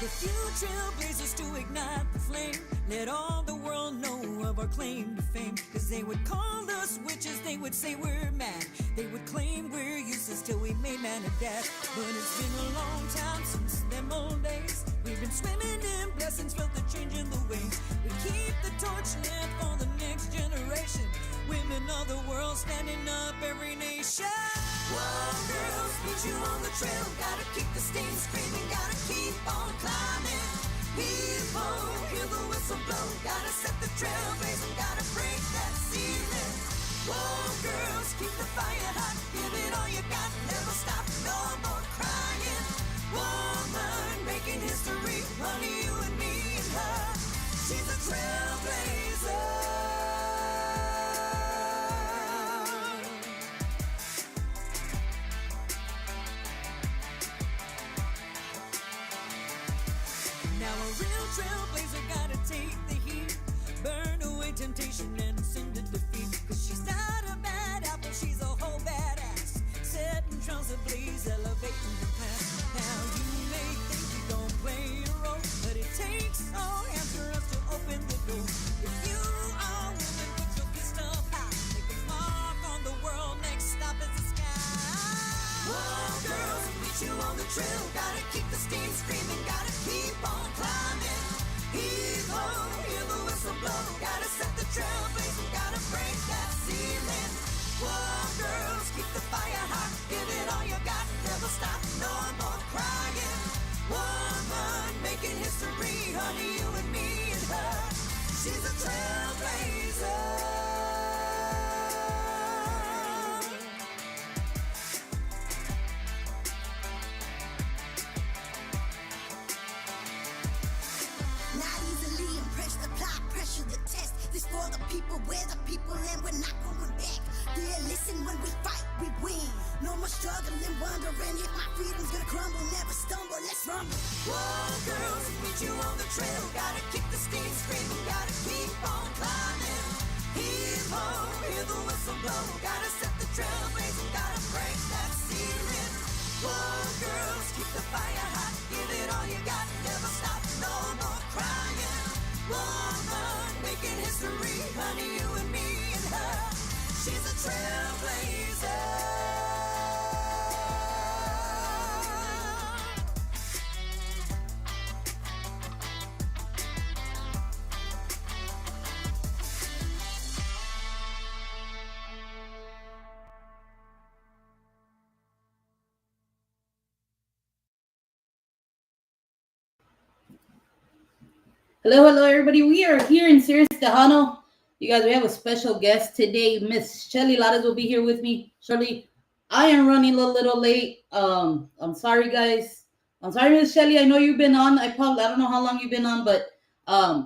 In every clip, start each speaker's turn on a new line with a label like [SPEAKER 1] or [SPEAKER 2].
[SPEAKER 1] few trailblazers to ignite the flame. Let all the world know of our claim to fame. Cause they would call us witches, they would say we're mad. They would claim we're useless till we made man of death. But it's been a long time since them old days. We've been swimming in blessings, felt the change in the waves. We keep the torch lit for the next generation. Women of the world standing up every nation. Whoa, girls, meet you on the trail. Gotta keep the steam screaming, gotta keep on climbing. People, hear the whistle blow. Gotta set the trail blazing, gotta break that ceiling. Whoa, girls, keep the fire hot. Give it all you got, never stop, no more crying. Woman, making history, only you and me and her. She's a trailblazer. Trailblazer gotta take the heat, burn away temptation and sin to defeat. Cause she's not a bad apple, she's a whole badass. Setting trails ablaze, elevating the past. Now you may think you don't play a role, but it takes all hands for us to open the door. If you are woman, put your fist up high. Make a mark on the world, next stop is the sky. Whoa, girls, meet you on the trail. Gotta keep the steam screaming, gotta keep on climbing. Heave-ho, hear the whistle blow. Gotta set the trail blazing, gotta break that ceiling. Whoa, girls, keep the fire hot. Give it all you got, never stop, no more crying. Woman, making history, honey, you and me and her. She's a trailblazer. For the people, we're the people, and we're not going back. Yeah, listen, when we fight, we win. No more struggling, wondering if my freedom's gonna crumble. Never stumble, let's rumble. Whoa, girls, meet you on the trail. Gotta keep the steam screaming, gotta keep on climbing. Heave-ho, hear the whistle blow. Gotta set the trail blazing, gotta break that ceiling. Whoa, girls, keep the fire hot. Give it all you got, never stop, no more crying. Woman, making history, honey, you and me and her. She's a trailblazer.
[SPEAKER 2] Hello, everybody. We are here in Sirius Tejano. You guys, we have a special guest today. Miss Shelly Lares will be here with me shortly. I am running a little late. I'm sorry, guys. I'm sorry, Miss Shelly. I know you've been on. I don't know how long you've been on, but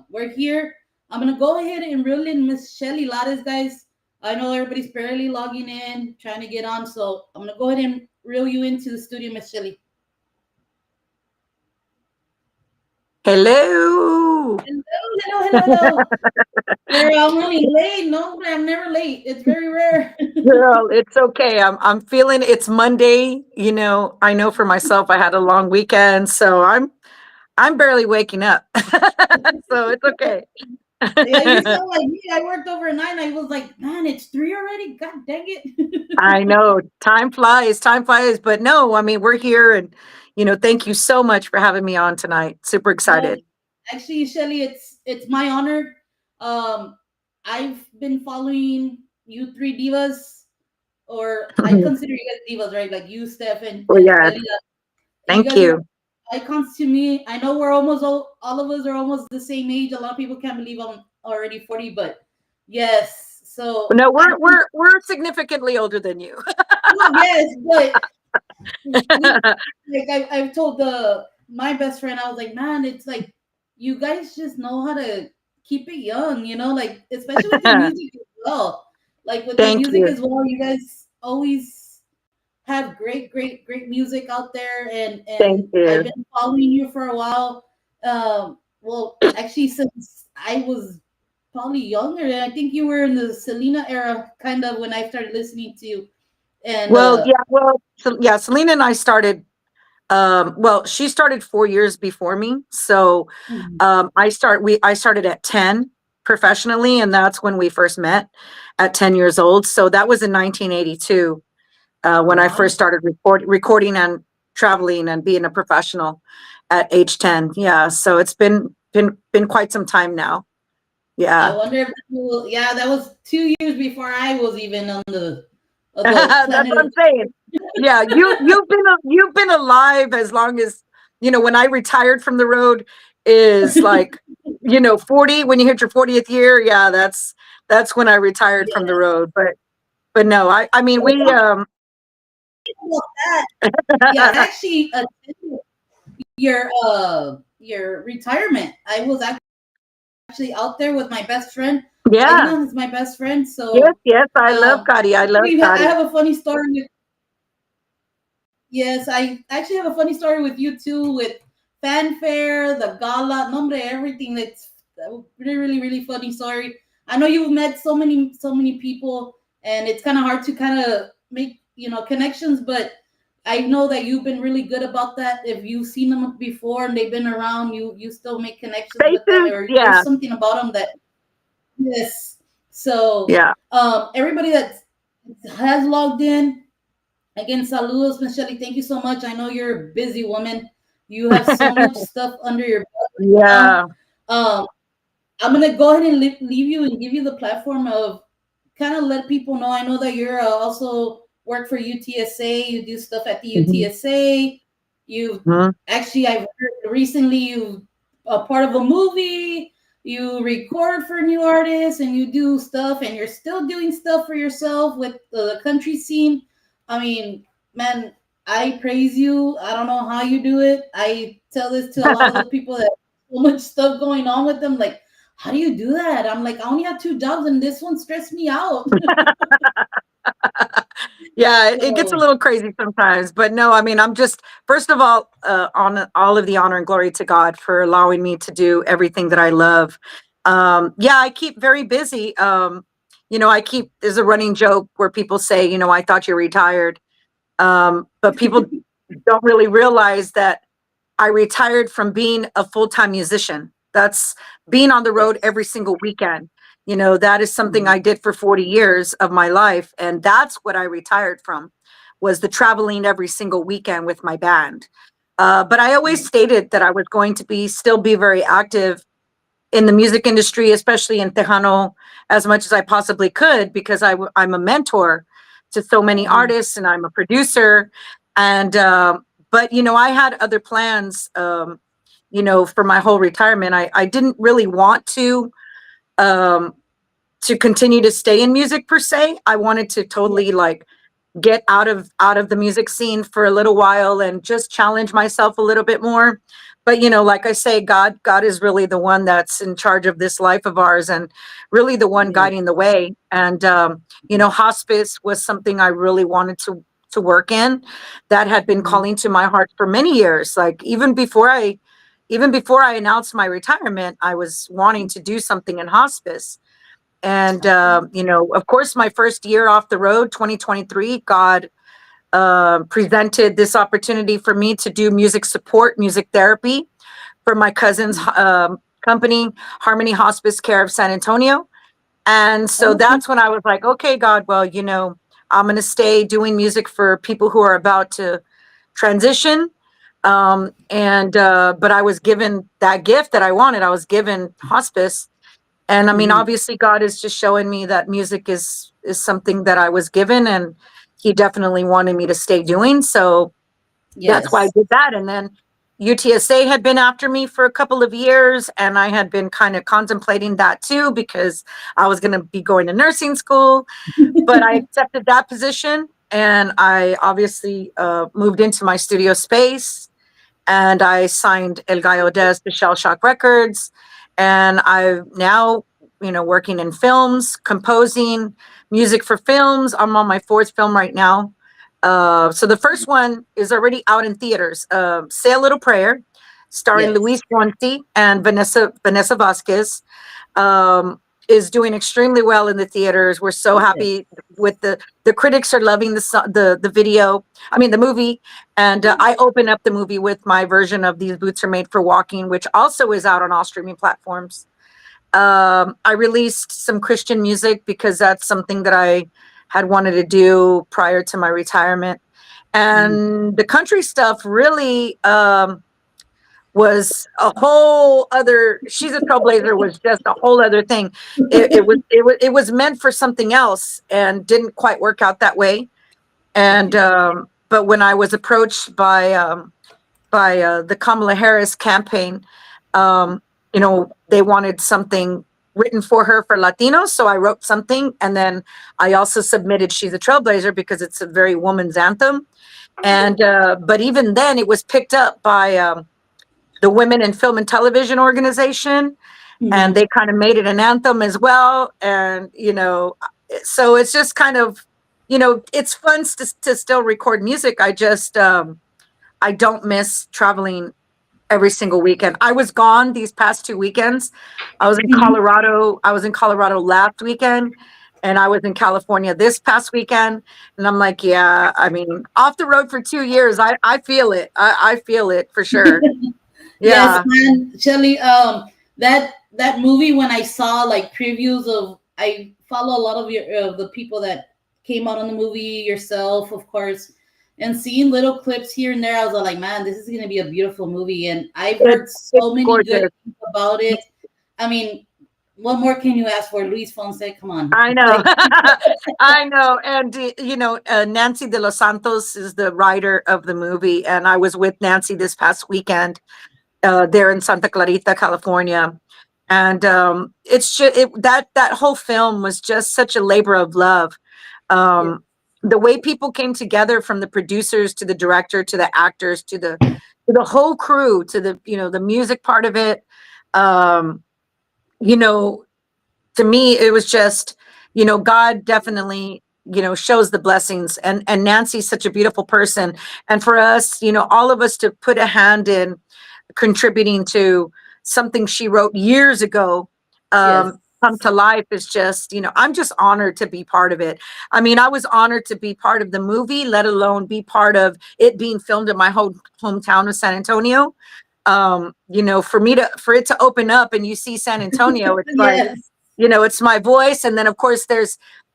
[SPEAKER 2] we're here. I'm gonna go ahead and reel in Miss Shelly Lares, guys. I know everybody's barely logging in, trying to get on, so I'm gonna go ahead and reel you into the studio, Miss Shelly.
[SPEAKER 3] Hello.
[SPEAKER 2] Hello. I'm running late. No, I'm never late. It's very rare.
[SPEAKER 3] Girl, it's okay. I'm feeling it's Monday. You know, I know for myself I had a long weekend, so I'm barely waking up. So it's okay.
[SPEAKER 2] Yeah, you sound like me. I worked overnight. I was like, man, it's 3 already. God dang it.
[SPEAKER 3] I know time flies, but no, I mean we're here and thank you so much for having me on tonight. Super
[SPEAKER 2] No,
[SPEAKER 3] excited.
[SPEAKER 2] actually, Shelly, it's my honor. I've been following you three divas, or I consider you guys divas, right? Like you, Steph, and
[SPEAKER 3] Well, yeah,
[SPEAKER 2] Elida. You
[SPEAKER 3] thank
[SPEAKER 2] guys are
[SPEAKER 3] you.
[SPEAKER 2] icons to me. I know we're almost all of us are almost the same age. A lot of people can't believe I'm already 40, but yes. So
[SPEAKER 3] No,
[SPEAKER 2] I
[SPEAKER 3] we're significantly older than you.
[SPEAKER 2] well, yes, but I've told my best friend, I was like, man, it's like you guys just know how to keep it young, like especially with your music as well. Like with your
[SPEAKER 3] Thank
[SPEAKER 2] music
[SPEAKER 3] you.
[SPEAKER 2] as well, you guys always have great music out there,
[SPEAKER 3] Thank
[SPEAKER 2] and I've
[SPEAKER 3] you.
[SPEAKER 2] been following you for a while. Well, actually, since I was probably younger, I think you were in the Selena era, kind of when I started listening to you, and
[SPEAKER 3] Well, yeah, Selena and I started Well, she started 4 years before me. So
[SPEAKER 2] Mhm.
[SPEAKER 3] I started at 10 professionally, and that's when we first met at 10 years old. So that was in 1982 when I first
[SPEAKER 2] Wow.
[SPEAKER 3] started recording and traveling and being a professional at age 10. Yeah, so it's been quite some time now.
[SPEAKER 2] I
[SPEAKER 3] Yeah.
[SPEAKER 2] wonder if that was, yeah, that was 2 years before I was even on the
[SPEAKER 3] That's
[SPEAKER 2] planet
[SPEAKER 3] what
[SPEAKER 2] of.
[SPEAKER 3] I'm saying. Yeah, you've been alive as long as when I retired from the road is like 40 when you hit your 40th year. Yeah, that's when I retired from the
[SPEAKER 2] Yeah.
[SPEAKER 3] road. But no, I mean
[SPEAKER 2] So
[SPEAKER 3] we
[SPEAKER 2] talking about that, yeah, I actually attended your retirement. I was actually out there with my best friend.
[SPEAKER 3] yeah.
[SPEAKER 2] Edna is my best friend,
[SPEAKER 3] Yes,
[SPEAKER 2] so
[SPEAKER 3] yes, I love Gotti. I love
[SPEAKER 2] I
[SPEAKER 3] Gotti.
[SPEAKER 2] have a funny story with. Yes, I actually have a funny story with you too, with fanfare, the gala, nombre, everything. That's a really, really, really funny story. I know you've met so many people, and it's kind of hard to kind of make connections. But I know that you've been really good about that. If you've seen them before and they've been around, you still make connections with them,
[SPEAKER 3] Faces,
[SPEAKER 2] or there's
[SPEAKER 3] yeah,
[SPEAKER 2] something about them that. Yes. So
[SPEAKER 3] yeah.
[SPEAKER 2] everybody that has logged in. Again, saludos, Miss Shelly. Thank you so much. I know you're a busy woman. You have so much stuff under your belt right now.
[SPEAKER 3] Yeah.
[SPEAKER 2] Um, I'm gonna go ahead and leave you and give you the platform of kind of let people know. I know that you're also work for UTSA. You do stuff at the
[SPEAKER 3] Mhm,
[SPEAKER 2] UTSA. You
[SPEAKER 3] mhm.
[SPEAKER 2] actually, I've heard recently you a part of a movie. You record for new artists and you do stuff, and you're still doing stuff for yourself with the country scene. I mean, man, I praise you. I don't know how you do it. I tell this to a lot of the people that so much stuff going on with them, like how do you do that? I'm like, I only have 2 jobs and this one stressed me out.
[SPEAKER 3] Yeah, it gets a
[SPEAKER 2] So,
[SPEAKER 3] little crazy sometimes, but no, I mean, I'm just first of all, on all of the honor and glory to God for allowing me to do everything that I love. Yeah, I keep very busy. I keep there's a running joke where people say, I thought you retired, but people don't really realize that I retired from being a full-time musician. That's being on the road
[SPEAKER 2] yes.
[SPEAKER 3] every single weekend. That is something
[SPEAKER 2] Mhm.
[SPEAKER 3] I did for 40 years of my life. And that's what I retired from was the traveling every single weekend with my band. But I always
[SPEAKER 2] Right.
[SPEAKER 3] stated that I was going to still be very active in the music industry, especially in Tejano, as much as I possibly could, because I'm a mentor to so many
[SPEAKER 2] Mhm.
[SPEAKER 3] artists and I'm a producer. And, but, I had other plans, for my whole retirement. I didn't really want um, to continue to stay in music per se. I wanted to
[SPEAKER 2] Yeah.
[SPEAKER 3] totally like get out of the music scene for a little while and just challenge myself a little bit more. But like I say, God is really the one that's in charge of this life of ours and really the one
[SPEAKER 2] Yeah.
[SPEAKER 3] guiding the way. And hospice was something I really wanted to work in, that had been
[SPEAKER 2] Mhm.
[SPEAKER 3] calling to my heart for many years. Like even before I announced my retirement, I was wanting to do something in hospice. And
[SPEAKER 2] Okay.
[SPEAKER 3] of course, my first year off the road, 2023, God presented this opportunity for me to do music support, music therapy for my cousin's
[SPEAKER 2] Mhm.
[SPEAKER 3] company, Harmony Hospice Care of San Antonio. And so
[SPEAKER 2] Okay.
[SPEAKER 3] that's when I was like, okay, God, well, I'm going to stay doing music for people who are about to transition. But I was given that gift that I wanted. I was given hospice. And I mean,
[SPEAKER 2] Mhm.
[SPEAKER 3] obviously, God is just showing me that music is something that I was given, and He definitely wanted me to stay doing. So that's why I
[SPEAKER 2] Yes.
[SPEAKER 3] did that. And then UTSA had been after me for a couple of years, and I had been kind of contemplating that too because I was going to be going to nursing school. But I accepted that position, and I obviously moved into my studio space, and I signed El Gallo Des to Shell Shock Records. And I'm now, working in films, composing music for films. I'm on my fourth film right now. So the first one is already out in theaters. Say a Little Prayer, starring
[SPEAKER 2] Yes.
[SPEAKER 3] Luis Fonsi and Vanessa Vasquez. Um, is doing extremely well in the theaters. We're so
[SPEAKER 2] Yes.
[SPEAKER 3] happy with the critics are loving the video. I mean the movie, and I open up the movie with my version of These Boots Are Made for Walking, which also is out on all streaming platforms. I released some Christian music because that's something that I had wanted to do prior to my retirement,
[SPEAKER 2] Mhm.
[SPEAKER 3] and the country stuff really. Was a whole other. She's a Trailblazer was just a whole other thing. It was meant for something else and didn't quite work out that way. And but when I was approached by the Kamala Harris campaign, um, they wanted something written for her for Latinos, so I wrote something, and then I also submitted "She's a Trailblazer" because it's a very woman's anthem. And but even then, it was picked up by the Women in Film and Television Organization, and
[SPEAKER 2] Mhm.
[SPEAKER 3] they kind of made it an anthem as well. And so it's just kind of, it's fun to still record music. I don't miss traveling every single weekend. I was gone these past 2 weekends. I was in
[SPEAKER 2] Mhm.
[SPEAKER 3] Colorado. I was in Colorado last weekend, and I was in California this past weekend. And I'm like, yeah, I mean, off the road for 2 years, I feel it. I feel it for sure.
[SPEAKER 2] Yes,
[SPEAKER 3] Yeah.
[SPEAKER 2] man, Shelly. That movie, when I saw like previews of, I follow a lot of your the people that came out on the movie, yourself, of course, and seeing little clips here and there, I was like, man, this is gonna be a beautiful movie, and I've
[SPEAKER 3] It's
[SPEAKER 2] heard
[SPEAKER 3] it's
[SPEAKER 2] so many good
[SPEAKER 3] gorgeous.
[SPEAKER 2] things about it. I mean, what more can you ask for, Luis Fonse? Come on,
[SPEAKER 3] I know.
[SPEAKER 2] like,
[SPEAKER 3] I know. And Nancy de los Santos is the writer of the movie, and I was with Nancy this past weekend there in Santa Clarita, California. And it's just that whole film was just such a labor of love.
[SPEAKER 2] yeah,
[SPEAKER 3] Um, the way people came together, from the producers to the director to the actors to the whole crew to the music part of it. Um, you know, to me it was just, God definitely, shows the blessings, and Nancy's such a beautiful person. And for us, all of us to put a hand in contributing to something she wrote years ago,
[SPEAKER 2] yes,
[SPEAKER 3] come to life is just, I'm just honored to be part of it. I mean, I was honored to be part of the movie, let alone be part of it being filmed in my whole hometown of San Antonio. For it to open up and you see San Antonio, it's like,
[SPEAKER 2] yes,
[SPEAKER 3] it's my voice. And then of course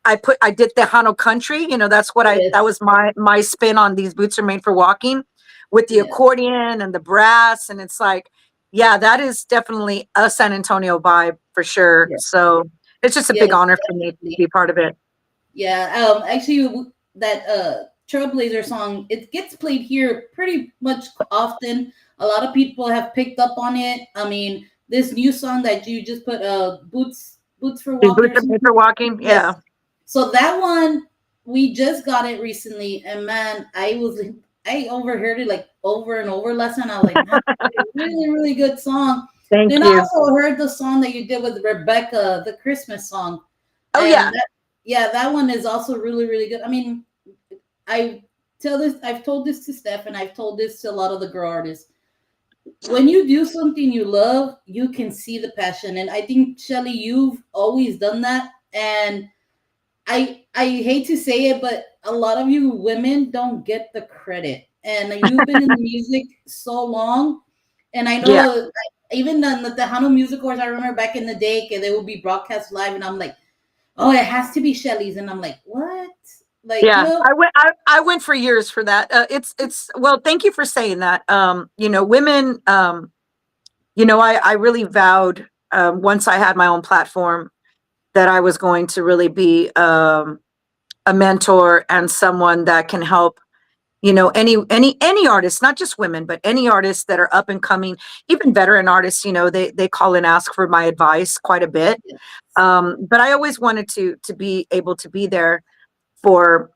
[SPEAKER 3] I did Tejano country. That
[SPEAKER 2] yes,
[SPEAKER 3] was my spin on These Boots Are Made for Walking, with the
[SPEAKER 2] yes,
[SPEAKER 3] accordion and the brass. And it's like, yeah, that is definitely a San Antonio vibe for sure.
[SPEAKER 2] yes,
[SPEAKER 3] So it's just a big
[SPEAKER 2] yes,
[SPEAKER 3] honor for me to
[SPEAKER 2] definitely.
[SPEAKER 3] be part of it.
[SPEAKER 2] Yeah, actually, that Trailblazer song, it gets played here pretty much often. A lot of people have picked up on it. I mean, this new song that you just put, Boots for
[SPEAKER 3] These
[SPEAKER 2] Walking
[SPEAKER 3] Boots
[SPEAKER 2] or
[SPEAKER 3] Are Made
[SPEAKER 2] something.
[SPEAKER 3] for Walking.
[SPEAKER 2] Yes.
[SPEAKER 3] Yeah.
[SPEAKER 2] So that one, we just got it recently, and man, I overheard it like over and over last night. I was like, man, it's a really, really good song.
[SPEAKER 3] Thank
[SPEAKER 2] Then I
[SPEAKER 3] you.
[SPEAKER 2] also heard the song that you did with Rebecca, the Christmas song,
[SPEAKER 3] Oh
[SPEAKER 2] and
[SPEAKER 3] yeah.
[SPEAKER 2] that, yeah, that one is also really, really good. I mean, I've told this to Steph, and I've told this to a lot of the girl artists. When you do something you love, you can see the passion, and I think Shelly, you've always done that. And I hate to say it, but a lot of you women don't get the credit. And you've been in the music so long, and I
[SPEAKER 3] Yeah.
[SPEAKER 2] know even on the Tejano Music Awards, I remember back in the day, okay, they would be broadcast live, and I'm like, oh, it has to be Shelly's, and I'm like, what? Like,
[SPEAKER 3] Yeah,
[SPEAKER 2] no,
[SPEAKER 3] I went for years for that. It's well, thank you for saying that. Women, I really vowed, once I had my own platform, that I was going to really be a mentor and someone that can help, any artists, not just women, but any artists that are up and coming, even veteran artists. They call and ask for my advice quite a bit. But I always wanted to be able to be there for,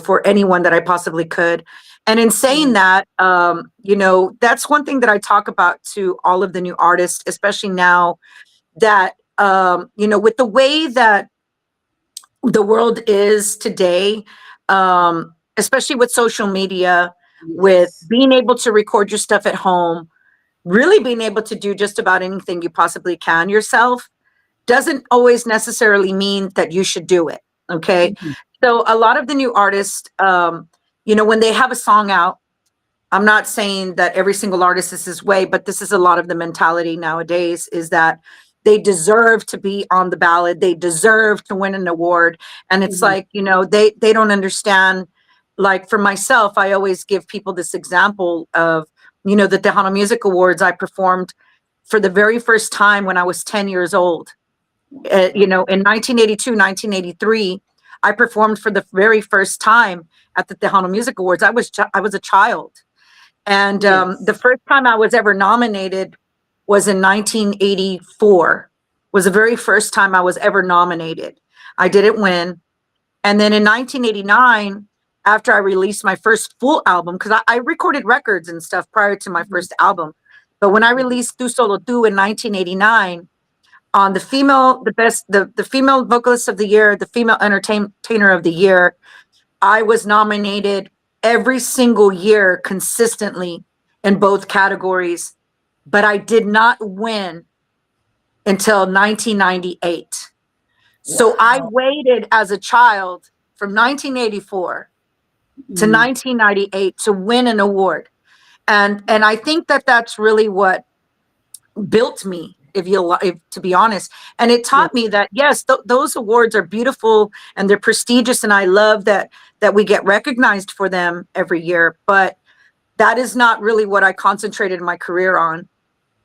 [SPEAKER 3] for anyone that I possibly could. And in saying
[SPEAKER 2] yeah,
[SPEAKER 3] that, that's one thing that I talk about to all of the new artists, especially now that, with the way that the world is today, especially with social media, with
[SPEAKER 2] yes,
[SPEAKER 3] being able to record your stuff at home, really being able to do just about anything you possibly can yourself. doesn't always necessarily mean that you should do it. Okay.
[SPEAKER 2] Mhm.
[SPEAKER 3] So a lot of the new artists, when they have a song out, I'm not saying that every single artist is this way, but this is a lot of the mentality nowadays, is that they deserve to be on the ballot. They deserve to win an award. And it's
[SPEAKER 2] Mhm.
[SPEAKER 3] like, they don't understand. Like for myself, I always give people this example of, the Tejano Music Awards. I performed for the very first time when I was 10 years old. In 1982, 1983, I performed for the very first time at the Tejano Music Awards. I was a child. And the
[SPEAKER 2] Yes.
[SPEAKER 3] first time I was ever nominated was in 1984, was the very first time I was ever nominated. I didn't win. And then in 1989, after I released my first full album, because I recorded records and stuff prior to my
[SPEAKER 2] Mhm.
[SPEAKER 3] first album. But when I released Tu Solo Tu in 1989, on the female vocalist of the year, the female entertainer of the year, I was nominated every single year consistently in both categories, but I did not win until 1998. So I
[SPEAKER 2] Wow.
[SPEAKER 3] waited as a child from 1984 to
[SPEAKER 2] Mhm.
[SPEAKER 3] 1998 to win an award. And I think that that's really what built me, to be honest. And it
[SPEAKER 2] Yeah.
[SPEAKER 3] taught me that yes, those awards are beautiful and they're prestigious, and I love that we get recognized for them every year, but that is not really what I concentrated my career on.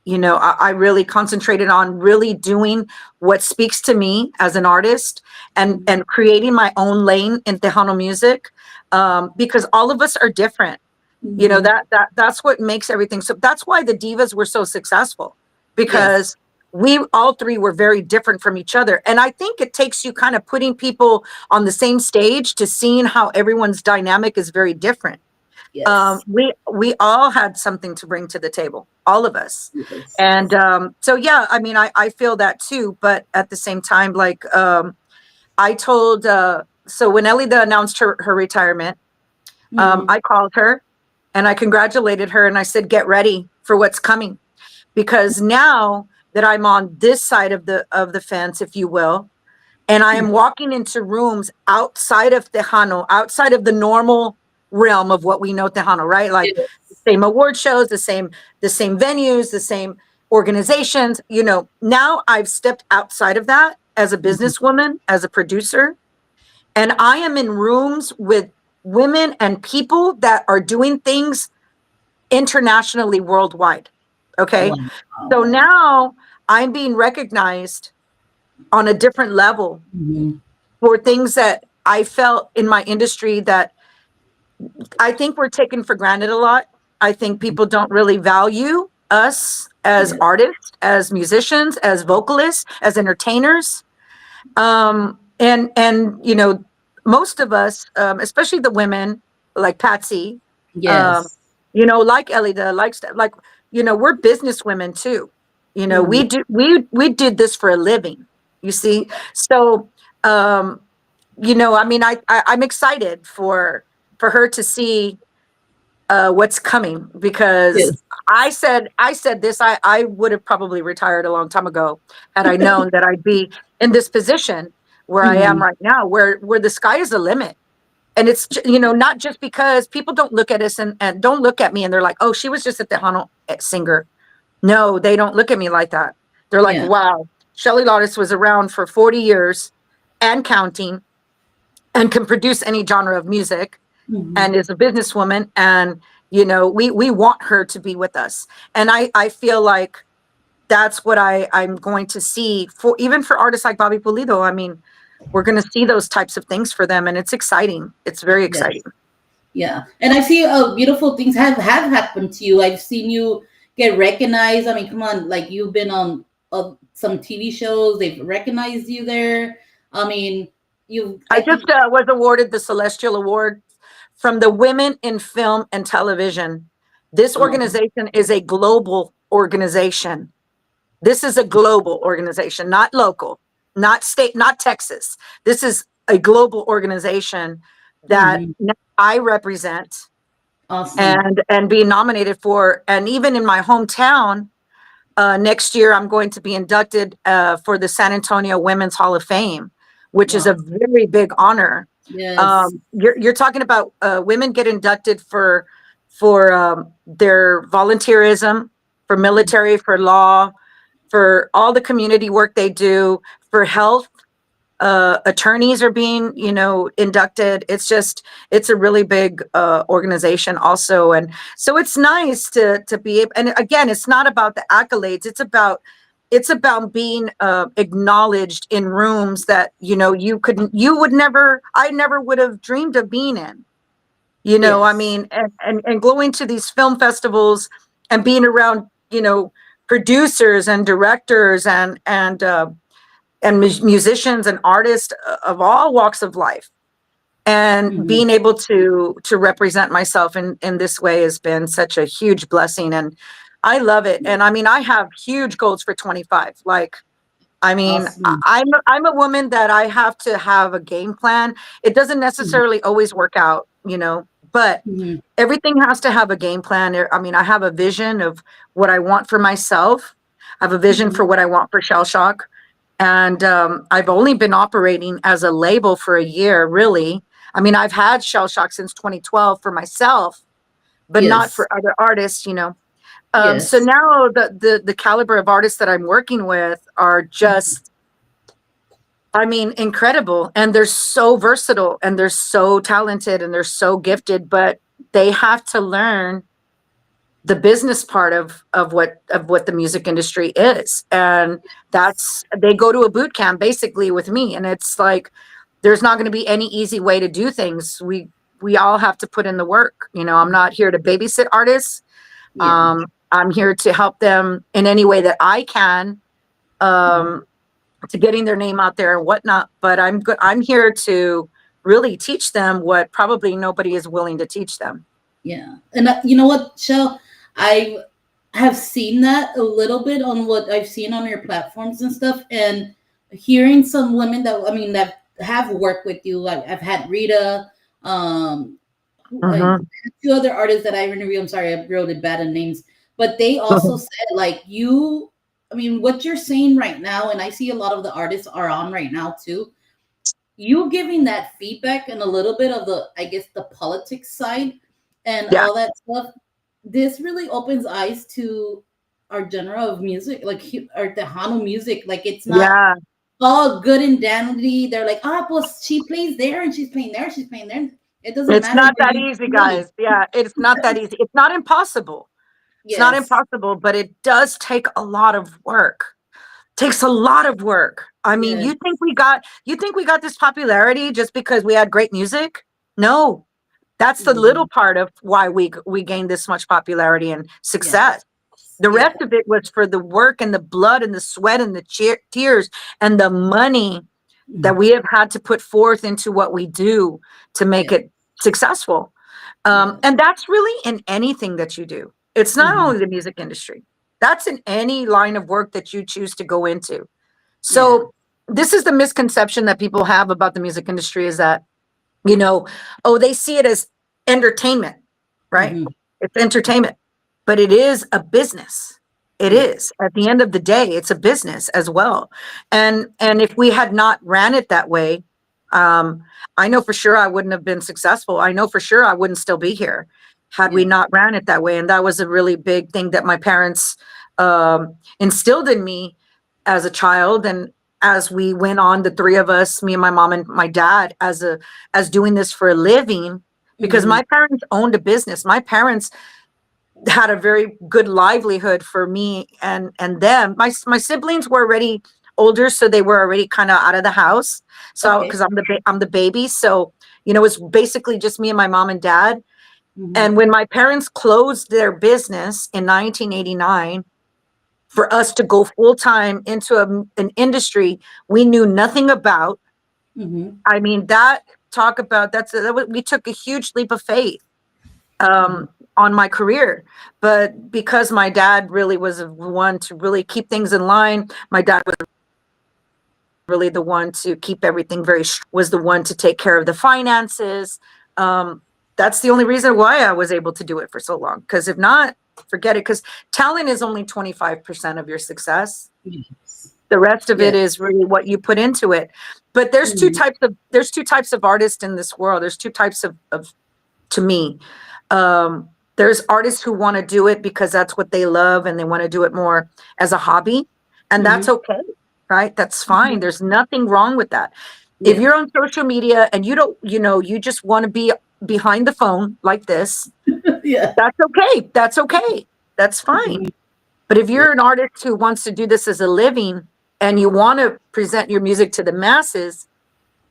[SPEAKER 3] I really concentrated on really doing what speaks to me as an artist, and
[SPEAKER 2] Mhm.
[SPEAKER 3] creating my own lane in Tejano music, because all of us are different.
[SPEAKER 2] Mhm.
[SPEAKER 3] That's what makes everything. So that's why the divas were so successful,
[SPEAKER 2] Yes.
[SPEAKER 3] because we all three were very different from each other. And I think it takes you kind of putting people on the same stage to seeing how everyone's dynamic is very different.
[SPEAKER 2] Yes.
[SPEAKER 3] We all had something to bring to the table, all of us.
[SPEAKER 2] Yes.
[SPEAKER 3] And so yeah, I mean, I feel that too, but at the same time, like, I told so when Elida announced her retirement,
[SPEAKER 2] Mhm.
[SPEAKER 3] I called her and I congratulated her, and I said, get ready for what's coming, because now that I'm on this side of the fence, if you will, and I am walking into rooms outside of Tejano, outside of the normal realm of what we know Tejano, right? Like
[SPEAKER 2] Yes.
[SPEAKER 3] the same award shows, the same venues, the same organizations. Now I've stepped outside of that as a
[SPEAKER 2] Mhm.
[SPEAKER 3] businesswoman, as a producer, and I am in rooms with women and people that are doing things internationally, worldwide. Okay. So
[SPEAKER 2] Wow.
[SPEAKER 3] now I'm being recognized on a different level
[SPEAKER 2] Mhm.
[SPEAKER 3] for things that I felt in my industry that I think we're taken for granted a lot. I think people don't really value us as
[SPEAKER 2] Yes.
[SPEAKER 3] artists, as musicians, as vocalists, as entertainers. And most of us, especially the women, like Patsy, um,
[SPEAKER 2] Yes.
[SPEAKER 3] like Elida, like we're business women too.
[SPEAKER 2] Mhm.
[SPEAKER 3] We did this for a living. You see, so I mean, I'm excited for her to see what's coming, because
[SPEAKER 2] Yes.
[SPEAKER 3] I said this. I would have probably retired a long time ago had I known that I'd be in this position where I am
[SPEAKER 2] Mhm.
[SPEAKER 3] right now, where the sky is the limit. And it's not just because people don't look at us and don't look at me and they're like, oh, she was just a Tejano singer. No, they don't look at me like that. They're like,
[SPEAKER 2] Yeah.
[SPEAKER 3] wow, Shelly Lares was around for 40 years and counting, and can produce any genre of music,
[SPEAKER 2] Mhm.
[SPEAKER 3] and is a businesswoman, and we want her to be with us. And I feel like that's what I'm going to see, for even for artists like Bobby Pulido. I mean, we're going to see those types of things for them, and it's exciting. It's very exciting.
[SPEAKER 2] Yes. Yeah. And I see beautiful things have happened to you. I've seen you get recognized. I mean, come on, like you've been on some TV shows. They've recognized you there. I mean, you.
[SPEAKER 3] I
[SPEAKER 2] I
[SPEAKER 3] just
[SPEAKER 2] think.
[SPEAKER 3] was awarded the Celestial Award from the Women in Film and Television. This
[SPEAKER 2] Um,
[SPEAKER 3] organization is a global organization. This is a global organization, not local, not state, not Texas. This is a global organization that
[SPEAKER 2] mhm.
[SPEAKER 3] I represent,
[SPEAKER 2] Awesome.
[SPEAKER 3] and being nominated for. And even in my hometown, Next year, I'm going to be inducted for the San Antonio Women's Hall of Fame, which is
[SPEAKER 2] Wow.
[SPEAKER 3] a very big honor.
[SPEAKER 2] Yes.
[SPEAKER 3] You're talking about women get inducted for their volunteerism, for military, for law, for all the community work they do, for health. Attorneys are being, inducted. It's a really big organization also. And so it's nice to be able, and again, it's not about the accolades. It's about being acknowledged in rooms that, I never would have dreamed of being in, I
[SPEAKER 2] Yes.
[SPEAKER 3] mean, and going to these film festivals and being around, producers and directors and musicians and artists of all walks of life, and
[SPEAKER 2] Hmm.
[SPEAKER 3] being able to represent myself in this way has been such a huge blessing, and I love it. And I mean, I have huge goals for 25. Like, I mean,
[SPEAKER 2] Awesome.
[SPEAKER 3] I'm a woman that I have to have a game plan. It doesn't
[SPEAKER 2] Hmm.
[SPEAKER 3] necessarily always work out, but
[SPEAKER 2] Hmm.
[SPEAKER 3] everything has to have a game plan. I mean, I have a vision of what I want for myself. I have a vision
[SPEAKER 2] Hmm.
[SPEAKER 3] for what I want for Shell Shock. And I've only been operating as a label for a year, really. I mean, I've had Shell Shock since 2012 for myself, but not
[SPEAKER 2] Yes.
[SPEAKER 3] for other artists, So
[SPEAKER 2] Yes.
[SPEAKER 3] now the caliber of artists that I'm working with are just, I mean, incredible. And they're so versatile and they're so talented and they're so gifted, but they have to learn the business part of what the music industry is. And that's, they go to a boot camp basically with me. And it's like, there's not going to be any easy way to do things. We all have to put in the work. I'm not here to babysit artists.
[SPEAKER 2] Yeah.
[SPEAKER 3] I'm here to help them in any way that I can,
[SPEAKER 2] Mhm.
[SPEAKER 3] to getting their name out there and whatnot. But I'm here to really teach them what probably nobody is willing to teach them.
[SPEAKER 2] Yeah. And you know what, Shell? I have seen that a little bit on what I've seen on your platforms and stuff, and hearing some women that, I mean, that have worked with you. Like, I've had Rita,
[SPEAKER 3] Hmm.
[SPEAKER 2] two other artists that I interviewed. I'm sorry, I wrote it bad in names, but they also said, like, you. I mean, what you're saying right now, and I see a lot of the artists are on right now too. You giving that feedback and a little bit of the, I guess, the politics side and
[SPEAKER 3] Yeah.
[SPEAKER 2] all that stuff. This really opens eyes to our genre of music, like our Tejano music. Like, it's not
[SPEAKER 3] Yeah.
[SPEAKER 2] all good and dandy. They're like, ah, well, she plays there and she's playing there, she's playing there. It doesn't
[SPEAKER 3] It's
[SPEAKER 2] matter
[SPEAKER 3] not
[SPEAKER 2] where
[SPEAKER 3] that
[SPEAKER 2] you
[SPEAKER 3] easy,
[SPEAKER 2] play.
[SPEAKER 3] guys. Yeah, it's not that easy. It's not impossible. It's not
[SPEAKER 2] Yes.
[SPEAKER 3] impossible, but it does take a lot of work. Takes a lot of work. I mean,
[SPEAKER 2] Yes.
[SPEAKER 3] you think we got this popularity just because we had great music? No. That's the little
[SPEAKER 2] Mhm.
[SPEAKER 3] part of why we gained this much popularity and
[SPEAKER 2] Yes.
[SPEAKER 3] success. The
[SPEAKER 2] Yeah.
[SPEAKER 3] rest of it was for the work and the blood and the sweat and the tears and the money that
[SPEAKER 2] Mhm.
[SPEAKER 3] we have had to put forth into what we do to make
[SPEAKER 2] Yeah.
[SPEAKER 3] it successful.
[SPEAKER 2] Yeah.
[SPEAKER 3] And that's really in anything that you do. It's not
[SPEAKER 2] Hmm.
[SPEAKER 3] only the music industry. That's in any line of work that you choose to go into.
[SPEAKER 2] Yeah.
[SPEAKER 3] So this is the misconception that people have about the music industry, is that, you know, oh, they see it as entertainment, right?
[SPEAKER 2] Hmm.
[SPEAKER 3] It's entertainment, but it is a business. It
[SPEAKER 2] Yes.
[SPEAKER 3] is. At the end of the day, it's a business as well. And if we had not ran it that way, um, I know for sure I wouldn't have been successful. I know for sure I wouldn't still be here had we
[SPEAKER 2] Yeah.
[SPEAKER 3] not ran it that way. And that was a really big thing that my parents instilled in me as a child. And as we went on, the three of us, me and my mom and my dad, as doing this for a living, because
[SPEAKER 2] Hmm.
[SPEAKER 3] my parents owned a business. My parents had a very good livelihood for me and them. My siblings were already older, so they were already kind of out of the house. So
[SPEAKER 2] Okay.
[SPEAKER 3] because I'm the baby, so it was basically just me and my mom and dad.
[SPEAKER 2] Hmm.
[SPEAKER 3] And when my parents closed their business in 1989, for us to go full time into an industry we knew nothing about,
[SPEAKER 2] Hmm.
[SPEAKER 3] I mean, talk about we took a huge leap of faith
[SPEAKER 2] Hmm.
[SPEAKER 3] um, on my career. But because my dad really was the one to really keep things in line, my dad was really the one to keep everything was the one to take care of the finances. That's the only reason why I was able to do it for so long. Because if not, forget it, because talent is only 25% of your success.
[SPEAKER 2] Yes.
[SPEAKER 3] The rest of it
[SPEAKER 2] Yes.
[SPEAKER 3] is really what you put into it. But
[SPEAKER 2] Mhm.
[SPEAKER 3] there's two types of artists in this world. There's two types of to me. There's artists who want to do it because that's what they love and they want to do it more as a hobby, and that's
[SPEAKER 2] Mhm.
[SPEAKER 3] okay, right? That's fine. There's nothing wrong with that. If
[SPEAKER 2] Yeah.
[SPEAKER 3] you're on social media and you don't, you just want to be behind the phone like this,
[SPEAKER 2] Yeah.
[SPEAKER 3] that's okay. That's okay. That's fine.
[SPEAKER 2] Mhm.
[SPEAKER 3] But if
[SPEAKER 2] Yeah.
[SPEAKER 3] you're an artist who wants to do this as a living and you want to present your music to the masses,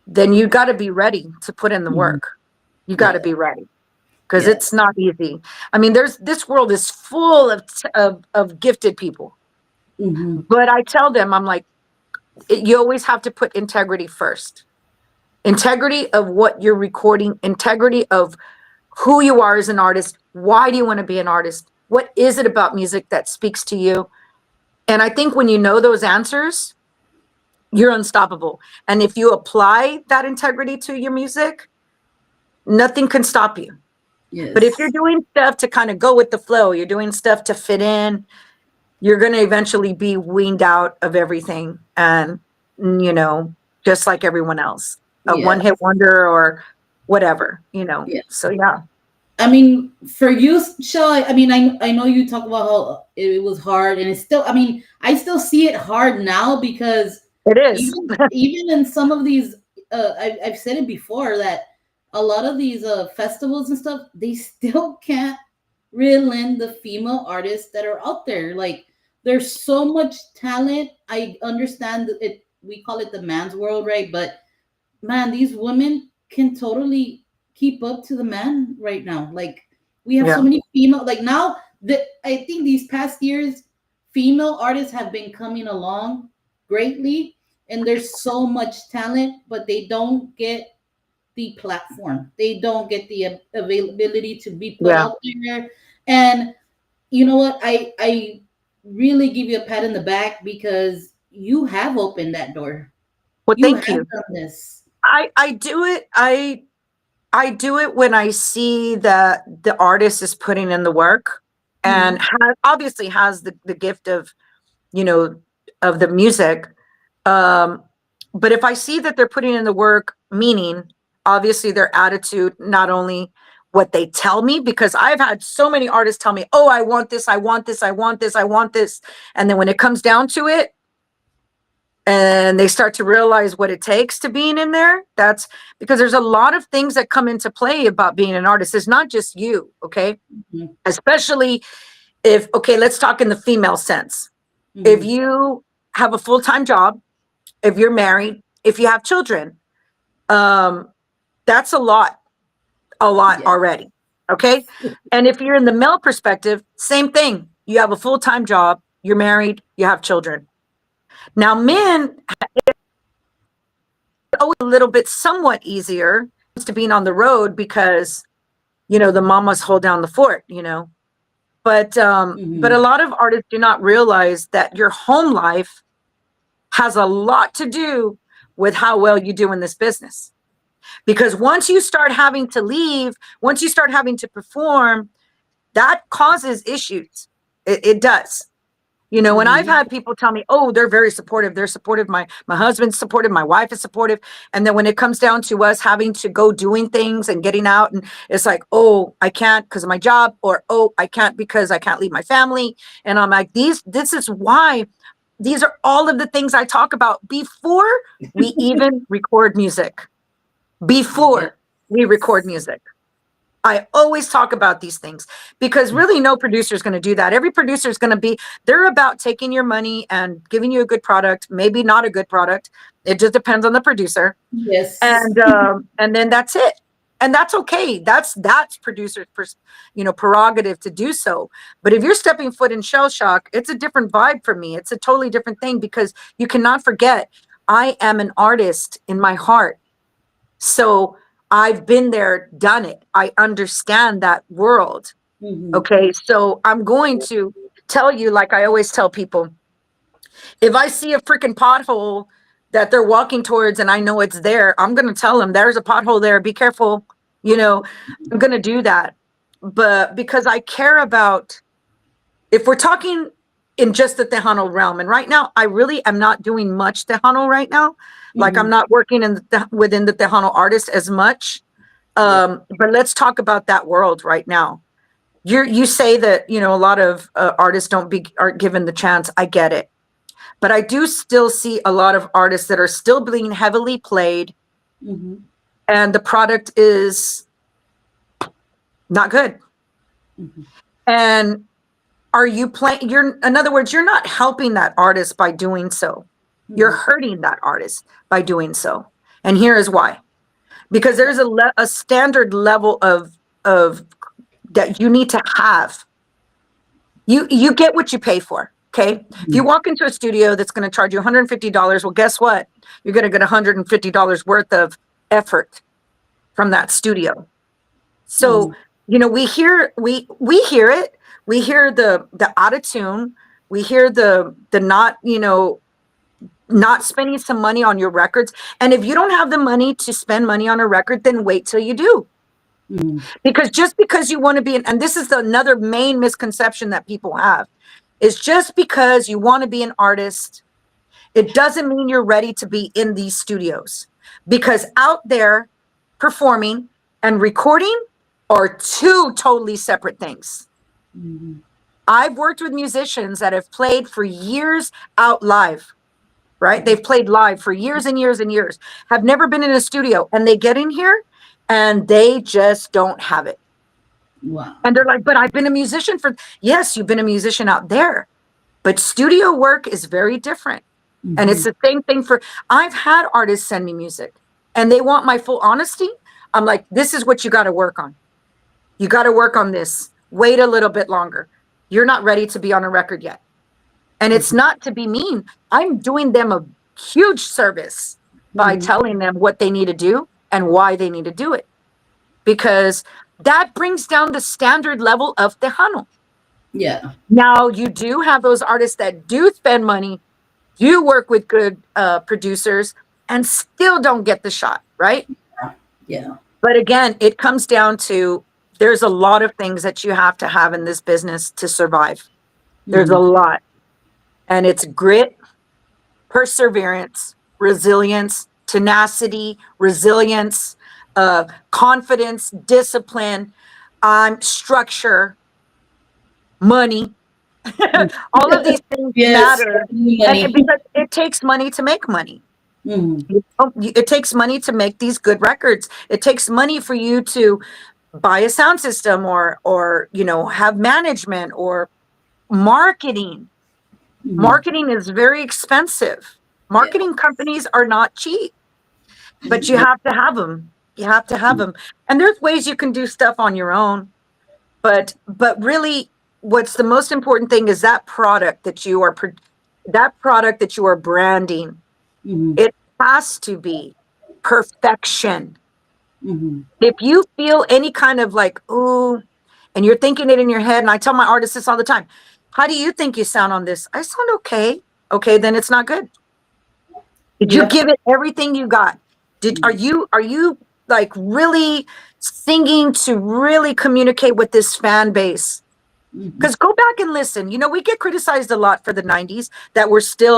[SPEAKER 3] then you got to be ready to put in the
[SPEAKER 2] Mhm.
[SPEAKER 3] work. You got to
[SPEAKER 2] Yeah.
[SPEAKER 3] be ready because
[SPEAKER 2] Yes.
[SPEAKER 3] it's not easy. I mean, this world is full of gifted people.
[SPEAKER 2] Mhm.
[SPEAKER 3] But I tell them, I'm like, you always have to put integrity first. Integrity of what you're recording, integrity of who you are as an artist. Why do you want to be an artist? What is it about music that speaks to you? And I think when you know those answers, you're unstoppable. And if you apply that integrity to your music, nothing can stop you. But if you're
[SPEAKER 2] Yes.
[SPEAKER 3] doing stuff to kind of go with the flow, you're doing stuff to fit in, you're going to eventually be weaned out of everything. And, you know, just like everyone else, a one
[SPEAKER 2] Yes.
[SPEAKER 3] hit wonder or whatever.
[SPEAKER 2] Yeah.
[SPEAKER 3] So, yeah,
[SPEAKER 2] I mean, for you, Shell, I mean, I know you talk about how it was hard, and it's still. I mean, I still see it hard now because
[SPEAKER 3] it is.
[SPEAKER 2] even in some of these, I've said it before that a lot of these festivals and stuff, they still can't reel in the female artists that are out there. Like, there's so much talent. I understand that it. We call it the man's world, right? But man, these women can totally keep up to the man right now. Like, we have so
[SPEAKER 3] Yeah.
[SPEAKER 2] many female. Like, now that I think these past years, female artists have been coming along greatly, and there's so much talent, but they don't get the platform. They don't get the availability to be put
[SPEAKER 3] Yeah.
[SPEAKER 2] out there. And you know what? I really give you a pat in the back because you have opened that door.
[SPEAKER 3] Well,
[SPEAKER 2] You have
[SPEAKER 3] thank you.
[SPEAKER 2] done this.
[SPEAKER 3] I do it. I do it when I see that the artist is putting in the work and
[SPEAKER 2] Mhm.
[SPEAKER 3] obviously has the gift you know, of the music. Um, but if I see that they're putting in the work, meaning obviously their attitude, not only what they tell me, because I've had so many artists tell me, oh, I want this, I want this, I want this, I want this. And then when it comes down to it, and they start to realize what it takes to being in there, that's because there's a lot of things that come into play about being an artist. It's not just you, okay?
[SPEAKER 2] Mhm.
[SPEAKER 3] Especially if, okay, let's talk in the female sense. If
[SPEAKER 2] Mhm.
[SPEAKER 3] you have a full-time job, if you're married, if you have children, um, that's a lot
[SPEAKER 2] Yes.
[SPEAKER 3] already. Okay. And if you're in the male perspective, same thing. You have a full-time job, you're married, you have children. Now, men always a little bit somewhat easier to being on the road because, the mamas hold down the fort. But a
[SPEAKER 2] Mhm.
[SPEAKER 3] lot of artists do not realize that your home life has a lot to do with how well you do in this business. Because once you start having to leave, once you start having to perform, that causes issues. It does. And I've
[SPEAKER 2] Mhm.
[SPEAKER 3] had people tell me, "Oh, they're very supportive. They're supportive. My husband's supportive. My wife is supportive." And then when it comes down to us having to go doing things and getting out, and it's like, "Oh, I can't because of my job," or "Oh, I can't because I can't leave my family." And I'm like, This is why. These are all of the things I talk about before we even record music.
[SPEAKER 2] Yes.
[SPEAKER 3] Before we record music. I always talk about these things because really no producer is going to do that. Every producer is going to they're about taking your money and giving you a good product, maybe not a good product. It just depends on the producer.
[SPEAKER 2] Yes.
[SPEAKER 3] And then that's it. And that's okay. That's producer's prerogative to do so. But if you're stepping foot in Shell Shock, it's a different vibe for me. It's a totally different thing because you cannot forget I am an artist in my heart. So I've been there, done it. I understand that world.
[SPEAKER 2] Mhm.
[SPEAKER 3] Okay. So I'm going to tell you, like I always tell people, if I see a freaking pothole that they're walking towards and I know it's there, I'm going to tell them there's a pothole there. Be careful. I'm going to do that. But because I care about if we're talking in just the Tejano realm, and right now I really am not doing much Tejano right now. Like I'm not working within the Tejano artist as much. But let's talk about that world right now. You say that, you know, a lot of artists aren't given the chance. I get it. But I do still see a lot of artists that are still being heavily played, and the product is not good. And are you playing? In other words, you're not helping that artist by doing so. You're hurting that artist by doing so. And here is why. Because there's a standard level of that you need to have. You get what you pay for. Okay. If you walk into a studio that's going to charge you $150, well, guess what? You're going to get $150 worth of effort from that studio. So, you know, we hear it. We hear the out of tune. We hear the not, you know, not spending some money on your records. And if you don't have the money to spend money on a record, then wait till you do. Because just because you want to be, and this is another main misconception that people have, is just because you want to be an artist, it doesn't mean you're ready to be in these studios. Because out there, performing and recording are two totally separate things. I've worked with musicians that have played for years out live, right? They've played live for years and years and years, have never been in a studio, and they get in here and they just don't have it.
[SPEAKER 2] Wow.
[SPEAKER 3] And they're like, but I've been a musician yes, you've been a musician out there, but studio work is very different. And it's the same thing I've had artists send me music and they want my full honesty. I'm like, this is what you got to work on. You got to work on this. Wait a little bit longer. You're not ready to be on a record yet. And it's not to be mean. I'm doing them a huge service by telling them what they need to do and why they need to do it. Because that brings down the standard level of Tejano.
[SPEAKER 2] Yeah.
[SPEAKER 3] Now, you do have those artists that do spend money, do work with good producers, and still don't get the shot, right?
[SPEAKER 2] Yeah.
[SPEAKER 3] But again, it comes down to there's a lot of things that you have to have in this business to survive. There's a lot. And it's grit, perseverance, resilience, tenacity, resilience, confidence, discipline, structure, money. All of these things matter. And because it takes money to make money. It takes money to make these good records. It takes money for you to buy a sound system or you know, have management or marketing. Marketing is very expensive. Marketing companies are not cheap, but you have to have them. You have to have them. And there's ways you can do stuff on your own, but really what's the most important thing is that product that you are branding. It has to be perfection. If you feel any kind of like, ooh, and you're thinking it in your head, and I tell my artists this all the time, how do you think you sound on this? I sound okay. Okay, then it's not good. Did you give it everything you got? Are you like really singing to really communicate with this fan base? Because go back and listen. You know, we get criticized a lot for the 90s that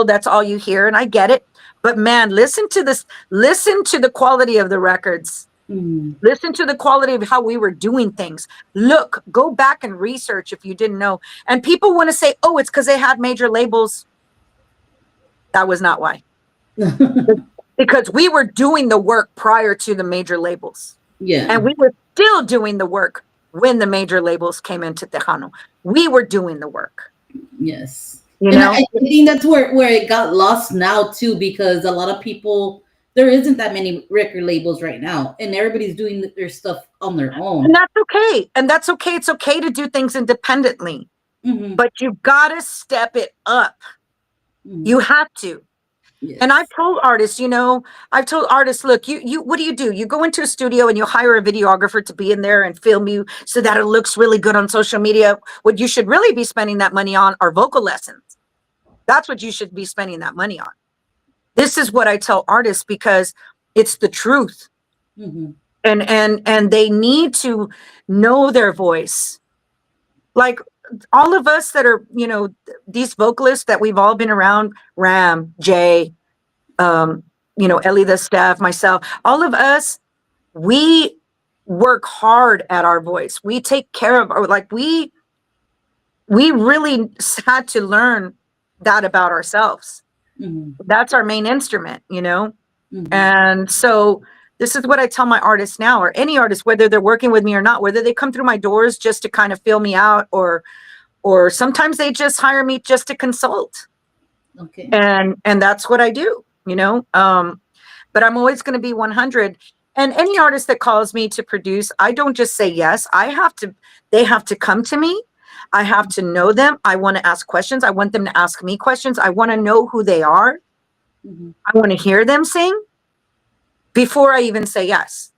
[SPEAKER 3] that's all you hear, and I get it. But man, listen to the quality of the records. Listen to the quality of how we were doing things. Look, go back and research if you didn't know. And people want to say, oh, it's because they had major labels. That was not why. Because we were doing the work prior to the major labels. Yeah. And we were still doing the work when the major labels came into Tejano. We were doing the work.
[SPEAKER 2] Yes.
[SPEAKER 3] You know?
[SPEAKER 2] I think that's where it got lost now too, because a lot of people, there isn't that many record labels right now, and everybody's doing their stuff on their own.
[SPEAKER 3] And that's okay. And that's okay. It's okay to do things independently, but you've got to step it up. You have to. Yes. And I've told artists, look, you what do? You go into a studio and you hire a videographer to be in there and film you so that it looks really good on social media. What you should really be spending that money on are vocal lessons. That's what you should be spending that money on. This is what I tell artists because it's the truth. And they need to know their voice. Like all of us that are, these vocalists that we've all been around, Ram, Jay, Ellie, the staff, myself, all of us, we work hard at our voice. We take care of our, like, we really had to learn that about ourselves.
[SPEAKER 2] Mm-hmm.
[SPEAKER 3] That's our main instrument,
[SPEAKER 2] Mm-hmm.
[SPEAKER 3] And so this is what I tell my artists now, or any artist, whether they're working with me or not, whether they come through my doors just to kind of feel me out, or sometimes they just hire me just to consult.
[SPEAKER 2] Okay.
[SPEAKER 3] And that's what I do, but I'm always going to be 100. And any artist that calls me to produce, I don't just say yes. They have to come to me. I have to know them. I want to ask questions. I want them to ask me questions. I want to know who they are.
[SPEAKER 2] Mm-hmm.
[SPEAKER 3] I want to hear them sing before I even say yes.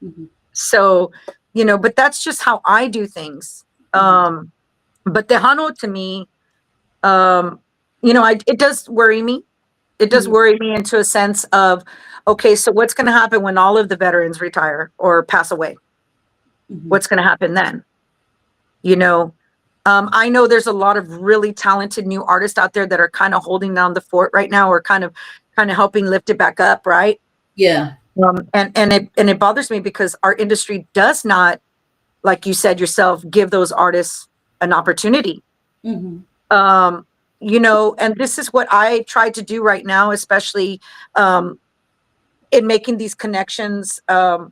[SPEAKER 2] Mm-hmm.
[SPEAKER 3] So, but that's just how I do things.
[SPEAKER 2] Mm-hmm.
[SPEAKER 3] But Tejano, to me, it does worry me. It does
[SPEAKER 2] Mm-hmm.
[SPEAKER 3] worry me into a sense of, okay, so what's going to happen when all of the veterans retire or pass away?
[SPEAKER 2] Mm-hmm.
[SPEAKER 3] What's going to happen then? I know there's a lot of really talented new artists out there that are kind of holding down the fort right now, or kind of helping lift it back up, right?
[SPEAKER 2] Yeah.
[SPEAKER 3] And it bothers me because our industry does not, like you said yourself, give those artists an opportunity.
[SPEAKER 2] Mm-hmm.
[SPEAKER 3] And this is what I try to do right now, especially in making these connections for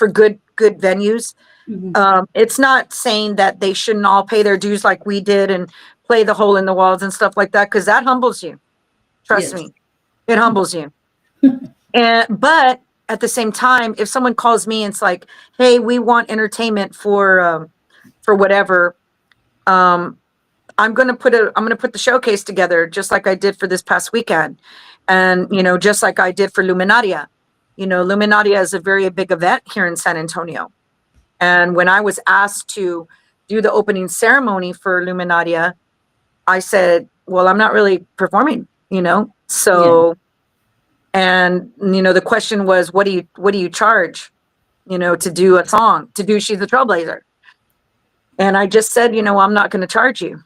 [SPEAKER 3] good venues.
[SPEAKER 2] Mm-hmm.
[SPEAKER 3] It's not saying that they shouldn't all pay their dues like we did and play the hole in the walls and stuff like that, because that humbles you. Trust
[SPEAKER 2] Yes.
[SPEAKER 3] me, it humbles you. But at the same time, if someone calls me and it's like, hey, we want entertainment for whatever, I'm gonna put the showcase together just like I did for this past weekend, and just like I did for Luminaria. Luminaria is a very big event here in San Antonio, and when I was asked to do the opening ceremony for Luminaria, I said, well, I'm not really performing,
[SPEAKER 2] Yeah.
[SPEAKER 3] so, and the question was, what do you charge, to do a song, to do She's a Trailblazer? And I just said, I'm not going to charge you.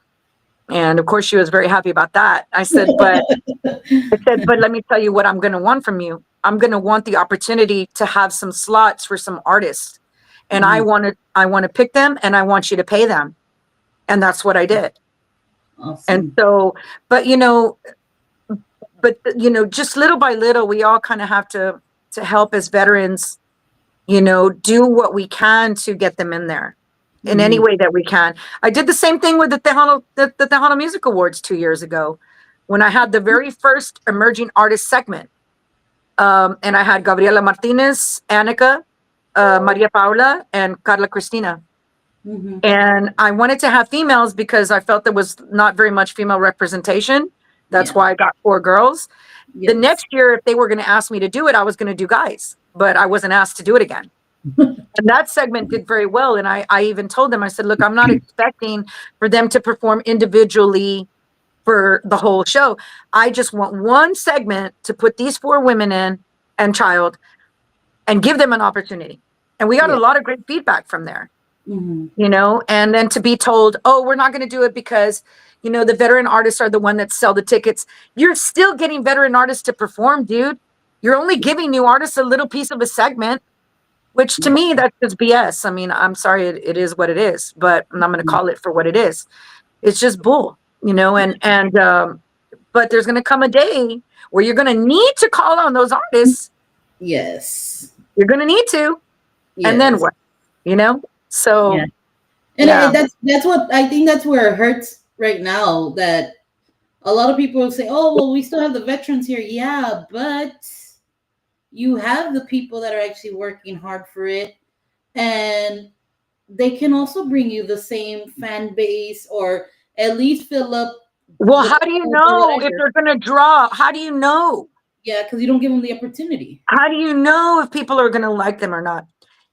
[SPEAKER 3] And of course she was very happy about that. I said, but let me tell you what I'm going to want from you. I'm going to want the opportunity to have some slots for some artists. And I want to pick them, and I want you to pay them. And that's what I did.
[SPEAKER 2] Awesome.
[SPEAKER 3] And so, but just little by little, we all kind of have to help as veterans, do what we can to get them in there in any way that we can. I did the same thing with the Tejano Music Awards 2 years ago, when I had the very first emerging artist segment. And I had Gabriela Martinez, Annika, Maria Paula, and Carla Cristina.
[SPEAKER 2] Mm-hmm.
[SPEAKER 3] And I wanted to have females because I felt there was not very much female representation. That's why I got 4 girls.
[SPEAKER 2] Yes.
[SPEAKER 3] The next year, if they were going to ask me to do it, I was going to do guys, but I wasn't asked to do it again. And that segment did very well. And I even told them, I said, look, I'm not expecting for them to perform individually for the whole show. I just want one segment to put these 4 women in and child and give them an opportunity. And we got a lot of great feedback from there.
[SPEAKER 2] Mm-hmm.
[SPEAKER 3] And then to be told, oh, we're not going to do it because, the veteran artists are the one that sell the tickets. You're still getting veteran artists to perform, dude. You're only giving new artists a little piece of a segment, which to me, that's just BS. I mean, I'm sorry, it is what it is, but I'm going to call it for what it is. It's just bull, but there's going to come a day where you're going to need to call on those artists.
[SPEAKER 2] Yes.
[SPEAKER 3] You're going to need to. Yes. And then what, So,
[SPEAKER 2] yeah. And that's what I think, that's where it hurts right now, that a lot of people say, oh, well, we still have the veterans here. Yeah, but you have the people that are actually working hard for it, and they can also bring you the same fan base, or at least fill up.
[SPEAKER 3] Well, how do you know if they're going to draw? How do you know?
[SPEAKER 2] Yeah, because you don't give them the opportunity.
[SPEAKER 3] How do you know if people are going to like them or not?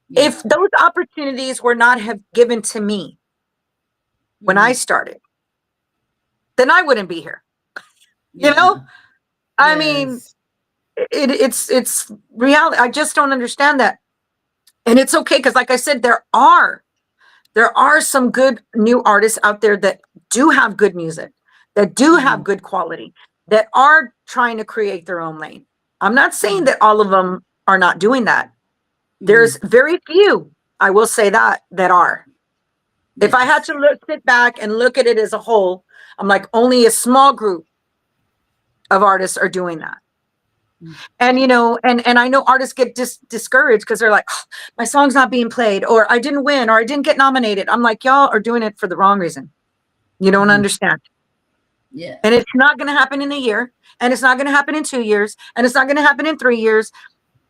[SPEAKER 3] Yeah. If those opportunities were not have given to me when I started, then I wouldn't be here. I mean, it's reality. I just don't understand that. And it's okay, because like I said, there are There are some good new artists out there that do have good music, that do have good quality, that are trying to create their own lane. I'm not saying that all of them are not doing that. There's very few, I will say that are. If I had to sit back and look at it as a whole, I'm like, only a small group of artists are doing that. And, you know, and I know artists get discouraged because they're like, oh, my song's not being played, or I didn't win, or I didn't get nominated. I'm like, y'all are doing it for the wrong reason. You don't understand.
[SPEAKER 2] Yeah.
[SPEAKER 3] And it's not going to happen in a year, and it's not going to happen in 2 years, and it's not going to happen in 3 years.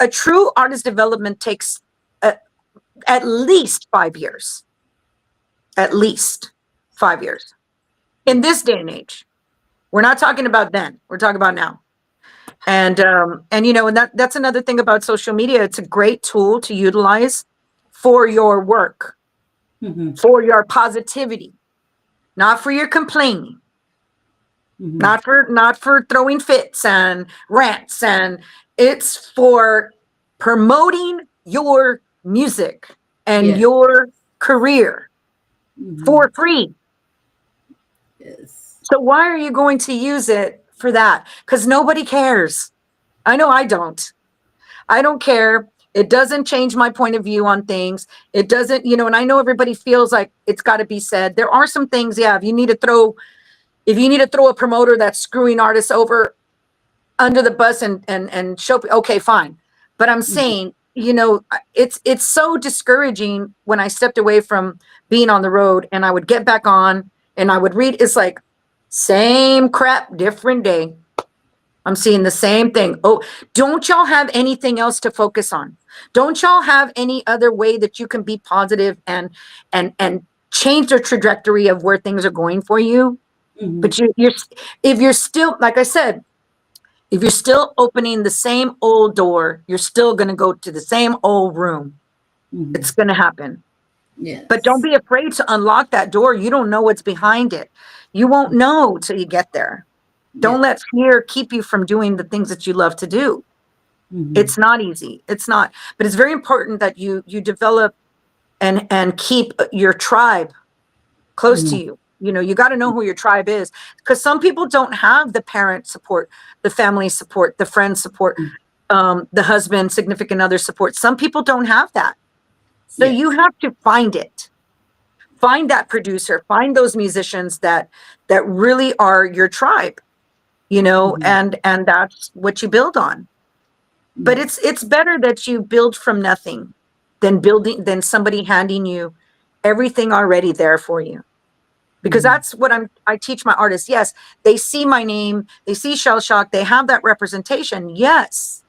[SPEAKER 3] A true artist development takes at least 5 years. At least 5 years. In this day and age. We're not talking about then. We're talking about now. And you know, and that's another thing about social media. It's a great tool to utilize for your work, for your positivity, not for your complaining, not for throwing fits and rants, and it's for promoting your music and your career for free.
[SPEAKER 2] Yes.
[SPEAKER 3] So why are you going to use it for that? Because nobody cares. I know I don't. I don't care. It doesn't change my point of view on things. It doesn't, you know, and I know everybody feels like it's got to be said. There are some things, yeah, if you need to throw a promoter that's screwing artists over under the bus and show, okay, fine. But I'm saying, you know, it's so discouraging when I stepped away from being on the road and I would get back on and I would read, it's like, same crap, different day. I'm seeing the same thing. Oh, don't y'all have anything else to focus on? Don't y'all have any other way that you can be positive and change the trajectory of where things are going for you? But you're if you're still, like I said, if you're still opening the same old door, you're still going to go to the same old room. It's going to happen.
[SPEAKER 2] Yes.
[SPEAKER 3] But don't be afraid to unlock that door. You don't know what's behind it. You won't know till you get there. Don't let fear keep you from doing the things that you love to do. It's not easy. It's not. But it's very important that you develop and keep your tribe close to you. You know, you got to know who your tribe is, because some people don't have the parent support, the family support, the friend support, the husband, significant other support. Some people don't have that. So you have to find it. Find that producer, find those musicians that really are your tribe, you know, and that's what you build on. But it's better that you build from nothing than somebody handing you everything already there for you. Because that's what I teach my artists. Yes, they see my name, they see Shell Shock, they have that representation. Yes.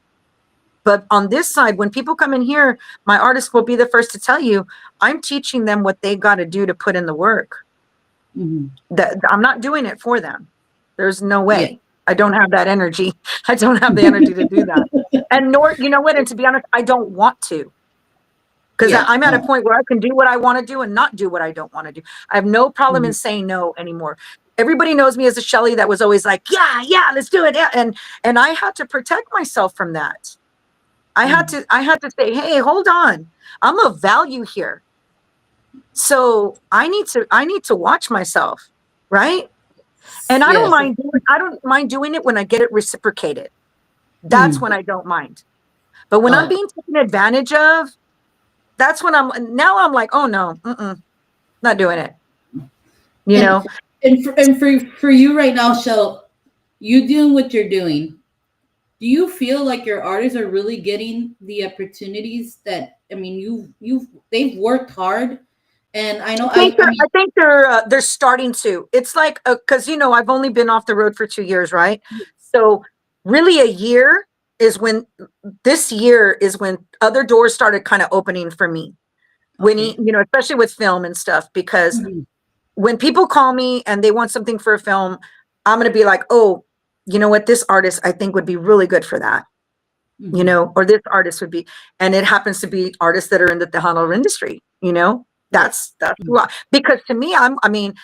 [SPEAKER 3] But on this side, when people come in here, my artists will be the first to tell you, I'm teaching them what they got to do to put in the work. That I'm not doing it for them. There's no way.
[SPEAKER 2] Yeah.
[SPEAKER 3] I don't have that energy. I don't have the energy to do that. And nor, you know what? And to be honest, I don't want to. Because I'm at a point where I can do what I want to do and not do what I don't want to do. I have no problem in saying no anymore. Everybody knows me as a Shelly that was always like, yeah, let's do it. Yeah. And I had to protect myself from that. I had to say, hey, hold on. I'm of value here. So I need to watch myself. Right. And I don't mind doing it when I get it reciprocated. That's when I don't mind. But when I'm being taken advantage of, that's when I'm like, oh no, not doing it. You know?
[SPEAKER 2] And for you right now, Shell, you doing what you're doing, do you feel like your artists are really getting the opportunities that, I mean, they've worked hard, and I know
[SPEAKER 3] I think they're starting to. It's like, because you know, I've only been off the road for 2 years, right? So really this year is when other doors started kind of opening for me. When you know, especially with film and stuff, because when people call me and they want something for a film, I'm going to be like, oh, you know what, this artist I think would be really good for that, you know, or this artist would be, and it happens to be artists that are in the Tejano industry, you know, that's because to me, I mean,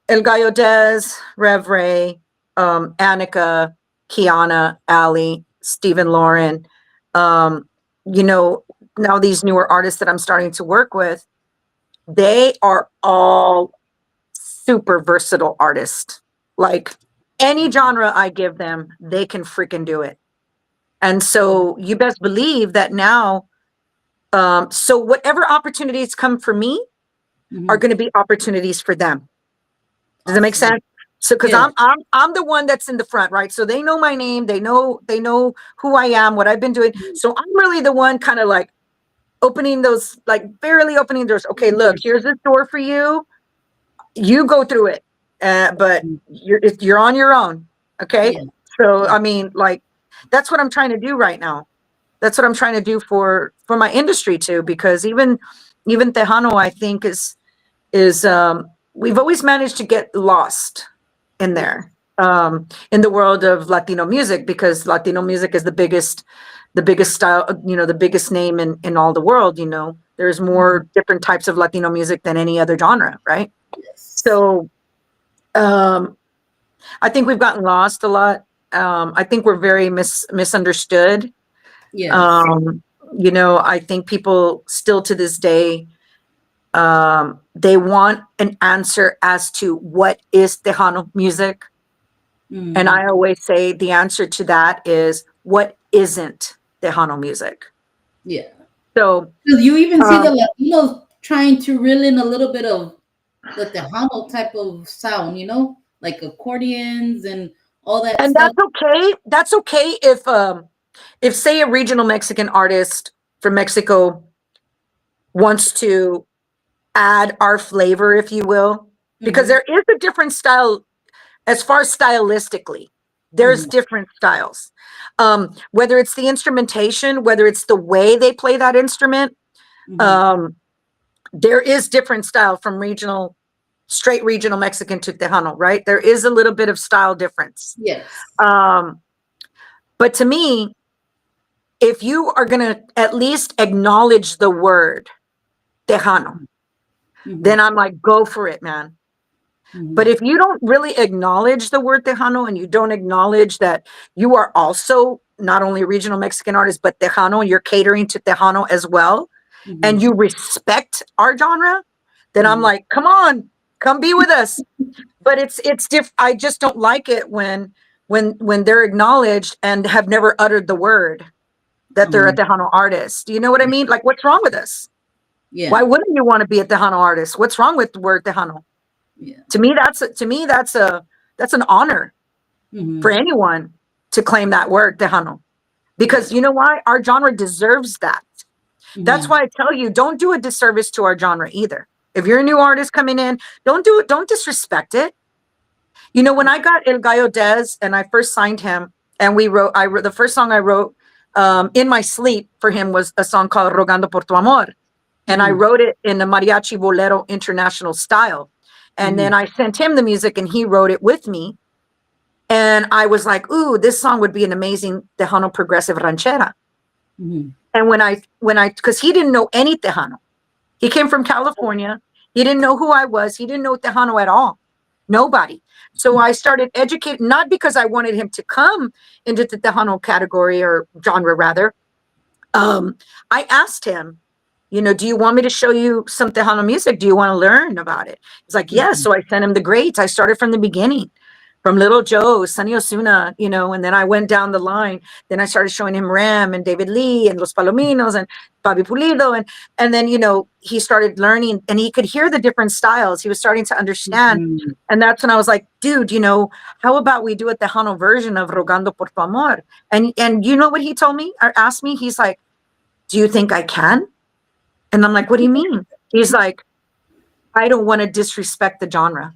[SPEAKER 3] El Gallo Des, Rev Ray, Annika, Kiana, Ali, Stephen Lauren, you know, now these newer artists that I'm starting to work with, they are all super versatile artists. Like any genre I give them, they can freaking do it. And so you best believe that now, so whatever opportunities come for me are
[SPEAKER 2] Mhm.
[SPEAKER 3] going to be opportunities for them. Does that make
[SPEAKER 2] Awesome.
[SPEAKER 3] sense? So, because
[SPEAKER 2] Yeah.
[SPEAKER 3] I'm the one that's in the front, right? So they know my name, they know who I am, what I've been doing. So I'm really the one kind of like opening those, like barely opening doors. Okay, look, here's this door for you. You go through it, but you're on your own. Okay.
[SPEAKER 2] Yeah.
[SPEAKER 3] So
[SPEAKER 2] Yeah.
[SPEAKER 3] I mean, like that's what I'm trying to do right now. That's what I'm trying to do for my industry too, because even Tejano, I think is we've always managed to get lost in
[SPEAKER 2] Yeah.
[SPEAKER 3] there, in the world of Latino music, because Latino music is the biggest style, the biggest name in all the world. There's
[SPEAKER 2] Mhm.
[SPEAKER 3] more different types of Latino music than any other genre, right?
[SPEAKER 2] Yes.
[SPEAKER 3] So um I think we've gotten lost a lot. I think we're very misunderstood.
[SPEAKER 2] Yes.
[SPEAKER 3] um I think people still to this day, they want an answer as to what is Tejano music. And
[SPEAKER 2] Mm.
[SPEAKER 3] I always say the answer to that is what isn't Tejano music.
[SPEAKER 2] Yeah.
[SPEAKER 3] So,
[SPEAKER 2] 'Cause you even see the
[SPEAKER 3] um,
[SPEAKER 2] Latinos trying to reel in a little bit of the Tejano type of sound, like accordions and all that
[SPEAKER 3] and
[SPEAKER 2] stuff.
[SPEAKER 3] that's okay. That's okay if say a regional Mexican artist from Mexico wants to add our flavor, if you will, because
[SPEAKER 2] Hmm.
[SPEAKER 3] there is a different style as far as stylistically. There's
[SPEAKER 2] Hmm.
[SPEAKER 3] different styles. Whether it's the instrumentation, whether it's the way they play that instrument,
[SPEAKER 2] Hmm.
[SPEAKER 3] um, there is different style from straight regional Mexican to Tejano, right? There is a little bit of style difference.
[SPEAKER 2] Yes.
[SPEAKER 3] Um, but to me, if you are going to at least acknowledge the word Tejano,
[SPEAKER 2] Hmm.
[SPEAKER 3] then I'm like, go for it, man. But
[SPEAKER 2] Hmm.
[SPEAKER 3] if you don't really acknowledge the word Tejano and you don't acknowledge that you are also not only a regional Mexican artist, but Tejano, and you're catering to Tejano as well,
[SPEAKER 2] Hmm.
[SPEAKER 3] and you respect our genre, then I'm
[SPEAKER 2] Hmm.
[SPEAKER 3] like, come on, come be with us. But it's I just don't like it when they're acknowledged and have never uttered the word that they're a
[SPEAKER 2] Hmm.
[SPEAKER 3] Tejano artist. Do you know what I mean? Like, what's wrong with us? Why
[SPEAKER 2] Yeah.
[SPEAKER 3] wouldn't you want to be a Tejano artist? What's wrong with the word Tejano?
[SPEAKER 2] Yeah.
[SPEAKER 3] To me, that's an honor for
[SPEAKER 2] Hmm.
[SPEAKER 3] anyone to claim that word Tejano,
[SPEAKER 2] Yeah.
[SPEAKER 3] because you know why? Our genre deserves that. That's
[SPEAKER 2] Hmm.
[SPEAKER 3] why I tell you, don't do a disservice to our genre either. If you're a new artist coming in, don't do it. Don't disrespect it. When I got El Gallo Des and I first signed him, and I wrote the first song I wrote in my sleep for him was a song called Rogando por tu amor. And I
[SPEAKER 2] Hmm.
[SPEAKER 3] wrote it in the mariachi bolero international style. And
[SPEAKER 2] Hmm.
[SPEAKER 3] then I sent him the music and he wrote it with me. And I was like, ooh, this song would be an amazing Tejano progressive ranchera.
[SPEAKER 2] Hmm.
[SPEAKER 3] And because he didn't know any Tejano. He came from California. He didn't know who I was. He didn't know Tejano at all. Nobody. So I started educating, not because I wanted him to come into the Tejano category or genre rather. I asked him, do you want me to show you some Tejano music? Do you want to learn about it? He's like, yes.
[SPEAKER 2] Hmm.
[SPEAKER 3] So I sent him the greats. I started from the beginning, from Little Joe, Sonny Osuna, and then I went down the line. Then I started showing him Ram and David Lee and Los Palominos and Bobby Pulido. And then, he started learning and he could hear the different styles. He was starting to understand.
[SPEAKER 2] Hmm.
[SPEAKER 3] And that's when I was like, dude, how about we do a Tejano version of Rogando por tu amor? And you know what he told me or asked me? He's like, do you think I can? And I'm like, what do you mean? He's like, I don't want to disrespect the genre.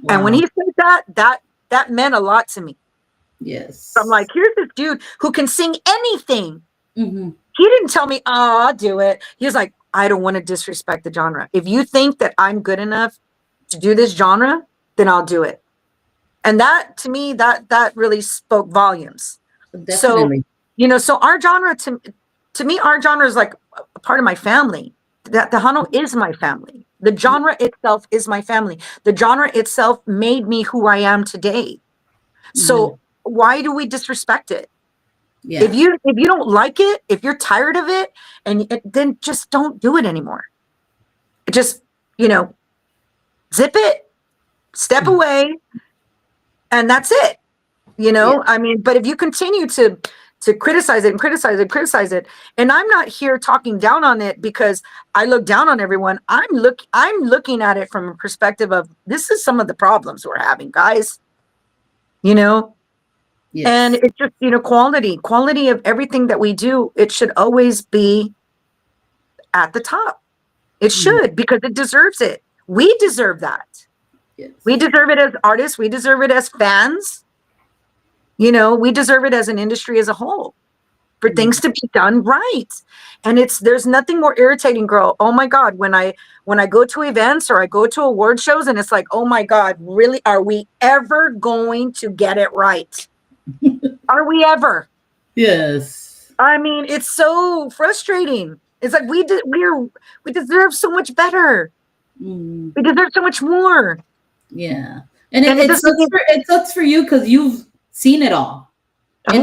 [SPEAKER 3] And when he
[SPEAKER 2] Wow.
[SPEAKER 3] said that meant a lot to me. I'm like,
[SPEAKER 2] Yes.
[SPEAKER 3] here's this dude who can sing anything.
[SPEAKER 2] Hmm.
[SPEAKER 3] He didn't tell me, oh, I'll do it. He was like, I don't want to disrespect the genre. If you think that I'm good enough to do this genre, then I'll do it. And that to me, that really spoke volumes. So,
[SPEAKER 2] Definitely.
[SPEAKER 3] so our genre to me, our genre is like a part of my family. That the Hano is my family. The genre itself is my family. The genre itself made me who I am today.
[SPEAKER 2] Hmm.
[SPEAKER 3] So why do we disrespect it? If
[SPEAKER 2] Yeah.
[SPEAKER 3] you don't like it, if you're tired of it, then just don't do it anymore. just, zip it, step away, and that's it.
[SPEAKER 2] Yeah.
[SPEAKER 3] I mean, but if you continue to criticize it and criticize it, criticize it, and I'm not here talking down on it because I look down on everyone. I'm looking at it from a perspective of, this is some of the problems we're having, guys. And
[SPEAKER 2] Yes.
[SPEAKER 3] it's just, quality of everything that we do. It should always be at the top. It should, because it deserves it. We deserve that.
[SPEAKER 2] Yes.
[SPEAKER 3] We deserve it as artists. We deserve it as fans. We deserve it as an industry as a whole, for things to be done right. And there's nothing more irritating, girl. Oh my God. When I go to events or I go to award shows, and it's like, oh my God, really? Are we ever going to get it right? Are we ever?
[SPEAKER 2] Yes.
[SPEAKER 3] I mean, it's so frustrating. It's like we deserve so much better.
[SPEAKER 2] Mm.
[SPEAKER 3] We deserve so much more.
[SPEAKER 2] Yeah. And
[SPEAKER 3] And
[SPEAKER 2] it sucks for you because you've seen it all. And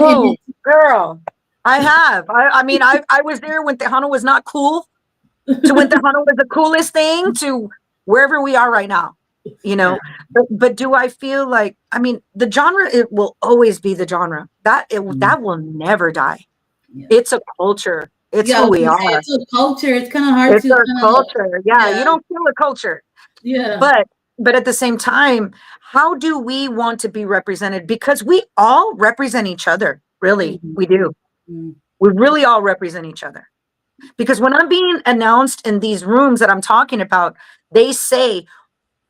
[SPEAKER 3] girl, I have. I mean, I was there when Tejano was not cool, to when Tejano was the coolest thing, to wherever we are right now.
[SPEAKER 2] Yeah.
[SPEAKER 3] But do I feel like, I mean, the genre, it will always be the genre. That will never die.
[SPEAKER 2] Yeah.
[SPEAKER 3] It's a culture. It's
[SPEAKER 2] Yeah,
[SPEAKER 3] who we are.
[SPEAKER 2] it's a culture. It's kind of hard
[SPEAKER 3] It's
[SPEAKER 2] to
[SPEAKER 3] our
[SPEAKER 2] kind of,
[SPEAKER 3] culture. Yeah, you don't feel a culture.
[SPEAKER 2] Yeah.
[SPEAKER 3] But at the same time, how do we want to be represented? Because we all represent each other. Really, we do. We really all represent each other. Because when I'm being announced in these rooms that I'm talking about, they say,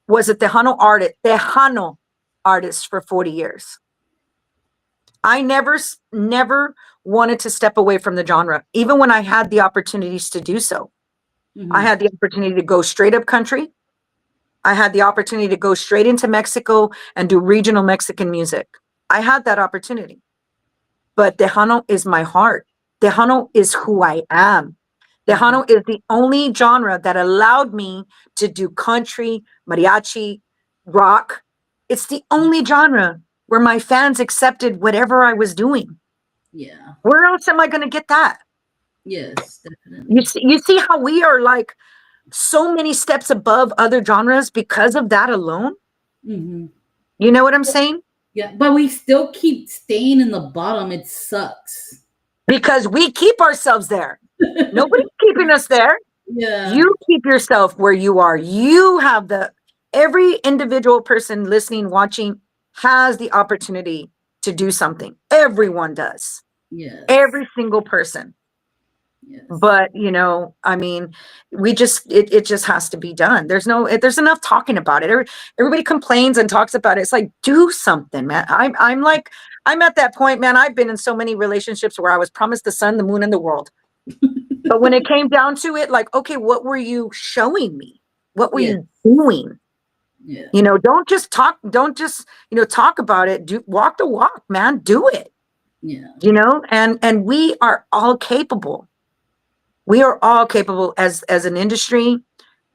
[SPEAKER 3] was a Tejano artist for 40 years. I never wanted to step away from the genre, even when I had the opportunities to do so. I had the opportunity to go straight up country. I had the opportunity to go straight into Mexico and do regional Mexican music. I had that opportunity. But Tejano is my heart. Tejano is who I am. Tejano is the only genre that allowed me to do country, mariachi, rock. It's the only genre where my fans accepted whatever I was doing.
[SPEAKER 2] Yeah.
[SPEAKER 3] Where else am I going to get that?
[SPEAKER 2] Yes, definitely.
[SPEAKER 3] You see how we are like so many steps above other genres because of that alone?
[SPEAKER 2] Mm-hmm.
[SPEAKER 3] You know what I'm saying?
[SPEAKER 2] Yeah, but we still keep staying in the bottom. It sucks.
[SPEAKER 3] Because we keep ourselves there. Nobody's keeping us there.
[SPEAKER 2] Yeah.
[SPEAKER 3] You keep yourself where you are. You have every individual person listening, watching has the opportunity to do something. Everyone does.
[SPEAKER 2] Yes.
[SPEAKER 3] Every single person.
[SPEAKER 2] Yes.
[SPEAKER 3] But, I mean, it just has to be done. There's enough talking about it. Everybody complains and talks about it. It's like, do something, man. I'm at that point, man. I've been in so many relationships where I was promised the sun, the moon, and the world. But when it came down to it, like, okay, what were you showing me? What were you doing?
[SPEAKER 2] Yeah.
[SPEAKER 3] Don't just talk about it. Walk the walk, man. Do it.
[SPEAKER 2] Yeah.
[SPEAKER 3] And we are all capable. We are all capable as an industry,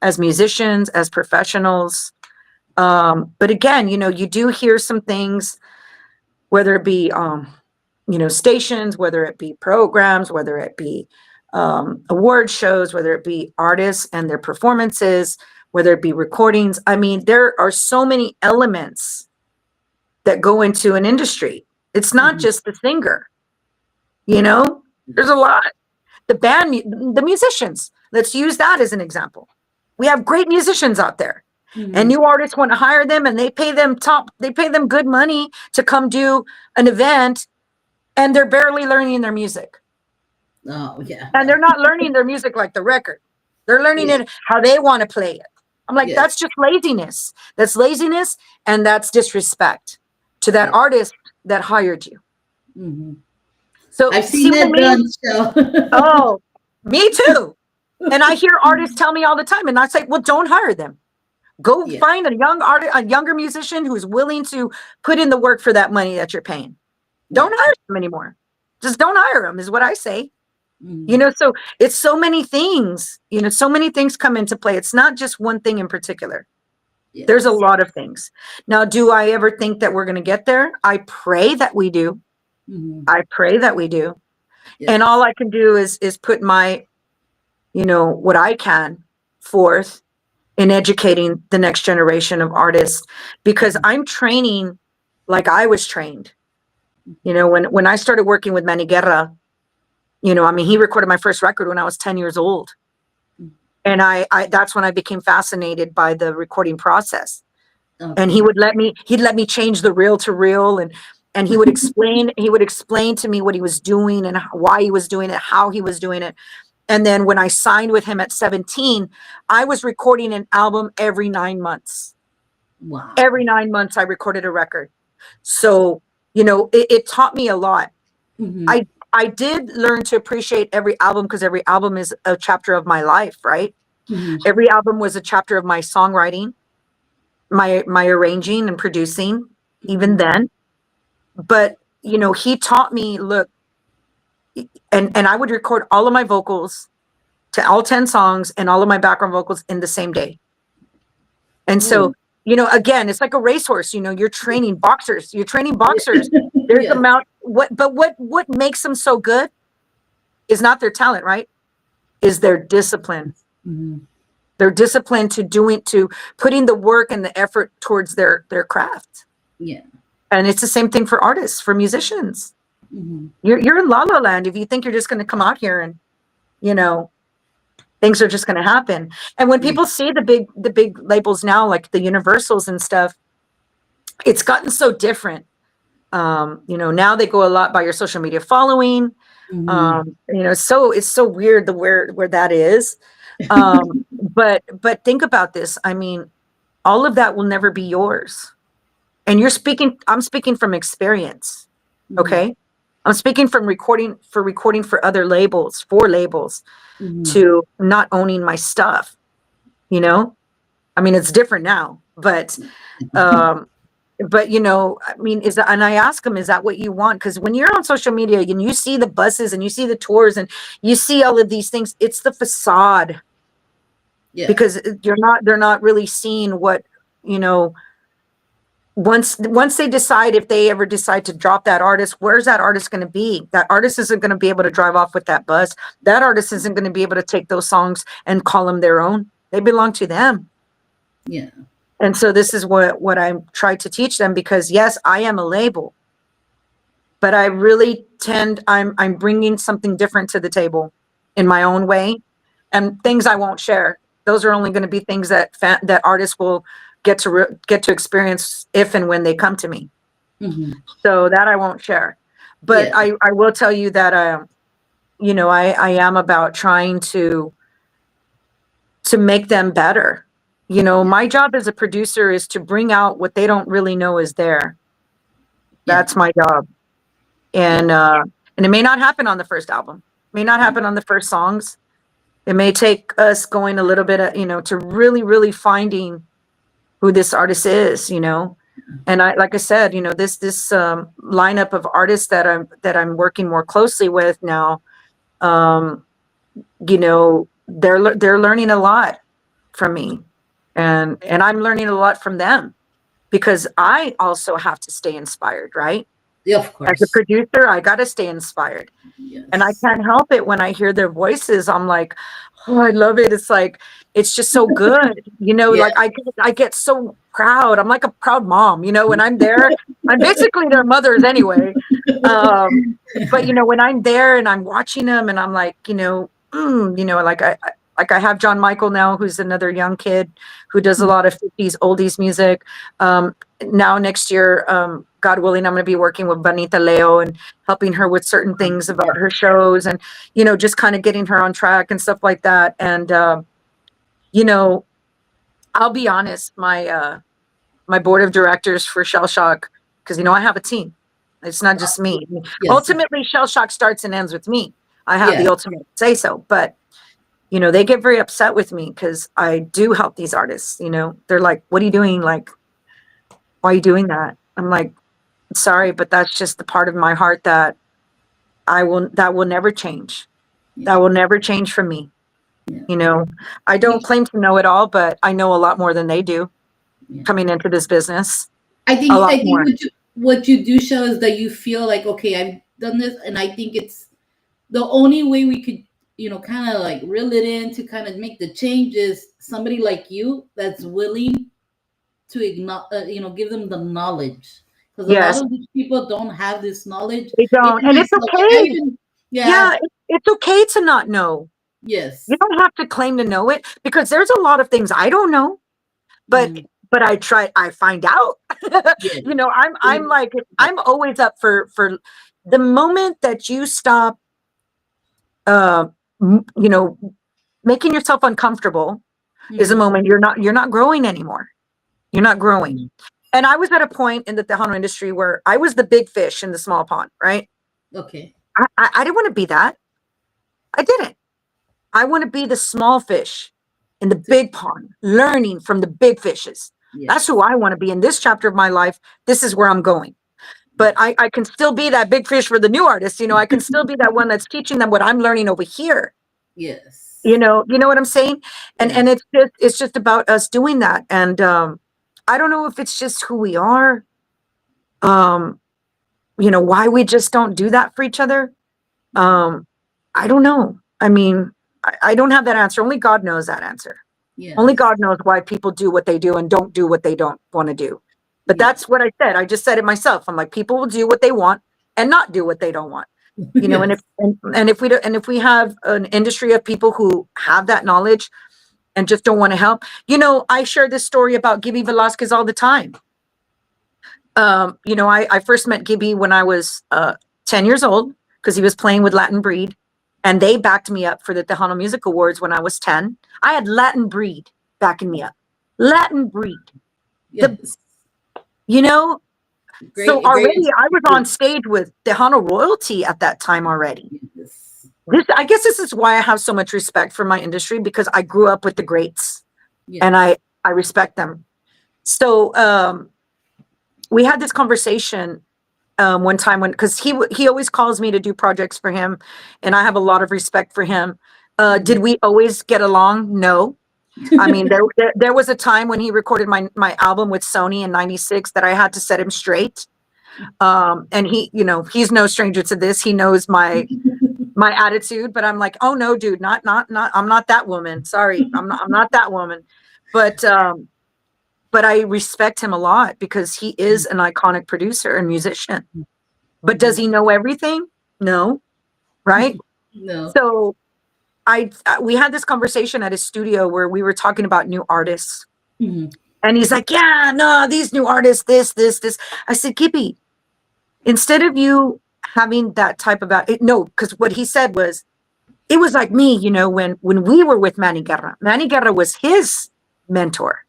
[SPEAKER 3] as musicians, as professionals. But again, you do hear some things, whether it be, stations, whether it be programs, whether it be award shows, whether it be artists and their performances, whether it be recordings. I mean, there are so many elements that go into an industry. It's not just the singer, there's a lot. The band, the musicians, let's use that as an example. We have great musicians out there. And new artists want to hire them, and they pay them good money to come do an event, and they're barely learning their music.
[SPEAKER 2] Oh, yeah.
[SPEAKER 3] And they're not learning their music like the record. They're learning it how they want to play it. I'm like, that's just laziness. That's laziness, and that's disrespect to that artist that hired you.
[SPEAKER 2] Mm-hmm.
[SPEAKER 3] So
[SPEAKER 2] I've seen that done.
[SPEAKER 3] Oh, me too. And I hear artists tell me all the time, and I say, well, don't hire them. Go find a younger musician who's willing to put in the work for that money that you're paying. Don't hire them anymore. Just don't hire them is what I say. So it's so many things, so many things come into play. It's not just one thing in particular. Yes. There's a lot of things. Now, do I ever think that we're going to get there? I pray that we do. I pray that we do. Yes. And all I can do is put my, what I can forth in educating the next generation of artists, because I'm training like I was trained. You know, when I started working with Manny Guerra, you know, I mean, he recorded my first record when I was 10 years old. And I that's when I became fascinated by the recording process.
[SPEAKER 2] Okay.
[SPEAKER 3] And he'd let me change the reel to reel, and he would explain to me what he was doing and why he was doing it, how he was doing it. And then when I signed with him at 17, I was recording an album every 9 months.
[SPEAKER 2] Wow.
[SPEAKER 3] Every 9 months I recorded a record. So, you know, it taught me a lot.
[SPEAKER 2] Mhm.
[SPEAKER 3] I did learn to appreciate every album, because every album is a chapter of my life, right?
[SPEAKER 2] Mhm.
[SPEAKER 3] Every album was a chapter of my songwriting, my arranging and producing, even then. But, you know, he taught me, look, and I would record all of my vocals to all 10 songs and all of my background vocals in the same day. And so, you know, again, it's like a racehorse, you know, you're training boxers. There's
[SPEAKER 2] Yes.
[SPEAKER 3] amount what makes them so good is not their talent, right? Is their discipline.
[SPEAKER 2] Mhm.
[SPEAKER 3] Their discipline to putting the work and the effort towards their craft.
[SPEAKER 2] Yeah.
[SPEAKER 3] And it's the same thing for artists, for musicians.
[SPEAKER 2] Mhm.
[SPEAKER 3] You're in la la land if you think you're just going to come out here and, you know, things are just going to happen. And when people see the big labels now, like the Universals and stuff, it's gotten so different. You know, now they go a lot by your social media following.
[SPEAKER 2] Mhm.
[SPEAKER 3] You know, so it's so weird where that is. But think about this. I mean, all of that will never be yours. And I'm speaking from experience. Okay. I'm speaking from recording for other labels, for labels,
[SPEAKER 2] Mhm.
[SPEAKER 3] to not owning my stuff, you know? I mean, it's different now, but you know, I mean, and I ask them, is that what you want? Because when you're on social media and you see the buses and you see the tours and you see all of these things, it's the facade.
[SPEAKER 2] Yeah.
[SPEAKER 3] Because they're not really seeing what, you know, once they decide, if they ever decide to drop that artist, where's that artist going to be? That artist isn't going to be able to drive off with that bus. That artist isn't going to be able to take those songs and call them their own. They belong to them.
[SPEAKER 2] Yeah.
[SPEAKER 3] And so this is what I try to teach them, because yes, I am a label, but I really I'm bringing something different to the table in my own way, and things I won't share. Those are only going to be things that that artists will get to experience if and when they come to me.
[SPEAKER 2] Mhm.
[SPEAKER 3] So that I won't share. But
[SPEAKER 2] Yeah.
[SPEAKER 3] I will tell you that you know, I am about trying to make them better. You know, my job as a producer is to bring out what they don't really know is there. That's my job. And it may not happen on the first album. It may not happen on the first songs. It may take us going a little bit, you know, to really, really finding who this artist is, you know. And like I said, you know, this lineup of artists that I'm working more closely with now, you know, they're learning a lot from me, and I'm learning a lot from them, because I also have to stay inspired, right?
[SPEAKER 2] Yeah, of
[SPEAKER 3] As a
[SPEAKER 2] course.
[SPEAKER 3] producer, I got to stay inspired. And I
[SPEAKER 2] Yes.
[SPEAKER 3] can't help it when I hear their voices. I'm like, oh, I love it. It's like, it's just so good. You know,
[SPEAKER 2] Yeah.
[SPEAKER 3] like I get so proud. I'm like a proud mom, you know, when I'm there. I'm basically their mothers anyway. But you know, when I'm there and I'm watching them and I'm like, you know, like I have John Michael now, who's another young kid who does a lot of 50s oldies music. Now next year, God willing, I'm going to be working with Bonita Leo and helping her with certain things about her shows, and, you know, just kind of getting her on track and stuff like that. And, you know, I'll be honest, my board of directors for Shell Shock, because, you know, I have a team. It's not just me.
[SPEAKER 2] Yes.
[SPEAKER 3] Ultimately, Shell Shock starts and ends with me. I have
[SPEAKER 2] Yeah.
[SPEAKER 3] the ultimate say so, but you know, they get very upset with me because I do help these artists. You know, they're like, what are you doing? Like, why are you doing that? I'm like, sorry, but that's just the part of my heart that that will never change. That will never change for me.
[SPEAKER 2] Yeah.
[SPEAKER 3] You know, I don't claim to know it all, but I know a lot more than they do
[SPEAKER 2] Yeah.
[SPEAKER 3] coming into this business.
[SPEAKER 2] I
[SPEAKER 3] A
[SPEAKER 2] think
[SPEAKER 3] lot more.
[SPEAKER 2] what you do show is that you feel like, okay, I've done this, and I think it's the only way we could kind of like reel it in to kind of make the changes. Somebody like you that's willing to give them the knowledge, because a lot
[SPEAKER 3] Yes,
[SPEAKER 2] of these people don't have this knowledge.
[SPEAKER 3] they don't.
[SPEAKER 2] Even
[SPEAKER 3] And it's
[SPEAKER 2] myself, like I
[SPEAKER 3] okay.
[SPEAKER 2] even, yeah,
[SPEAKER 3] Yeah, it's okay to not know. You
[SPEAKER 2] yes,
[SPEAKER 3] don't have to claim to know it because there's a lot of things I don't know, but
[SPEAKER 2] mm,
[SPEAKER 3] I try, I find out.
[SPEAKER 2] yes,
[SPEAKER 3] I'm
[SPEAKER 2] mm,
[SPEAKER 3] like, I'm always up for the moment that you stop, uh, you know, making yourself uncomfortable is a
[SPEAKER 2] mhm,
[SPEAKER 3] moment you're not growing anymore. You're not growing.
[SPEAKER 2] mhm.
[SPEAKER 3] And I was at a point in the Tejano industry where I was the big fish in the small pond, right?
[SPEAKER 2] Okay,
[SPEAKER 3] I didn't want to be that. I didn't. I want to be the small fish in the
[SPEAKER 2] to,
[SPEAKER 3] big pond, learning from the big fishes. That's who
[SPEAKER 2] yes,
[SPEAKER 3] I want to be in this chapter of my life. This is where I'm going. But I can still be that big fish for the new artists. I can still be that one that's teaching them what I'm learning over here.
[SPEAKER 2] yes,
[SPEAKER 3] You know what I'm saying?
[SPEAKER 2] yeah,
[SPEAKER 3] And it's just about us doing that. And I don't know if it's just who we are. Um, why we just don't do that for each other.
[SPEAKER 2] mhm,
[SPEAKER 3] Um, I don't know. I mean, I don't have that answer. Only God knows that answer. Only
[SPEAKER 2] yes,
[SPEAKER 3] God knows why people do what they do and don't do what they don't want to do. But
[SPEAKER 2] yeah,
[SPEAKER 3] that's what I said. I just said it myself. I'm like, people will do what they want and not do what they don't want. And if
[SPEAKER 2] yes,
[SPEAKER 3] and if we do, and if we have an industry of people who have that knowledge and just don't want to help, I share this story about Gibby Velasquez all the time. I first met Gibby when I was 10 years old because he was playing with Latin Breed, and they backed me up for the Tejano Music Awards when I was 10. I had Latin Breed backing me up. Latin Breed. The
[SPEAKER 2] yes.
[SPEAKER 3] you know, so
[SPEAKER 2] Great
[SPEAKER 3] already I was on
[SPEAKER 2] inspiration.
[SPEAKER 3] stage with Tejano royalty at that time already.
[SPEAKER 2] Yes,
[SPEAKER 3] I guess this is why I have so much respect for my industry because I grew up with the greats and
[SPEAKER 2] yes,
[SPEAKER 3] I respect them. So we had this conversation one time when because he always calls me to do projects for him, and I have a lot of respect for him. Did
[SPEAKER 2] mhm.
[SPEAKER 3] we always get along? No. I mean, there was a time when he recorded my album with Sony in '96 that I had to set him straight. And he's no stranger to this. He knows my attitude, but I'm like, oh no, dude, not. I'm not that woman. Sorry, I'm not that woman. But I respect him a lot because he is an iconic producer and musician. But does
[SPEAKER 2] Mhm.
[SPEAKER 3] he know everything? No, right?
[SPEAKER 2] No.
[SPEAKER 3] So we had this conversation at his studio where we were talking about new artists,
[SPEAKER 2] Mhm.
[SPEAKER 3] and he's like, "Yeah, no, these new artists, this." I said, "Gibby, instead of you having that type of no, because what he said was, it was like me, when we were with Manny Guerra. Manny Guerra was his mentor,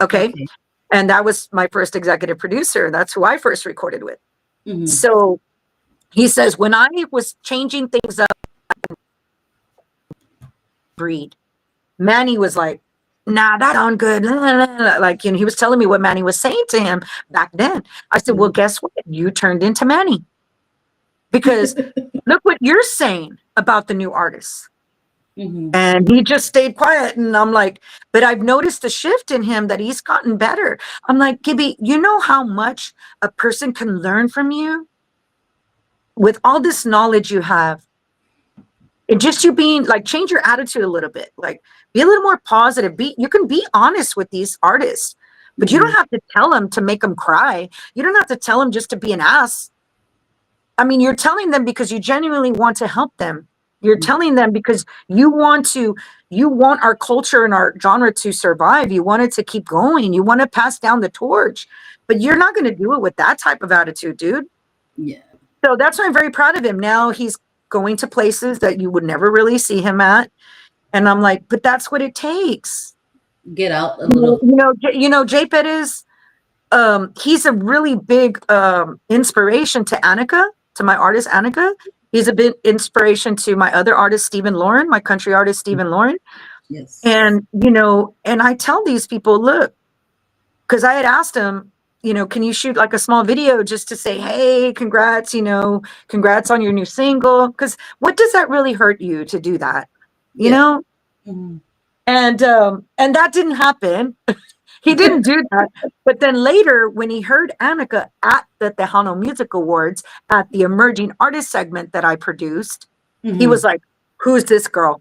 [SPEAKER 3] okay,
[SPEAKER 2] Okay.
[SPEAKER 3] and that was my first executive producer. That's who I first recorded with.
[SPEAKER 2] Mhm.
[SPEAKER 3] So he says, when I was changing things up, breed, Manny was like, nah, that sound good. Like, he was telling me what Manny was saying to him back then. I said, well,
[SPEAKER 2] Mhm.
[SPEAKER 3] guess what? You turned into Manny because look what you're saying about the new artists.
[SPEAKER 2] Mhm.
[SPEAKER 3] And he just stayed quiet. And I'm like, but I've noticed a shift in him that he's gotten better. I'm like, Gibby, you know how much a person can learn from you with all this knowledge you have? And just you being like, change your attitude a little bit, like be a little more positive. You can be honest with these artists, but you don't
[SPEAKER 2] Mhm.
[SPEAKER 3] have to tell them to make them cry. You don't have to tell them just to be an ass. I mean, you're telling them because you genuinely want to help them. You're telling them because you want our culture and our genre to survive. You want it to keep going. You want to pass down the torch, but you're not going to do it with that type of attitude, dude.
[SPEAKER 2] Yeah.
[SPEAKER 3] So that's why I'm very proud of him. Now he's going to places that you would never really see him at. And I'm like, but that's what it takes.
[SPEAKER 2] Get out a little.
[SPEAKER 3] Jay Perez, he's a really big inspiration to Annika, to my artist Annika. He's a big inspiration to my other artist, Stephen Lauren, my country artist, Stephen Lauren.
[SPEAKER 2] Yes.
[SPEAKER 3] And I tell these people, look, because I had asked him, can you shoot like a small video just to say, hey, congrats on your new single? Because what does that really hurt you to do that? You
[SPEAKER 2] Yeah.
[SPEAKER 3] know?
[SPEAKER 2] Mhm.
[SPEAKER 3] And that didn't happen. He didn't do that. But then later, when he heard Annika at the Tejano Music Awards at the emerging artist segment that I produced, he
[SPEAKER 2] Mhm.
[SPEAKER 3] was like, who's this girl?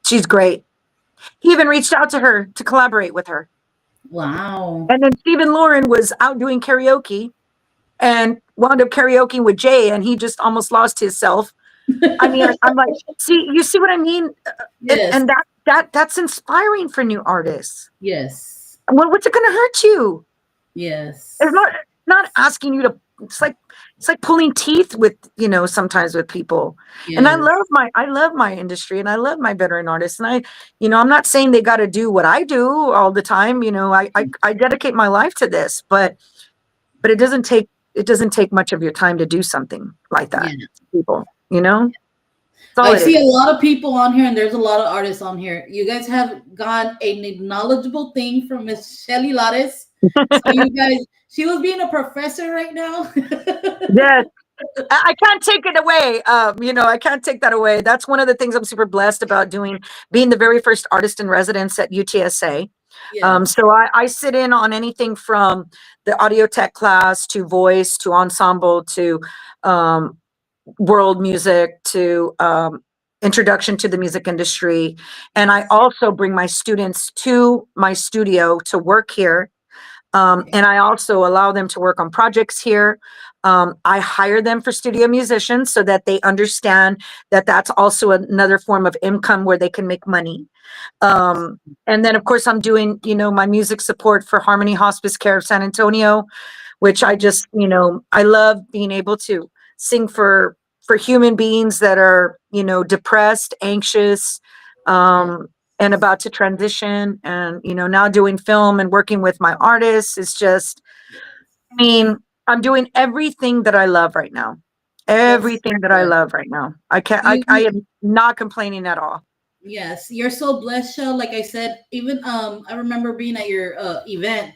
[SPEAKER 3] She's great. He even reached out to her to collaborate with her.
[SPEAKER 2] Wow.
[SPEAKER 3] And then Stephen Lauren was out doing karaoke and wound up karaoke with Jay, and he just almost lost himself. I mean, I'm like, see, you see what I mean?
[SPEAKER 2] Yes.
[SPEAKER 3] And that's inspiring for new artists.
[SPEAKER 2] Yes.
[SPEAKER 3] What's it going to hurt you?
[SPEAKER 2] Yes.
[SPEAKER 3] It's not asking you to. It's like pulling teeth with, sometimes with people. And I
[SPEAKER 2] Yes.
[SPEAKER 3] love my industry, and I love my veteran artists. And I'm not saying they got to do what I do all the time. I dedicate my life to this, but it doesn't take much of your time to do something like that.
[SPEAKER 2] Yeah.
[SPEAKER 3] People, that's all
[SPEAKER 2] I
[SPEAKER 3] it
[SPEAKER 2] see
[SPEAKER 3] is.
[SPEAKER 2] a lot of people on here, and there's a lot of artists on here. You guys have got an acknowledgeable thing from Miss Shelly Lares. So you guys, she was being a professor right now.
[SPEAKER 3] Yes. I can't take it away. I can't take that away. That's one of the things I'm super blessed about being the very first artist in residence at UTSA.
[SPEAKER 2] Yes.
[SPEAKER 3] So I sit in on anything from the audio tech class to voice to ensemble to um, world music to introduction to the music industry. And I
[SPEAKER 2] Yes.
[SPEAKER 3] also bring my students to my studio to work here.
[SPEAKER 2] Okay.
[SPEAKER 3] And I also allow them to work on projects here. I hire them for studio musicians so that they understand that that's also another form of income where they can make money. And then, of course, I'm doing, my music support for Harmony Hospice Care of San Antonio, which I just, I love being able to sing for human beings that are, depressed, anxious,
[SPEAKER 2] Yes.
[SPEAKER 3] and about to transition. And, now doing film and working with my artists is just, I mean, I'm doing everything that I love right now.
[SPEAKER 2] That's
[SPEAKER 3] Everything that I
[SPEAKER 2] good.
[SPEAKER 3] love right now. I can't,
[SPEAKER 2] You,
[SPEAKER 3] I am not complaining at all.
[SPEAKER 2] yes, you're so blessed, Shell. Like I said, even I remember being at your event.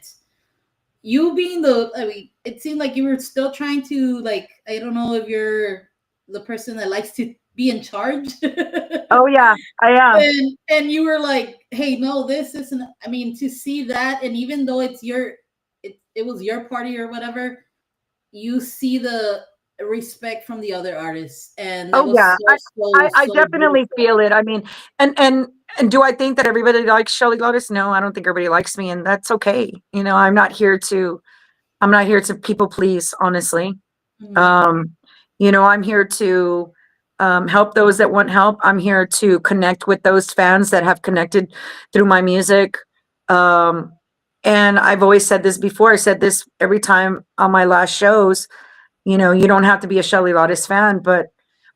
[SPEAKER 2] You being I mean, it seemed like you were still trying to, like, I don't know if you're the person that likes to be in charge.
[SPEAKER 3] Oh yeah, I am.
[SPEAKER 2] And you were like, hey, no, this isn't, I mean, to see that, and even though it was your party or whatever, you see the respect from the other artists, and that
[SPEAKER 3] Oh
[SPEAKER 2] was
[SPEAKER 3] yeah,
[SPEAKER 2] so so
[SPEAKER 3] I
[SPEAKER 2] so
[SPEAKER 3] definitely
[SPEAKER 2] beautiful.
[SPEAKER 3] feel it. I mean, and do I think that everybody likes Shelly Lotus? No, I don't think everybody likes me, and that's okay. I'm not here to people please, honestly.
[SPEAKER 2] Mhm.
[SPEAKER 3] Um, I'm here to help those that want help. I'm here to connect with those fans that have connected through my music. Um, and I've always said this before. I said this every time on my last shows. You don't have to be a Shelly Lotus fan, but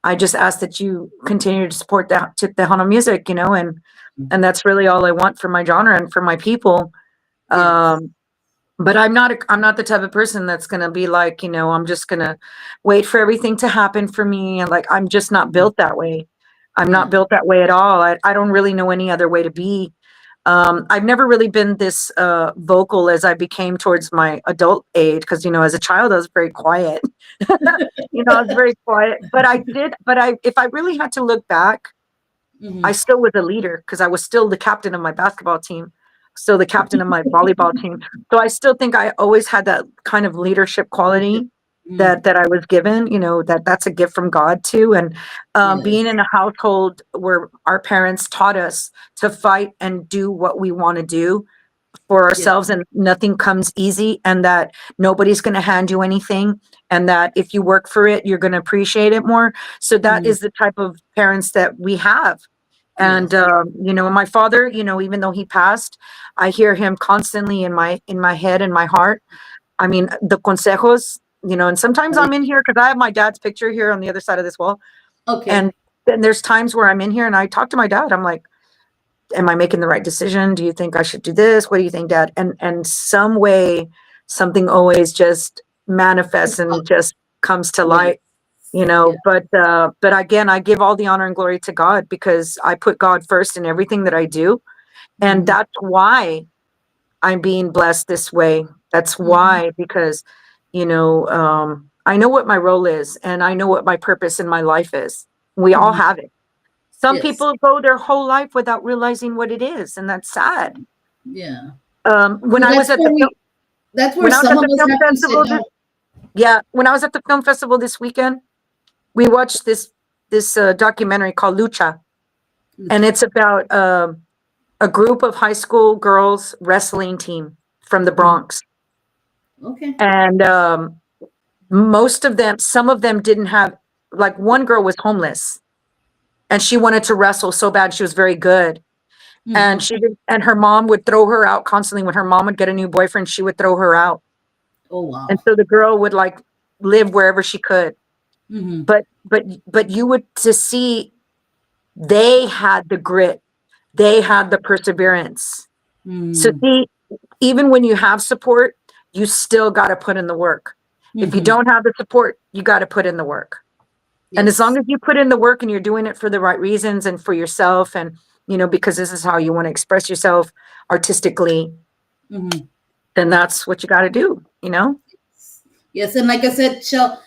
[SPEAKER 3] I just ask that you continue to support the Tejano music, and that's really all I want for my genre and for my people.
[SPEAKER 2] Yes.
[SPEAKER 3] Um, but I'm not the type of person that's gonna be like, I'm just gonna wait for everything to happen for me. Like I'm just not built that way. I'm
[SPEAKER 2] Yeah.
[SPEAKER 3] not built that way at all. I don't really know any other way to be. I've never really been this vocal as I became towards my adult age because as a child I was very quiet. I was very quiet. But if I really had to look back, I
[SPEAKER 2] Hmm.
[SPEAKER 3] still was a leader because I was still the captain of my basketball team, still the captain of my volleyball team. So I still think I always had that kind of leadership quality
[SPEAKER 2] Mm.
[SPEAKER 3] that I was given, that's a gift from God too. And
[SPEAKER 2] Yes.
[SPEAKER 3] being in a household where our parents taught us to fight and do what we want to do for
[SPEAKER 2] Yes.
[SPEAKER 3] ourselves, and nothing comes easy, and that nobody's going to hand you anything, and that if you work for it you're going to appreciate it more. So that
[SPEAKER 2] Mhm.
[SPEAKER 3] is the type of parents that we have. And
[SPEAKER 2] Yes.
[SPEAKER 3] my father, even though he passed, I hear him constantly in my head and my heart. I mean, the consejos, and sometimes
[SPEAKER 2] Oh,
[SPEAKER 3] I'm in here because I have my dad's picture here on the other side of this wall. And
[SPEAKER 2] okay.
[SPEAKER 3] then there's times where I'm in here and I talk to my dad. I'm like, am I making the right decision? Do you think I should do this? What do you think, Dad? And some way, something always just manifests
[SPEAKER 2] Oh,
[SPEAKER 3] and just comes to
[SPEAKER 2] yes.
[SPEAKER 3] light.
[SPEAKER 2] Yeah.
[SPEAKER 3] But again, I give all the honor and glory to God because I put God first in everything that I do, and
[SPEAKER 2] Hmm.
[SPEAKER 3] that's why I'm being blessed this way. That's
[SPEAKER 2] Hmm.
[SPEAKER 3] why, because I know what my role is, and I know what my purpose in my life is. We all
[SPEAKER 2] Hmm.
[SPEAKER 3] have it. Some
[SPEAKER 2] Yes.
[SPEAKER 3] people go their whole life without realizing what it is, and that's sad.
[SPEAKER 2] Yeah.
[SPEAKER 3] When
[SPEAKER 2] So
[SPEAKER 3] I was at the
[SPEAKER 2] that's where
[SPEAKER 3] when I was
[SPEAKER 2] some
[SPEAKER 3] at
[SPEAKER 2] of
[SPEAKER 3] the
[SPEAKER 2] us
[SPEAKER 3] film
[SPEAKER 2] have to sit
[SPEAKER 3] festival,
[SPEAKER 2] down.
[SPEAKER 3] when I was at the film festival this weekend, we watched this this documentary called Lucha, and it's about a group of high school girls wrestling team from the Bronx.
[SPEAKER 2] Okay.
[SPEAKER 3] And most of them, some of them didn't have, like one girl was homeless and she wanted to wrestle so bad. She was very good. And she did, and her mom would throw her out constantly. When her mom would get a new boyfriend, she would throw her out.
[SPEAKER 2] Oh
[SPEAKER 3] And
[SPEAKER 2] wow.
[SPEAKER 3] so the girl would like live wherever she could.
[SPEAKER 2] Mm-hmm.
[SPEAKER 3] But you would to see they had the grit, they had the perseverance. So
[SPEAKER 2] Mm-hmm.
[SPEAKER 3] see, even when you have support, you still got to put in the work. If you
[SPEAKER 2] Mm-hmm.
[SPEAKER 3] don't have the support, you got to put in the work. And as long
[SPEAKER 2] Yes.
[SPEAKER 3] as you put in the work and you're doing it for the right reasons and for yourself, and because this is how you want to express yourself artistically,
[SPEAKER 2] Mm-hmm.
[SPEAKER 3] then that's what you got to do.
[SPEAKER 2] Yes, and like I said, Shell,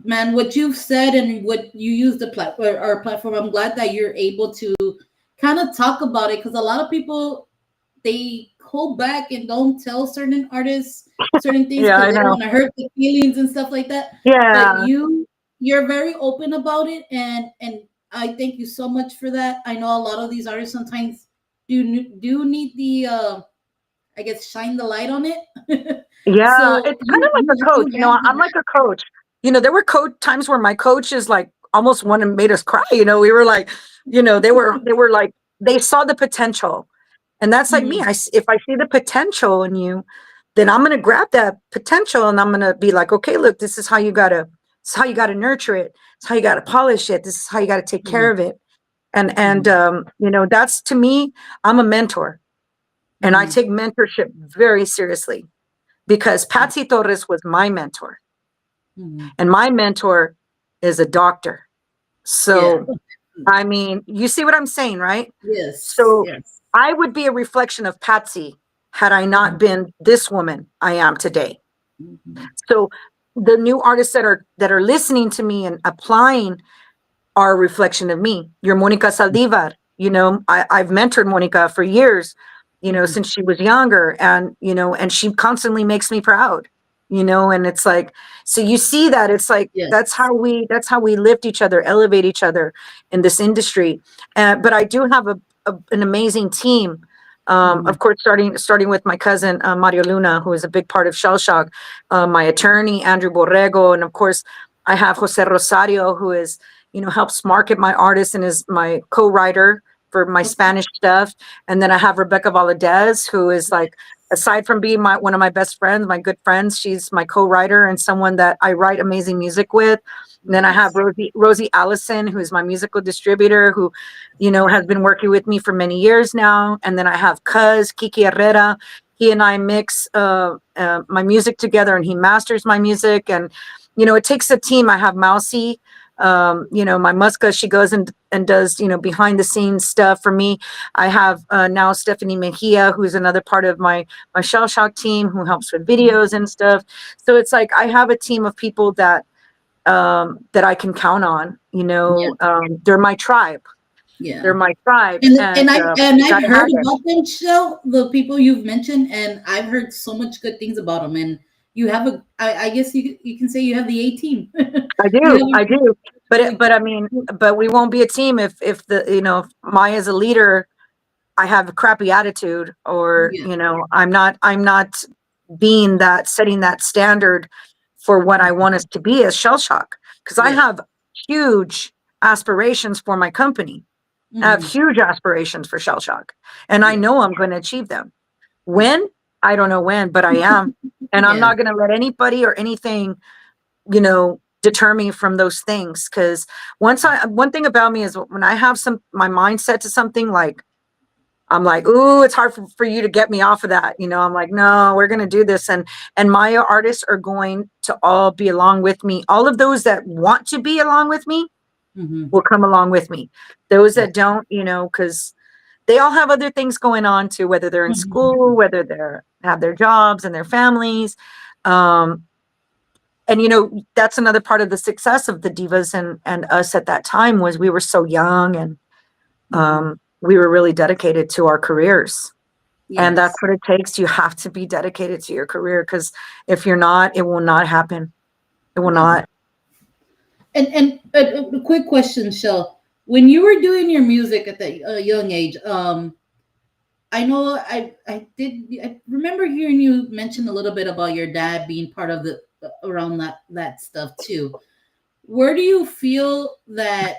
[SPEAKER 2] man, what you've said and what you use the platform, our platform, I'm glad that you're able to kind of talk about it, because a lot of people, they hold back and don't tell certain artists certain things
[SPEAKER 3] Yeah,
[SPEAKER 2] because
[SPEAKER 3] I
[SPEAKER 2] they don't
[SPEAKER 3] know.
[SPEAKER 2] want to hurt the feelings and stuff like that. But
[SPEAKER 3] Yeah.
[SPEAKER 2] you're very open about it, and I thank you so much for that. I know a lot of these artists sometimes do need the I guess shine the light on it.
[SPEAKER 3] Yeah,
[SPEAKER 2] So
[SPEAKER 3] it's kind of like a coach.
[SPEAKER 2] you have
[SPEAKER 3] I'm
[SPEAKER 2] that.
[SPEAKER 3] like a coach. There were times where my coaches like almost wanted made us cry. We were like, they were like they saw the potential, and that's like me.
[SPEAKER 2] Mhm.
[SPEAKER 3] If I see the potential in you, then I'm gonna grab that potential and I'm gonna be like, okay, look, this is how you gotta nurture it. It's how you gotta polish it. This is how you gotta take care
[SPEAKER 2] Mhm.
[SPEAKER 3] of it. And
[SPEAKER 2] Mhm.
[SPEAKER 3] that's to me, I'm a mentor, and I
[SPEAKER 2] Mhm.
[SPEAKER 3] take mentorship very seriously because Patsy Torres was my mentor,
[SPEAKER 2] Mhm.
[SPEAKER 3] and my mentor is a doctor.
[SPEAKER 2] Yeah.
[SPEAKER 3] So, I mean, you see what I'm saying, right?
[SPEAKER 2] Yes.
[SPEAKER 3] So,
[SPEAKER 2] Yes.
[SPEAKER 3] I would be a reflection of Patsy had I not
[SPEAKER 2] Mhm.
[SPEAKER 3] been this woman I am today.
[SPEAKER 2] Mhm.
[SPEAKER 3] So, the new artists that are listening to me and applying are a reflection of me. You're Monica Saldivar. I've mentored Monica for years,
[SPEAKER 2] Mhm.
[SPEAKER 3] since she was younger, and she constantly makes me proud. And it's like, so you see that it's like, that's
[SPEAKER 2] Yes.
[SPEAKER 3] how we lift each other, elevate each other in this industry. But I do have an amazing team.
[SPEAKER 2] Mhm.
[SPEAKER 3] Of course, starting with my cousin, Mario Luna, who is a big part of Shell Shock, my attorney, Andrew Borrego, and of course, I have Jose Rosario, who is helps market my artist and is my co-writer for my
[SPEAKER 2] Okay.
[SPEAKER 3] Spanish stuff. And then I have Rebecca Valadez, who is like, aside from being one of my best friends, my good friends, she's my co-writer and someone that I write amazing music with. And then I have
[SPEAKER 2] Yes.
[SPEAKER 3] Rosie Allison, who is my musical distributor, who, has been working with me for many years now. And then I have Kiki Herrera. He and I mix my music together, and he masters my music. And, it takes a team. I have Mousy, my Muska, she goes and does, behind the scenes stuff for me. I have now Stephanie Mejia, who's another part of my Shell Shock team, who helps with
[SPEAKER 2] Mhm.
[SPEAKER 3] videos and stuff. So it's like I have a team of people that I can count on.
[SPEAKER 2] Yeah.
[SPEAKER 3] They're my tribe.
[SPEAKER 2] Yeah.
[SPEAKER 3] They're my tribe,
[SPEAKER 2] And
[SPEAKER 3] and you
[SPEAKER 2] I've
[SPEAKER 3] got to
[SPEAKER 2] heard
[SPEAKER 3] have it.
[SPEAKER 2] about them, Shell, the people you've mentioned, and I've heard so much good things about them. And you have I guess you can say you have the A team.
[SPEAKER 3] I
[SPEAKER 2] You
[SPEAKER 3] do,
[SPEAKER 2] have
[SPEAKER 3] I do. But
[SPEAKER 2] really
[SPEAKER 3] but I mean, but we won't be a team if Maya's a leader, I have a crappy attitude, or
[SPEAKER 2] yeah.
[SPEAKER 3] I'm not being that, setting that standard for what I want us to be as Shell Shock, because I
[SPEAKER 2] Yeah.
[SPEAKER 3] have huge aspirations for my company. I have
[SPEAKER 2] Hmm.
[SPEAKER 3] huge aspirations for Shell Shock, and I
[SPEAKER 2] Yeah.
[SPEAKER 3] know I'm going to achieve them.
[SPEAKER 2] Yeah.
[SPEAKER 3] When? I don't know when, but I am. And I'm
[SPEAKER 2] Yeah.
[SPEAKER 3] not going to let anybody or anything deter me from those things. Because one thing about me is when I have my mindset to something, like, I'm like, ooh, it's hard for you to get me off of that. I'm like, no, we're going to do this. And Maya artists are going to all be along with me. All of those that want to be along with me
[SPEAKER 2] Hmm.
[SPEAKER 3] will come along with me. Those that don't, because they all have other things going on too, whether they're in school, whether they're have their jobs and their families. Um, and that's another part of the success of the divas and us at that time, was we were so young, and
[SPEAKER 2] Hmm.
[SPEAKER 3] we were really dedicated to our careers. And that's
[SPEAKER 2] Yes.
[SPEAKER 3] what it takes. You have to be dedicated to your career, because if you're not, it will not happen. It will
[SPEAKER 2] Yeah.
[SPEAKER 3] not.
[SPEAKER 2] A quick question, Shell. When you were doing your music at that young age, I know I remember hearing you mention a little bit about your dad being part of the around that stuff too. Where do you feel that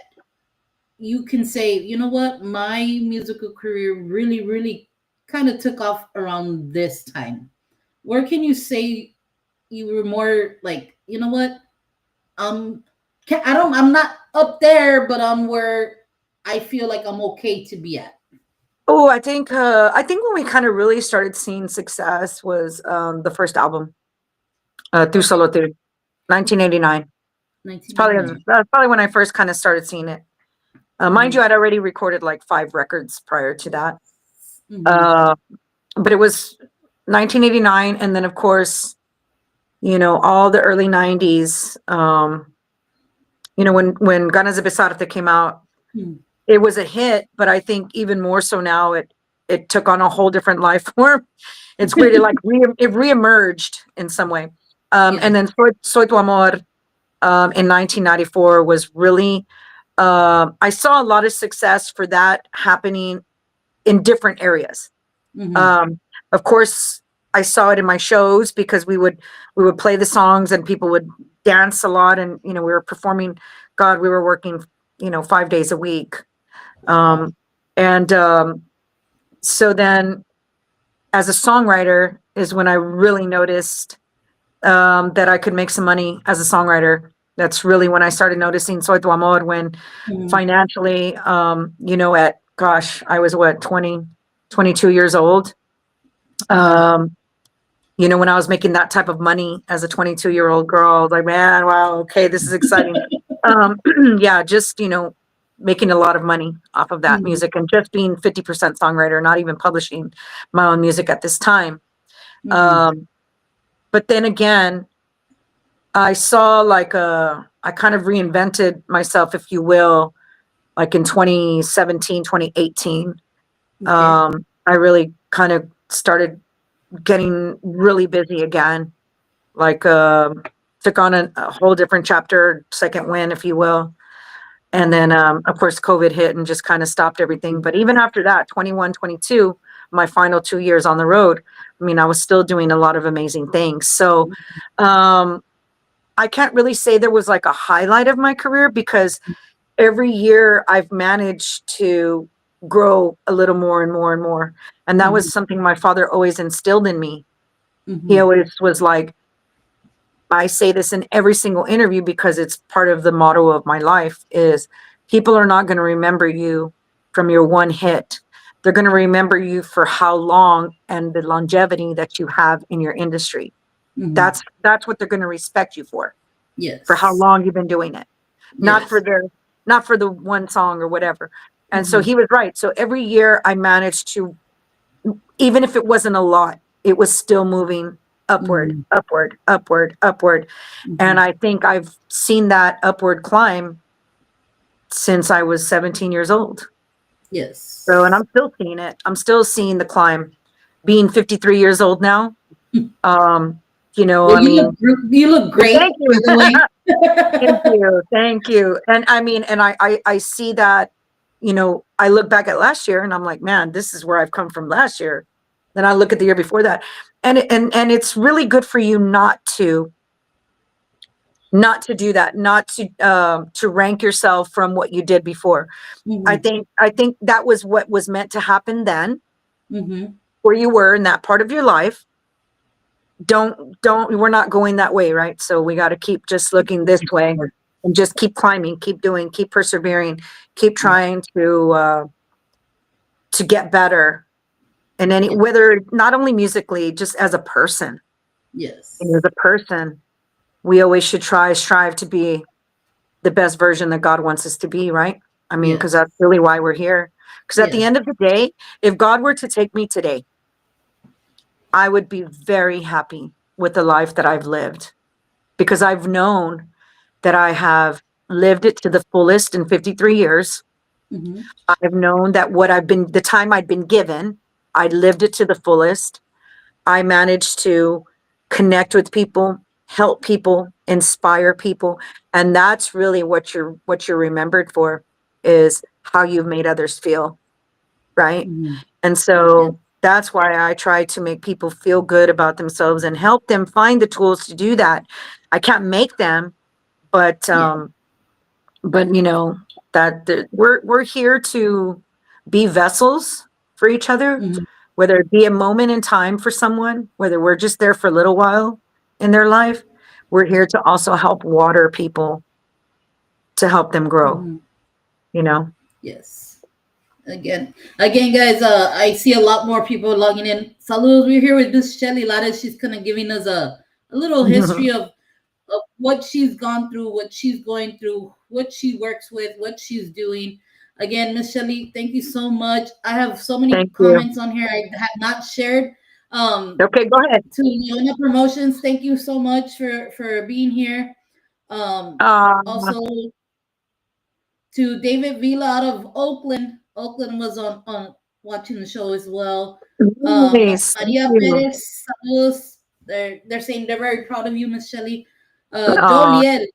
[SPEAKER 2] you can say, you know what, my musical career really kind of took off around this time? Where can you say you were more like, you know what, um, I'm not up there, but I'm where I feel like I'm okay to be at.
[SPEAKER 3] Oh, I think when we kind of really started seeing success was the first album, Tu
[SPEAKER 2] Okay,
[SPEAKER 3] Solo Tu, 1989.
[SPEAKER 2] nineteen
[SPEAKER 3] That's probably when I first kind of started seeing it. Mind you,
[SPEAKER 2] eighty
[SPEAKER 3] I'd already recorded like 5 records prior to that.
[SPEAKER 2] nine.
[SPEAKER 3] Uh, but it was 1989, and then of course, all the early 90s. When Ganas de Besarte came out,
[SPEAKER 2] Mm-hmm.
[SPEAKER 3] it was a hit, but I think even more so now it took on a whole different life form. It's weird. It reemerged in some way.
[SPEAKER 2] Yeah.
[SPEAKER 3] And then Soy Tu Amor in 1994 was really, I saw a lot of success for that happening in different areas.
[SPEAKER 2] Mm-hmm.
[SPEAKER 3] Um, of course, I saw it in my shows because we would play the songs and people would dance a lot, and we were performing. God, we were working 5 days a week,
[SPEAKER 2] Wow.
[SPEAKER 3] and so then as a songwriter is when I really noticed that I could make some money as a songwriter. That's really when I started noticing Soy Tu Amor, when
[SPEAKER 2] Mm-hmm.
[SPEAKER 3] financially, at gosh, I was what, 20, 22 years old.
[SPEAKER 2] Wow.
[SPEAKER 3] Um, when I was making that type of money as a 22-year-old girl, I was like, man, wow, okay, this is exciting. Um, yeah, just, making a lot of money off of that
[SPEAKER 2] Mm-hmm.
[SPEAKER 3] music and just being 50% songwriter, not even publishing my own music at this time.
[SPEAKER 2] Mm-hmm.
[SPEAKER 3] Um, but then again, I saw I kind of reinvented myself, if you will, like in 2017, 2018.
[SPEAKER 2] Okay.
[SPEAKER 3] I really kind of started getting really busy again, like took on a whole different chapter, second win, if you will. And
[SPEAKER 2] Wow.
[SPEAKER 3] then, of course, COVID hit and just kind of stopped everything. But even after that, 21, 22, my final 2 years on the road, I mean, I was still doing a lot of amazing things. So, um, I can't really say there was like a highlight of my career because every year I've managed to grow a little more and more and more. And that
[SPEAKER 2] Mm-hmm.
[SPEAKER 3] was something my father always instilled in me. He
[SPEAKER 2] Mm-hmm.
[SPEAKER 3] always was like, I say this in every single interview because it's part of the motto of my life is people are not going to remember you from your one hit. They're going to remember you for how long and the longevity that you have in your industry.
[SPEAKER 2] Mm-hmm.
[SPEAKER 3] That's what they're going to respect you for how
[SPEAKER 2] Yes.
[SPEAKER 3] long you've been doing it, not for
[SPEAKER 2] Yes.
[SPEAKER 3] not for the one song or whatever. And so
[SPEAKER 2] Mm-hmm.
[SPEAKER 3] he was right. So every year I managed to, even if it wasn't a lot, it was still moving upward,
[SPEAKER 2] Mm-hmm.
[SPEAKER 3] upward, upward, upward.
[SPEAKER 2] Mm-hmm.
[SPEAKER 3] And I think I've seen that upward climb since I was 17 years old. So, and
[SPEAKER 2] Yes.
[SPEAKER 3] I'm still seeing it. I'm still seeing the climb. Being 53 years old now, um,
[SPEAKER 2] Well,
[SPEAKER 3] I mean,
[SPEAKER 2] you look great,
[SPEAKER 3] thank
[SPEAKER 2] by
[SPEAKER 3] you.
[SPEAKER 2] the way.
[SPEAKER 3] Thank you. Thank you. And I mean, and I see that, I look back at last year and I'm like, man, this is where I've come from last year. Then I look at the year before that. And it's really good for you not to do that, not to rank yourself from what you did before. I
[SPEAKER 2] Mm-hmm.
[SPEAKER 3] think I think that was what was meant to happen then,
[SPEAKER 2] Mm-hmm.
[SPEAKER 3] where you were in that part of your life. Don't We're not going that way, right? So we got to keep just looking this way and just keep climbing, keep doing, keep persevering, keep
[SPEAKER 2] Yeah.
[SPEAKER 3] trying to get better. And any
[SPEAKER 2] Yeah.
[SPEAKER 3] whether not only musically, just as a person. And
[SPEAKER 2] Yes.
[SPEAKER 3] as a person, we always should strive to be the best version that God wants us to be, right? I mean, because
[SPEAKER 2] Yes.
[SPEAKER 3] that's really why we're here. Because at the
[SPEAKER 2] Yes.
[SPEAKER 3] end of the day, if God were to take me today, I would be very happy with the life that I've lived because I've known that I have lived it to the fullest in 53 years.
[SPEAKER 2] Mm-hmm.
[SPEAKER 3] I've known that the time I'd been given, I lived it to the fullest. I managed to connect with people help people, inspire people, and that's really what you're remembered for, is how you've made others feel, right?
[SPEAKER 2] Mhm.
[SPEAKER 3] And
[SPEAKER 2] Yes.
[SPEAKER 3] so that's why I try to make people feel good about themselves and help them find the tools to do that. I can't make them, but
[SPEAKER 2] Yeah.
[SPEAKER 3] you know we're here to be vessels for each other,
[SPEAKER 2] Mhm.
[SPEAKER 3] whether it be a moment in time for someone, whether we're just there for a little while in their life. We're here to also help water people, to help them grow,
[SPEAKER 2] Mhm.
[SPEAKER 3] you know.
[SPEAKER 2] Yes. Again, guys. I see a lot more people logging in. Saludos. We're here with Miss Shelly Lares. She's kind of giving us a little history of what she's gone through, what she's going through, what she works with, what she's doing. Again, Miss Shelly, thank you so much. I have so many
[SPEAKER 3] Thank you.
[SPEAKER 2] comments on here I have not shared.
[SPEAKER 3] Okay, go ahead.
[SPEAKER 2] To Leona Promotions, thank you so much for being here.
[SPEAKER 3] uh
[SPEAKER 2] Also to David Vila out of Oakland. Oakland was on watching the show as well.
[SPEAKER 3] Nice, thank
[SPEAKER 2] Maria
[SPEAKER 3] you.
[SPEAKER 2] Perez, saludos. They're saying they're very proud of you, Miss Shelley. Joe
[SPEAKER 3] uh
[SPEAKER 2] Liel,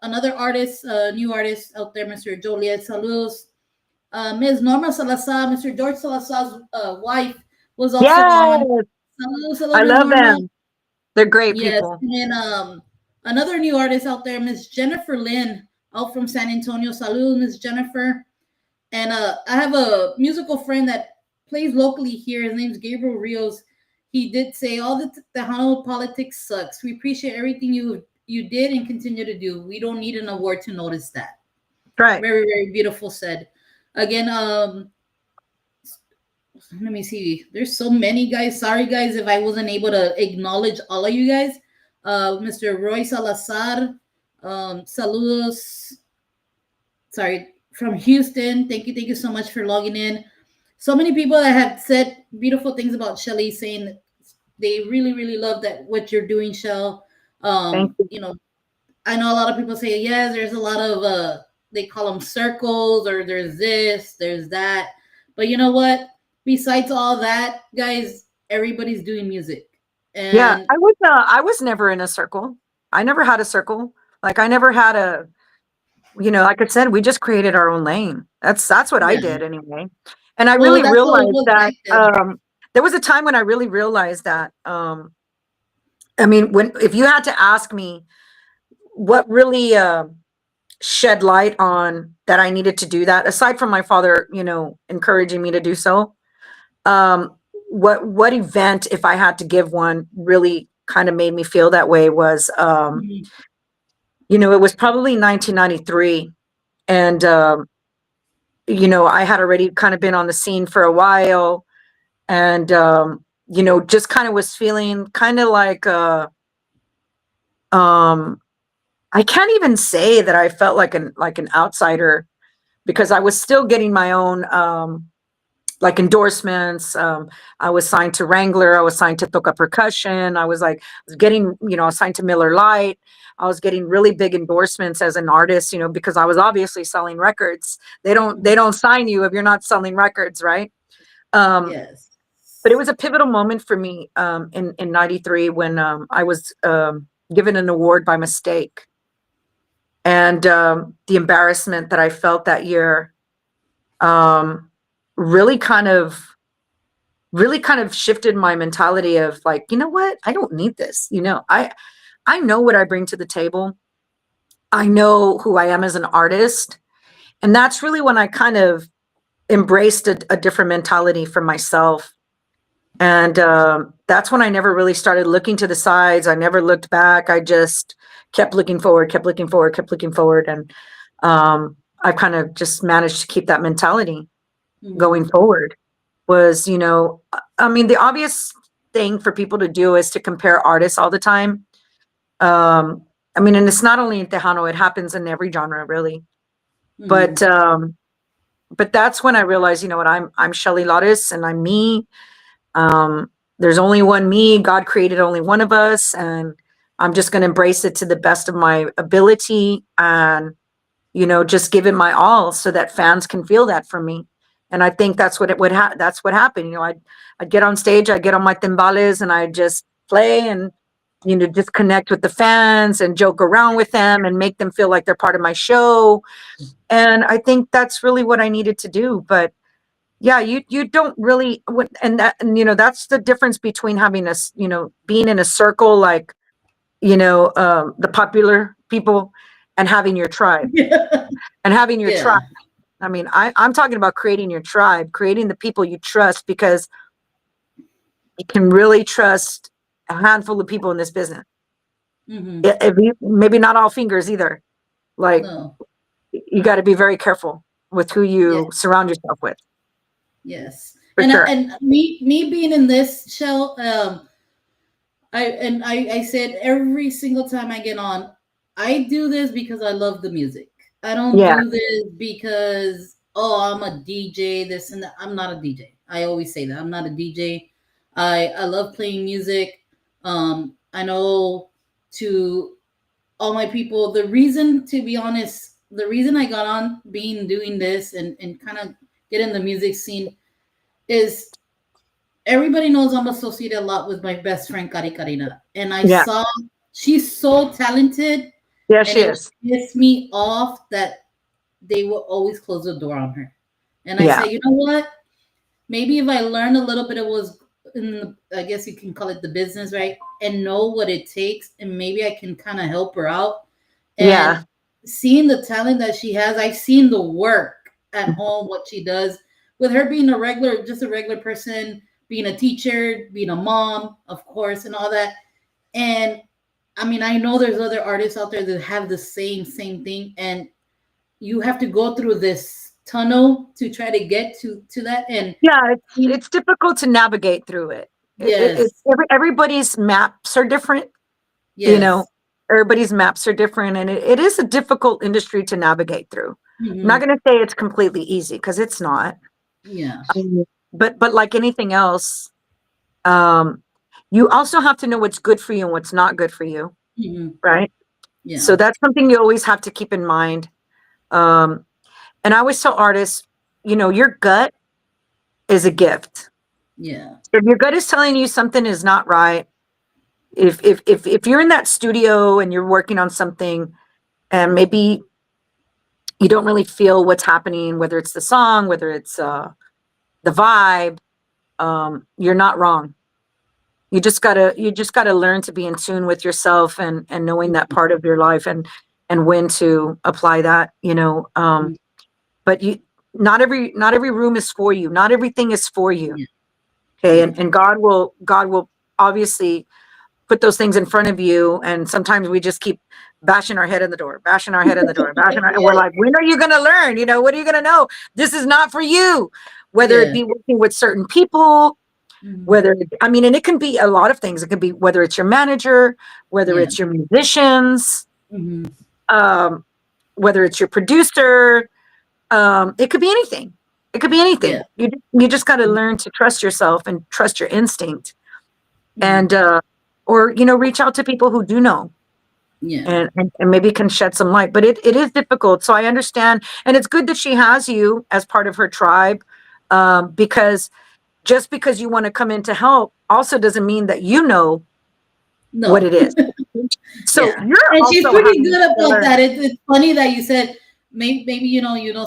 [SPEAKER 2] another artist, new artist out there, Mr. Joe Liel, saludos. Ms. Norma Salazar, Mr. George Salazar's wife, was also on.
[SPEAKER 3] yes,
[SPEAKER 2] Saludos, hello,
[SPEAKER 3] I
[SPEAKER 2] Ms.
[SPEAKER 3] love
[SPEAKER 2] Norma.
[SPEAKER 3] them. They're great
[SPEAKER 2] Yes,
[SPEAKER 3] people.
[SPEAKER 2] and then another new artist out there, Miss Jennifer Lynn, out from San Antonio. Salud, Miss Jennifer. And I have a musical friend that plays locally here. His name's Gabriel Rios. He did say all the Tejano politics sucks. We appreciate everything you did and continue to do. We don't need an award to notice that.
[SPEAKER 3] Right.
[SPEAKER 2] Very, very beautiful said. Again, let me see. There's so many guys. Sorry guys if I wasn't able to acknowledge all of you guys. Mr. Roy Salazar, saludos. Sorry, from Houston. Thank you so much for logging in. So many people that have said beautiful things about Shelly, saying they really, really love that what you're doing, Shell.
[SPEAKER 3] Thank you.
[SPEAKER 2] I know a lot of people say yes. There's a lot of they call them circles, or there's this, there's that. But you know what? Besides all that, guys, everybody's doing music,
[SPEAKER 3] Yeah,
[SPEAKER 2] and
[SPEAKER 3] I was never in a circle. I never had a circle. Like I never had a, like I said, we just created our own lane. That's what I
[SPEAKER 2] yeah.
[SPEAKER 3] did anyway. And I
[SPEAKER 2] Well,
[SPEAKER 3] really
[SPEAKER 2] that's what it
[SPEAKER 3] realized
[SPEAKER 2] was
[SPEAKER 3] that
[SPEAKER 2] back then.
[SPEAKER 3] there was a time when I really realized that I mean, when if you had to ask me what really shed light on that I needed to do that, aside from my father, encouraging me to do so, um what event, if I had to give one, really kind of made me feel that way was
[SPEAKER 2] Mhm.
[SPEAKER 3] it was probably 1993. And I had already kind of been on the scene for a while, and just kind of was feeling kind of like um I can't even say that I felt like an outsider, because I was still getting my own like endorsements. I was signed to Wrangler. I was signed to Toca Percussion. I was getting, signed to Miller Lite. I was getting really big endorsements as an artist, because I was obviously selling records. They don't sign you if you're not selling records, right? Um,
[SPEAKER 2] Yes.
[SPEAKER 3] but it was a pivotal moment for me in '93 when I was given an award by mistake, and the embarrassment that I felt that year um, really kind of shifted my mentality of like, you know what? I don't need this. I know what I bring to the table. I know who I am as an artist. And that's really when I kind of embraced a different mentality for myself. And that's when I never really started looking to the sides. I never looked back. I just kept looking forward, kept looking forward, kept looking forward. And I've kind of just managed to keep that mentality
[SPEAKER 2] Mhm.
[SPEAKER 3] going forward. Was, I mean, the obvious thing for people to do is to compare artists all the time. I mean, and it's not only in Tejano, it happens in every genre, really. But
[SPEAKER 2] Mhm.
[SPEAKER 3] that's when I realized, you know what, I'm Shelly Lares and I'm me. Um, there's only one me. God created only one of us, and I'm just going to embrace it to the best of my ability, and just give it my all so that fans can feel that from me. And I think that's what it would that's what happened. I'd get on stage, I'd get on my timbales, and I'd just play, and just connect with the fans and joke around with them and make them feel like they're part of my show. And I think that's really what I needed to do. But yeah, you don't really, and that's the difference between having being in a circle like, the popular people, and having your tribe. And having your
[SPEAKER 2] Yeah.
[SPEAKER 3] tribe. I mean, I'm talking about creating your tribe, creating the people you trust, because you can really trust a handful of people in this business.
[SPEAKER 2] Hmm.
[SPEAKER 3] Maybe not all fingers either. Like,
[SPEAKER 2] No.
[SPEAKER 3] you got to be very careful with who
[SPEAKER 2] Yeah.
[SPEAKER 3] you surround yourself with,
[SPEAKER 2] Yes.
[SPEAKER 3] for
[SPEAKER 2] And
[SPEAKER 3] sure.
[SPEAKER 2] me being in this show, I said every single time I get on, I do this because I love the music. I don't
[SPEAKER 3] Yeah,
[SPEAKER 2] do this because I'm a DJ, this and that. I'm not a DJ. I always say that. I'm not a DJ. I love playing music. I know, to all my people, the reason, to be honest, the reason I got on being doing this and kind of get in the music scene is, everybody knows I'm associated a lot with my best friend Kari Karina. And I
[SPEAKER 3] yeah,
[SPEAKER 2] saw she's so talented,
[SPEAKER 3] yeah.
[SPEAKER 2] and
[SPEAKER 3] She
[SPEAKER 2] it would
[SPEAKER 3] is.
[SPEAKER 2] piss me off that they will always close the door on her. And I
[SPEAKER 3] Yeah,
[SPEAKER 2] say, you know what? Maybe if I learn a little bit of what's in I guess you can call it the business, right? And know what it takes, and maybe I can kind of help her out. And
[SPEAKER 3] yeah,
[SPEAKER 2] seeing the talent that she has, I've seen the work at home, what she does with her being just a regular person, being a teacher, being a mom, of course, and all that. And I mean, I know there's other artists out there that have the same thing, and you have to go through this tunnel to try to get to that. And
[SPEAKER 3] yeah.
[SPEAKER 2] see-
[SPEAKER 3] It's difficult to navigate through it.
[SPEAKER 2] yes,
[SPEAKER 3] Everybody's maps are different. You know,
[SPEAKER 2] yes,
[SPEAKER 3] everybody's maps are different, and it is a difficult industry to navigate through. I'm not
[SPEAKER 2] hmm,
[SPEAKER 3] going to say it's completely easy, because it's not.
[SPEAKER 2] yeah,
[SPEAKER 3] But like anything else, um, you also have to know what's good for you and what's not good for you,
[SPEAKER 2] hmm,
[SPEAKER 3] right?
[SPEAKER 2] yeah,
[SPEAKER 3] So that's something you always have to keep in mind. Um, and I always tell artists, your gut is a gift.
[SPEAKER 2] yeah,
[SPEAKER 3] If your gut is telling you something is not right, if you're in that studio and you're working on something, and maybe you don't really feel what's happening, whether it's the song, whether it's the vibe, you're not wrong. You just gotta learn to be in tune with yourself, and knowing that part of your life, and when to apply that.
[SPEAKER 2] mhm,
[SPEAKER 3] But not every room is for you. Not everything is for you.
[SPEAKER 2] yeah,
[SPEAKER 3] Okay, and,
[SPEAKER 2] yeah,
[SPEAKER 3] and God will obviously put those things in front of you, and sometimes we just keep bashing our head in the door, bashing our head in the door, and we're
[SPEAKER 2] yeah,
[SPEAKER 3] like, when are you going to learn? What are you going to know? This is not for you. Whether it
[SPEAKER 2] yeah,
[SPEAKER 3] be working with certain people,
[SPEAKER 2] mhm,
[SPEAKER 3] and it can be a lot of things. It can be whether it's your manager, whether
[SPEAKER 2] yeah,
[SPEAKER 3] it's your musicians,
[SPEAKER 2] mhm,
[SPEAKER 3] um, whether it's your producer. It could be anything. It could be
[SPEAKER 2] yeah,
[SPEAKER 3] anything. You just got to learn to trust yourself and trust your instinct,
[SPEAKER 2] mhm,
[SPEAKER 3] and or reach out to people who do know,
[SPEAKER 2] yeah.
[SPEAKER 3] and maybe can shed some light. But it is difficult, so I understand, and it's good that she has you as part of her tribe, because just because you want to come in to help also doesn't mean that what
[SPEAKER 2] No.
[SPEAKER 3] it is. So
[SPEAKER 2] Yeah,
[SPEAKER 3] you're
[SPEAKER 2] and she's
[SPEAKER 3] also
[SPEAKER 2] pretty
[SPEAKER 3] having
[SPEAKER 2] good
[SPEAKER 3] to
[SPEAKER 2] about
[SPEAKER 3] learn.
[SPEAKER 2] that. It's funny that you said, maybe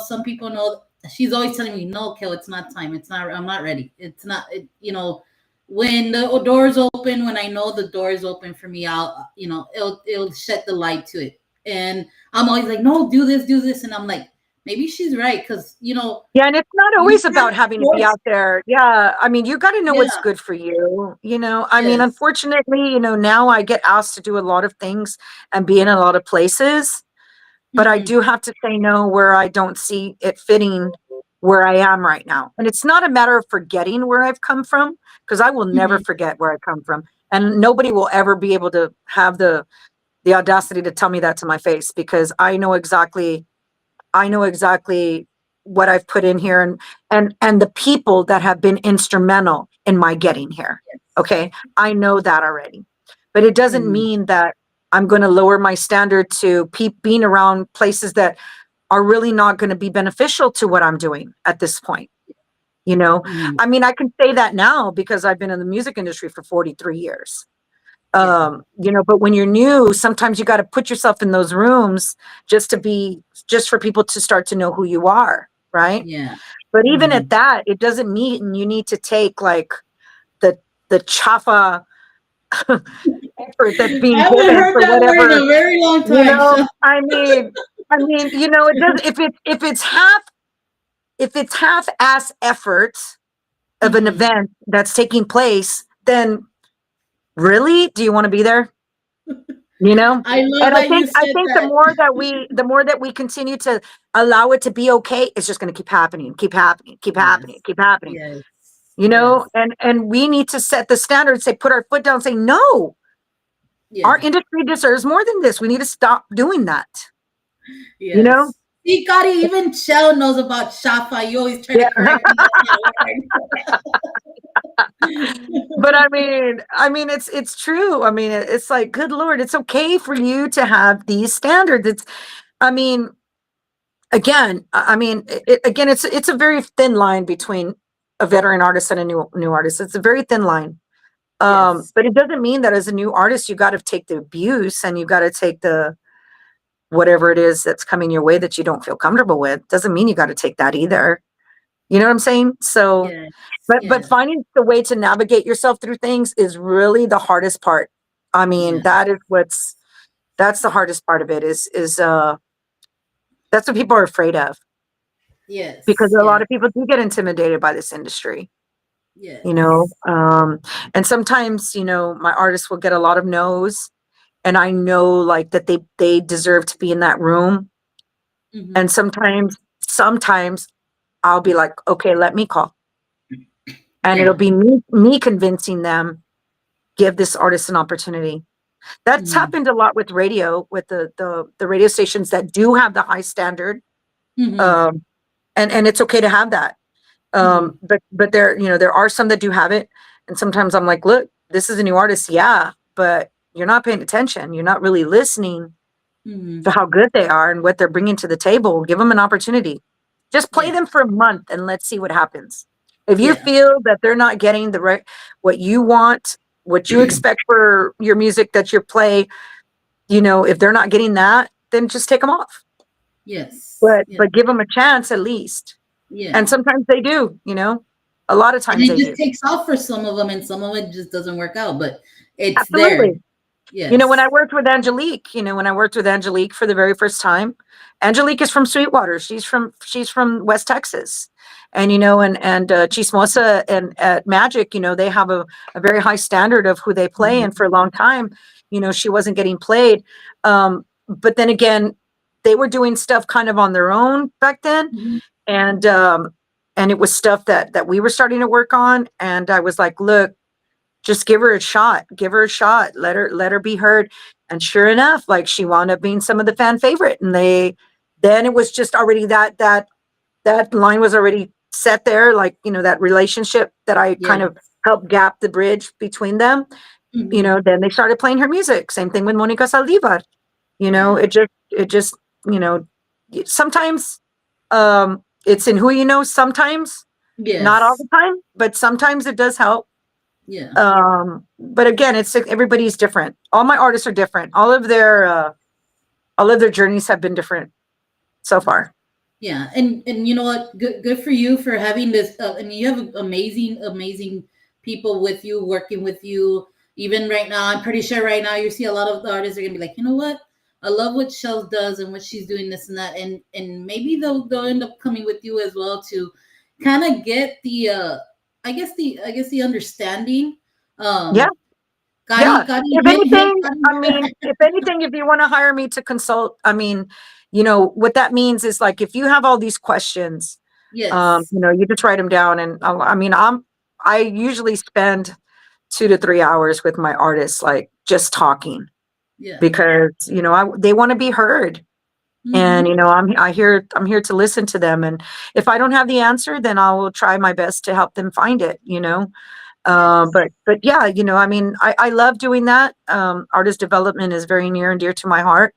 [SPEAKER 2] some people know. She's always telling me, no, Kel, it's not time. It's not. I'm not ready. It's not. When the doors open, when I know the door is open for me, it'll shed the light to it. And I'm always like, no, do this, and I'm like, maybe she's right, because
[SPEAKER 3] Yeah, and it's not
[SPEAKER 2] you
[SPEAKER 3] always
[SPEAKER 2] can't
[SPEAKER 3] about having to be
[SPEAKER 2] force.
[SPEAKER 3] out there. Yeah, I mean, you got to know
[SPEAKER 2] Yeah.
[SPEAKER 3] what's good for you. I mean,
[SPEAKER 2] Yes.
[SPEAKER 3] unfortunately, now I get asked to do a lot of things and be in a lot of places, but I
[SPEAKER 2] Hmm.
[SPEAKER 3] do have to say no where I don't see it fitting where I am right now. And it's not a matter of forgetting where I've come from, because I will never
[SPEAKER 2] Hmm.
[SPEAKER 3] forget where I come from. And nobody will ever be able to have the audacity to tell me that to my face, because I know exactly what I've put in here, and the people that have been instrumental in my getting here. Okay. I know that already. But it doesn't
[SPEAKER 2] Hmm.
[SPEAKER 3] mean that I'm going to lower my standard to being around places that are really not going to be beneficial to what I'm doing at this point. You know,
[SPEAKER 2] Hmm.
[SPEAKER 3] I mean, I can say that now because I've been in the music industry for 43 years.
[SPEAKER 2] Yeah.
[SPEAKER 3] But when you're new, sometimes you got to put yourself in those rooms just for people to start to know who you are, right?
[SPEAKER 2] Yeah.
[SPEAKER 3] But even
[SPEAKER 2] Hmm.
[SPEAKER 3] at that, it doesn't mean you need to take like the chafa effort that's
[SPEAKER 2] I
[SPEAKER 3] being
[SPEAKER 2] haven't
[SPEAKER 3] given
[SPEAKER 2] heard
[SPEAKER 3] for
[SPEAKER 2] that word in
[SPEAKER 3] whatever,
[SPEAKER 2] a very long
[SPEAKER 3] you
[SPEAKER 2] time.
[SPEAKER 3] know.
[SPEAKER 2] So.
[SPEAKER 3] It does if it's half ass effort of an
[SPEAKER 2] Hmm.
[SPEAKER 3] event that's taking place, then really, do you want to be there? You know?
[SPEAKER 2] I love
[SPEAKER 3] And
[SPEAKER 2] that you
[SPEAKER 3] I
[SPEAKER 2] said
[SPEAKER 3] think
[SPEAKER 2] that.
[SPEAKER 3] the more that we continue to allow it to be okay, it's just going to keep happening, keep happening, keep happening,
[SPEAKER 2] Yes.
[SPEAKER 3] keep happening.
[SPEAKER 2] Yes.
[SPEAKER 3] You know,
[SPEAKER 2] Yes.
[SPEAKER 3] and we need to set the standard, say, put our foot down, say, no, our
[SPEAKER 2] Yeah.
[SPEAKER 3] industry deserves more than this. We need to stop doing that. You know?
[SPEAKER 2] Yes. See, Gotti, even Shell knows about Shafa. You always try
[SPEAKER 3] Yeah.
[SPEAKER 2] to correct me on that
[SPEAKER 3] But it's true. I mean, it's like, good Lord, it's okay for you to have these standards. I mean, again, it's a very thin line between a veteran artist and a new artist. It's a very thin line.
[SPEAKER 2] Yes.
[SPEAKER 3] But it doesn't mean that as a new artist, you got to take the abuse and you got to take the whatever it is that's coming your way that you don't feel comfortable with. Doesn't mean you got to take that either. You know what I'm saying? So,
[SPEAKER 2] Yes.
[SPEAKER 3] but
[SPEAKER 2] Yes.
[SPEAKER 3] finding the way to navigate yourself through things is really the hardest part. I mean,
[SPEAKER 2] Yeah.
[SPEAKER 3] that's the hardest part of it is that's what people are afraid of, because
[SPEAKER 2] Yes.
[SPEAKER 3] a lot
[SPEAKER 2] Yeah.
[SPEAKER 3] of people do get intimidated by this industry, you know.
[SPEAKER 2] Yes.
[SPEAKER 3] And sometimes, my artists will get a lot of no's, and I know like that they deserve to be in that room.
[SPEAKER 2] Hmm.
[SPEAKER 3] And sometimes I'll be like, okay, let me call. And it'll
[SPEAKER 2] Yeah.
[SPEAKER 3] be me convincing them, give this artist an opportunity. That's
[SPEAKER 2] Hmm.
[SPEAKER 3] happened a lot with radio, with the radio stations that do have the high standard.
[SPEAKER 2] Hmm.
[SPEAKER 3] Um, and it's okay to have that.
[SPEAKER 2] Hmm.
[SPEAKER 3] But there are some that do have it. And sometimes I'm like, look, this is a new artist. Yeah, but you're not paying attention. You're not really listening
[SPEAKER 2] Hmm.
[SPEAKER 3] to how good they are and what they're bringing to the table. Give them an opportunity. Just play
[SPEAKER 2] Yeah.
[SPEAKER 3] them for a month and let's see what happens. If you
[SPEAKER 2] Yeah.
[SPEAKER 3] feel that they're not getting the right, what you want, what you expect for your music that you play, if they're not getting that, then just take them off.
[SPEAKER 2] Yes.
[SPEAKER 3] But
[SPEAKER 2] Yeah.
[SPEAKER 3] but give them a chance at least. And
[SPEAKER 2] Yeah.
[SPEAKER 3] sometimes they do. A lot of
[SPEAKER 2] And
[SPEAKER 3] times
[SPEAKER 2] it
[SPEAKER 3] they
[SPEAKER 2] just
[SPEAKER 3] do.
[SPEAKER 2] takes off for some of them, and some of it just doesn't work out. But it's there.
[SPEAKER 3] Absolutely. When I
[SPEAKER 2] Yes.
[SPEAKER 3] worked with Angelique for the very first time, Angelique is from Sweetwater. She's from West Texas. And Chismosa and at Magic, they have a very high standard of who they play.
[SPEAKER 2] Hmm.
[SPEAKER 3] And for a long time, she wasn't getting played. But then again, they were doing stuff kind of on their own back then.
[SPEAKER 2] Hmm.
[SPEAKER 3] And it was stuff that we were starting to work on. And I was like, look, just give her a shot. Give her a shot. Let her be heard. And sure enough, like she wound up being some of the fan favorite. And then it was just already that line was already set there, like, that relationship that I
[SPEAKER 2] Yeah.
[SPEAKER 3] kind of helped gap the bridge between them.
[SPEAKER 2] Hmm.
[SPEAKER 3] Then they started playing her music. Same thing with Monica Saldivar.
[SPEAKER 2] Yeah.
[SPEAKER 3] It just, you know, sometimes it's in who you know, sometimes, not all
[SPEAKER 2] Yes.
[SPEAKER 3] the time, but sometimes it does help.
[SPEAKER 2] Yeah.
[SPEAKER 3] But again, it's everybody's different. All my artists are different. All of their journeys have been different so far.
[SPEAKER 2] Yeah, and you know what? Good for you for having this. I mean, you have amazing people with you, working with you. Even right now, I'm pretty sure right now you see a lot of the artists are gonna be like, you know what? I love what Shell does and what she's doing this and that, and maybe they'll end up coming with you as well to kind of get the I guess the understanding.
[SPEAKER 3] Yeah.
[SPEAKER 2] Um,
[SPEAKER 3] Yeah.
[SPEAKER 2] Gotti
[SPEAKER 3] If
[SPEAKER 2] hit
[SPEAKER 3] anything, if you want to hire me to consult, what that means is like, if you have all these questions,
[SPEAKER 2] yes,
[SPEAKER 3] you just write them down. And I usually spend 2 to 3 hours with my artists, like just talking,
[SPEAKER 2] yeah,
[SPEAKER 3] because, they want to be heard. And,
[SPEAKER 2] mm-hmm.
[SPEAKER 3] I'm here to listen to them. And if I don't have the answer, then I will try my best to help them find it.
[SPEAKER 2] Yes,
[SPEAKER 3] But yeah, I love doing that. Artist development is very near and dear to my heart.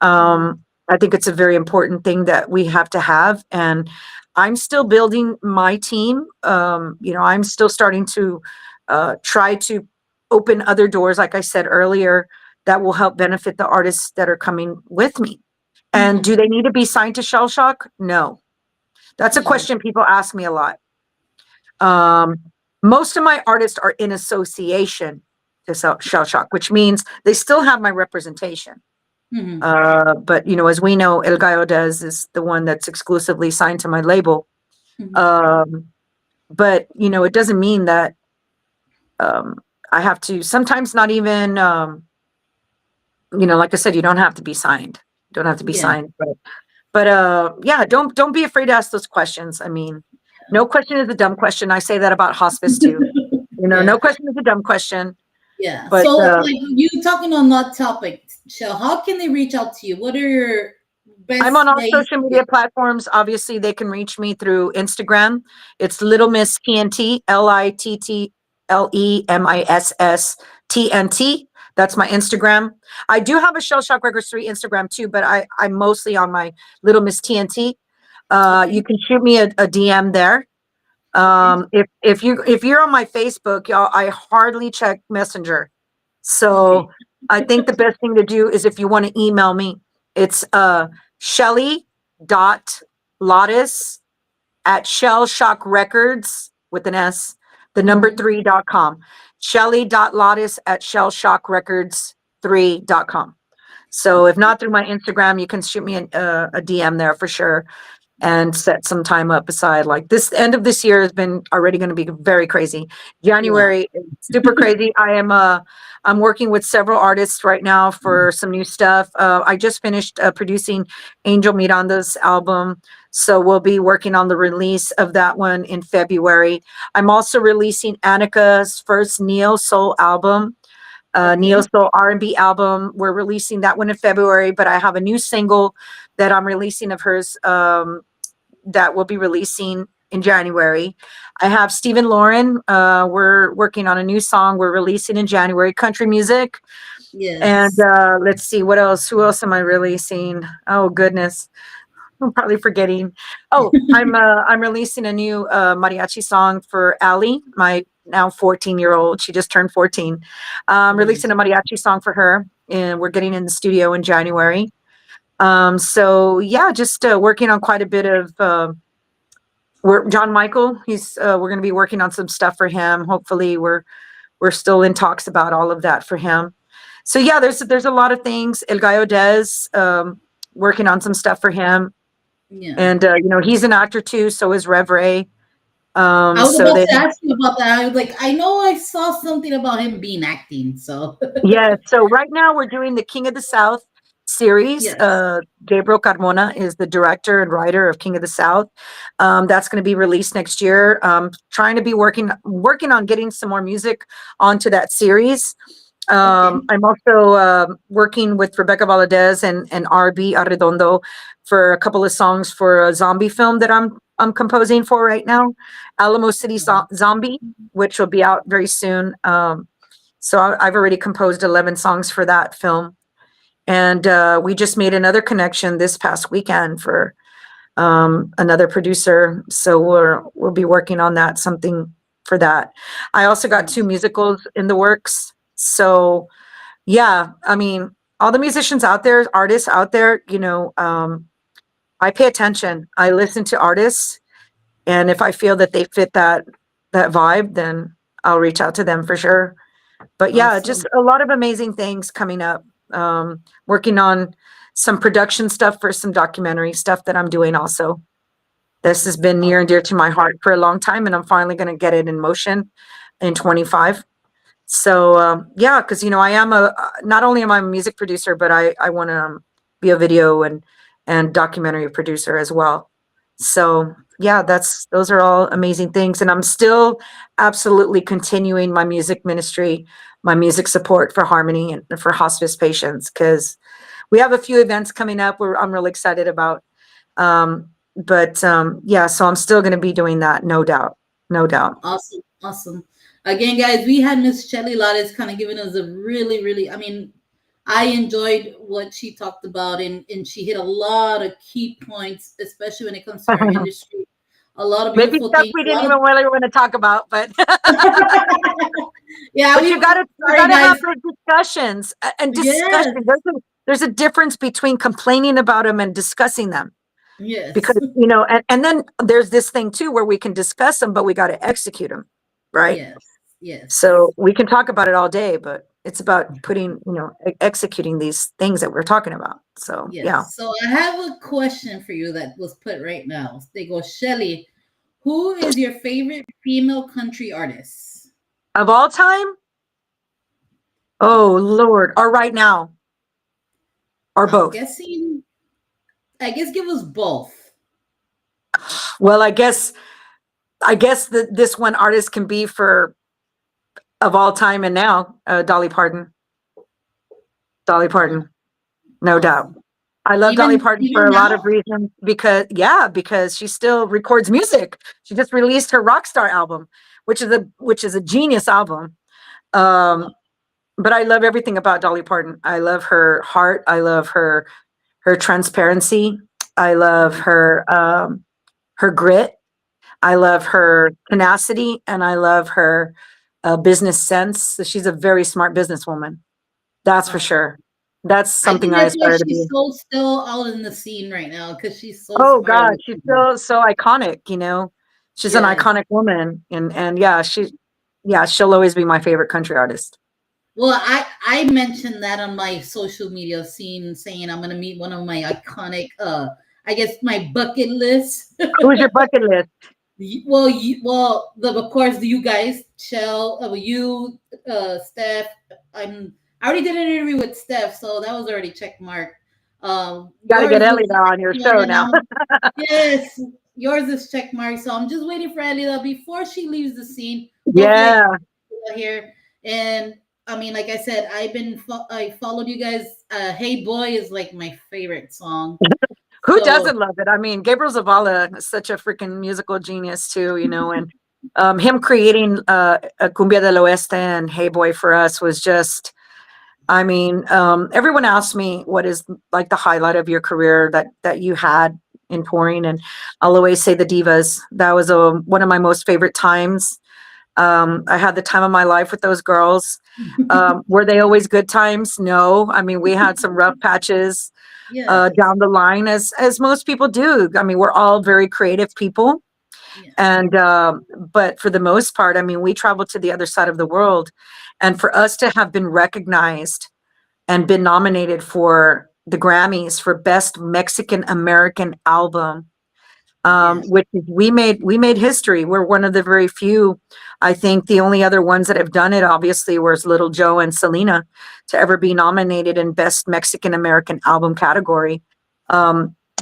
[SPEAKER 2] mm-hmm.
[SPEAKER 3] I think it's a very important thing that we have to have. And I'm still building my team. I'm still starting to try to open other doors, like I said earlier, that will help benefit the artists that are coming with me. And
[SPEAKER 2] Mm-hmm.
[SPEAKER 3] do they need to be signed to Shell Shock? No. That's a
[SPEAKER 2] No.
[SPEAKER 3] question people ask me a lot. Um, Most of my artists are in association to Shell Shock, which means they still have my representation.
[SPEAKER 2] Mm-hmm.
[SPEAKER 3] But as we know, El Gallo Dez is the one that's exclusively signed to my label.
[SPEAKER 2] Mm-hmm.
[SPEAKER 3] Um, but it doesn't mean that um, I have to. Sometimes not even. Like I said, you don't have to be signed. Don't have to be
[SPEAKER 2] Yeah.
[SPEAKER 3] signed. But yeah, don't be afraid to ask those questions. I mean, no question is a dumb question. I say that about hospice too.
[SPEAKER 2] Yeah.
[SPEAKER 3] No question is a dumb question.
[SPEAKER 2] Yeah.
[SPEAKER 3] But
[SPEAKER 2] So, like you talking on that topic, Shell, how can they reach out to you? What are your
[SPEAKER 3] I'm on
[SPEAKER 2] best
[SPEAKER 3] all
[SPEAKER 2] ways
[SPEAKER 3] social
[SPEAKER 2] to
[SPEAKER 3] media
[SPEAKER 2] get?
[SPEAKER 3] platforms. Obviously, they can reach me through Instagram. It's Little Miss TNT, LittleMissTNT. That's my Instagram. I do have a Shell Shock Records 3 Instagram too, but I'm mostly on my Little Miss TNT. You
[SPEAKER 2] Okay.
[SPEAKER 3] can shoot me a DM there.
[SPEAKER 2] Okay.
[SPEAKER 3] If you're on my Facebook, y'all, I hardly check Messenger.
[SPEAKER 2] Okay.
[SPEAKER 3] So I think the best thing to do is if you want to email me, it's Shelly dot Lares at Shell Shock Records with an S, the number
[SPEAKER 2] Mm-hmm.
[SPEAKER 3] 3.com. Shelly dot Lares at Shell Shock Records 3.com. So if not through my Instagram, you can shoot me a DM there for sure and set some time up aside. Like this end of this year has been already going to be very crazy.
[SPEAKER 2] Wow.
[SPEAKER 3] January is super crazy. I'm working with several artists right now for some new stuff. I just finished producing Angel Miranda's album, so we'll be working on the release of that one in February. I'm also releasing Annika's first neo soul album, neo
[SPEAKER 2] Okay.
[SPEAKER 3] soul R&B album. We're releasing that one in February, but I have a new single that I'm releasing of hers, that will be releasing in January. I have Stephen Lauren. We're working on a new song. We're releasing in January, country music. And
[SPEAKER 2] Yes.
[SPEAKER 3] let's see what else. Who else am I releasing? Oh goodness, I'm probably forgetting. Oh, I'm releasing a new mariachi song for Ali, my now 14-year-old. She just turned 14. Releasing
[SPEAKER 2] Nice.
[SPEAKER 3] a mariachi song for her, and we're getting in the studio in January. So yeah, just working on quite a bit of John Michael. We're going to be working on some stuff for him. Hopefully, we're still in talks about all of that for him. So yeah, there's a lot of things. El Gallo Dez, working on some stuff for him,
[SPEAKER 2] Yeah.
[SPEAKER 3] and he's an actor too. So is Rev Ray.
[SPEAKER 2] I was
[SPEAKER 3] So
[SPEAKER 2] about
[SPEAKER 3] they
[SPEAKER 2] to ask you about that. I was like, I know I saw something about him being acting. So
[SPEAKER 3] Yeah, so right now we're doing the King of the South series.
[SPEAKER 2] yes.
[SPEAKER 3] Gabriel Carmona is the director and writer of King of the South. That's going to be released next year. Trying to be working on getting some more music onto that series.
[SPEAKER 2] Okay.
[SPEAKER 3] I'm also working with Rebecca Valadez and RB Arredondo for a couple of songs for a zombie film that I'm composing for right now, Alamo City Zombie, which will be out very soon. So I've already composed 11 songs for that film. And we just made another connection this past weekend for another producer. So we'll be working on that, something for that. I also got 2 musicals in the works. So yeah, I mean, all the musicians out there, artists out there, I pay attention. I listen to artists, and if I feel that they fit that vibe, then I'll reach out to them for sure. But yeah, just
[SPEAKER 2] Awesome.
[SPEAKER 3] a lot of amazing things coming up. Working on some production stuff for some documentary stuff that I'm doing also. This has been near and dear to my heart for a long time, and I'm finally going to get it in motion in 25. So yeah, because I am not only am I a music producer, but I want to be a video and documentary producer as well. So yeah, those are all amazing things, and I'm still absolutely continuing my music ministry, my music support for Harmony and for hospice patients, because we have a few events coming up where I'm really excited about. But yeah, so I'm still going to be doing that, no doubt, no doubt.
[SPEAKER 2] Awesome. Awesome. Again, guys, we had Miss Shelly Lares kind of giving us a really, really, I mean, I enjoyed what she talked about, and she hit a lot of key points, especially when it comes to our industry. a lot of
[SPEAKER 3] Maybe
[SPEAKER 2] beautiful
[SPEAKER 3] stuff
[SPEAKER 2] things.
[SPEAKER 3] we
[SPEAKER 2] A
[SPEAKER 3] didn't
[SPEAKER 2] lot of
[SPEAKER 3] even really want to talk about, but
[SPEAKER 2] yeah,
[SPEAKER 3] but
[SPEAKER 2] we
[SPEAKER 3] you
[SPEAKER 2] sorry
[SPEAKER 3] gotta have
[SPEAKER 2] guys.
[SPEAKER 3] those discussions and discussion.
[SPEAKER 2] Yes,
[SPEAKER 3] There's a difference between complaining about them and discussing them,
[SPEAKER 2] yes,
[SPEAKER 3] because and then there's this thing too where we can discuss them, but we got to execute them, right?
[SPEAKER 2] yes, yes.
[SPEAKER 3] So we can talk about it all day, but it's about putting, executing these things that we're talking about. So yeah,
[SPEAKER 2] Yes. So I have a question for you that was put right now. They go, Shelly, who is your favorite female country artist?
[SPEAKER 3] of all time, oh Lord, or right now, or
[SPEAKER 2] I'm
[SPEAKER 3] both.
[SPEAKER 2] guessing. I guess give us both.
[SPEAKER 3] Well, I guess that this one artist can be for of all time and now, Dolly Parton. Dolly
[SPEAKER 2] Wow,
[SPEAKER 3] Parton, no doubt.
[SPEAKER 2] awesome.
[SPEAKER 3] I love Dolly Parton
[SPEAKER 2] Even
[SPEAKER 3] for a lot of
[SPEAKER 2] now.
[SPEAKER 3] reasons because she still records music. She just released her Rockstar album, which is a genius album.
[SPEAKER 2] Wow.
[SPEAKER 3] Um, but I love everything about Dolly Parton. I love her heart. I love her transparency. I love her grit. I love her tenacity, and I love her business sense. So she's a very smart businesswoman. That's for
[SPEAKER 2] Wow.
[SPEAKER 3] sure. That's
[SPEAKER 2] I
[SPEAKER 3] something
[SPEAKER 2] think
[SPEAKER 3] I
[SPEAKER 2] that's why
[SPEAKER 3] aspire to
[SPEAKER 2] she's
[SPEAKER 3] be.
[SPEAKER 2] so still out in the scene right now because she's so
[SPEAKER 3] Oh
[SPEAKER 2] smart.
[SPEAKER 3] God, she's still so iconic. She's an
[SPEAKER 2] Yes.
[SPEAKER 3] iconic woman, and yeah, she'll always be my favorite country artist.
[SPEAKER 2] Well, I mentioned that on my social media scene, saying I'm gonna meet one of my iconic, I guess my bucket list.
[SPEAKER 3] Who's your bucket list?
[SPEAKER 2] Of course, you guys, Shell, you, Steph. I already did an interview with Steph, so that was already check mark.
[SPEAKER 3] Got to
[SPEAKER 2] Yours
[SPEAKER 3] get
[SPEAKER 2] is the
[SPEAKER 3] Ellie on
[SPEAKER 2] next
[SPEAKER 3] your
[SPEAKER 2] one,
[SPEAKER 3] show
[SPEAKER 2] and
[SPEAKER 3] now.
[SPEAKER 2] yes, yours is check mark. So I'm just waiting for Elida before she leaves the scene. Hopefully,
[SPEAKER 3] Yeah.
[SPEAKER 2] here. And I mean, like I said, I followed you guys. Hey Boy is like my favorite song.
[SPEAKER 3] Who
[SPEAKER 2] So
[SPEAKER 3] doesn't love it? I mean, Gabriel Zavala is such a freaking musical genius too, and him creating a Cumbia del Oeste and Hey Boy for us was just, I mean, everyone asks me what is like the highlight of your career that you had in touring, and I'll always say the Divas. That was one of my most favorite times. I had the time of my life with those girls. Were they always good times? No. I mean, we had some rough patches
[SPEAKER 2] yes,
[SPEAKER 3] down the line, as most people do. I mean, we're all very creative people,
[SPEAKER 2] yes,
[SPEAKER 3] and but for the most part, I mean, we traveled to the other side of the world, and for us to have been recognized and been nominated for the Grammys for Best Mexican American Album,
[SPEAKER 2] yes,
[SPEAKER 3] which is, we made history. We're one of the very few. I think the only other ones that have done it, obviously, was Little Joe and Selena, to ever be nominated in Best Mexican American Album category,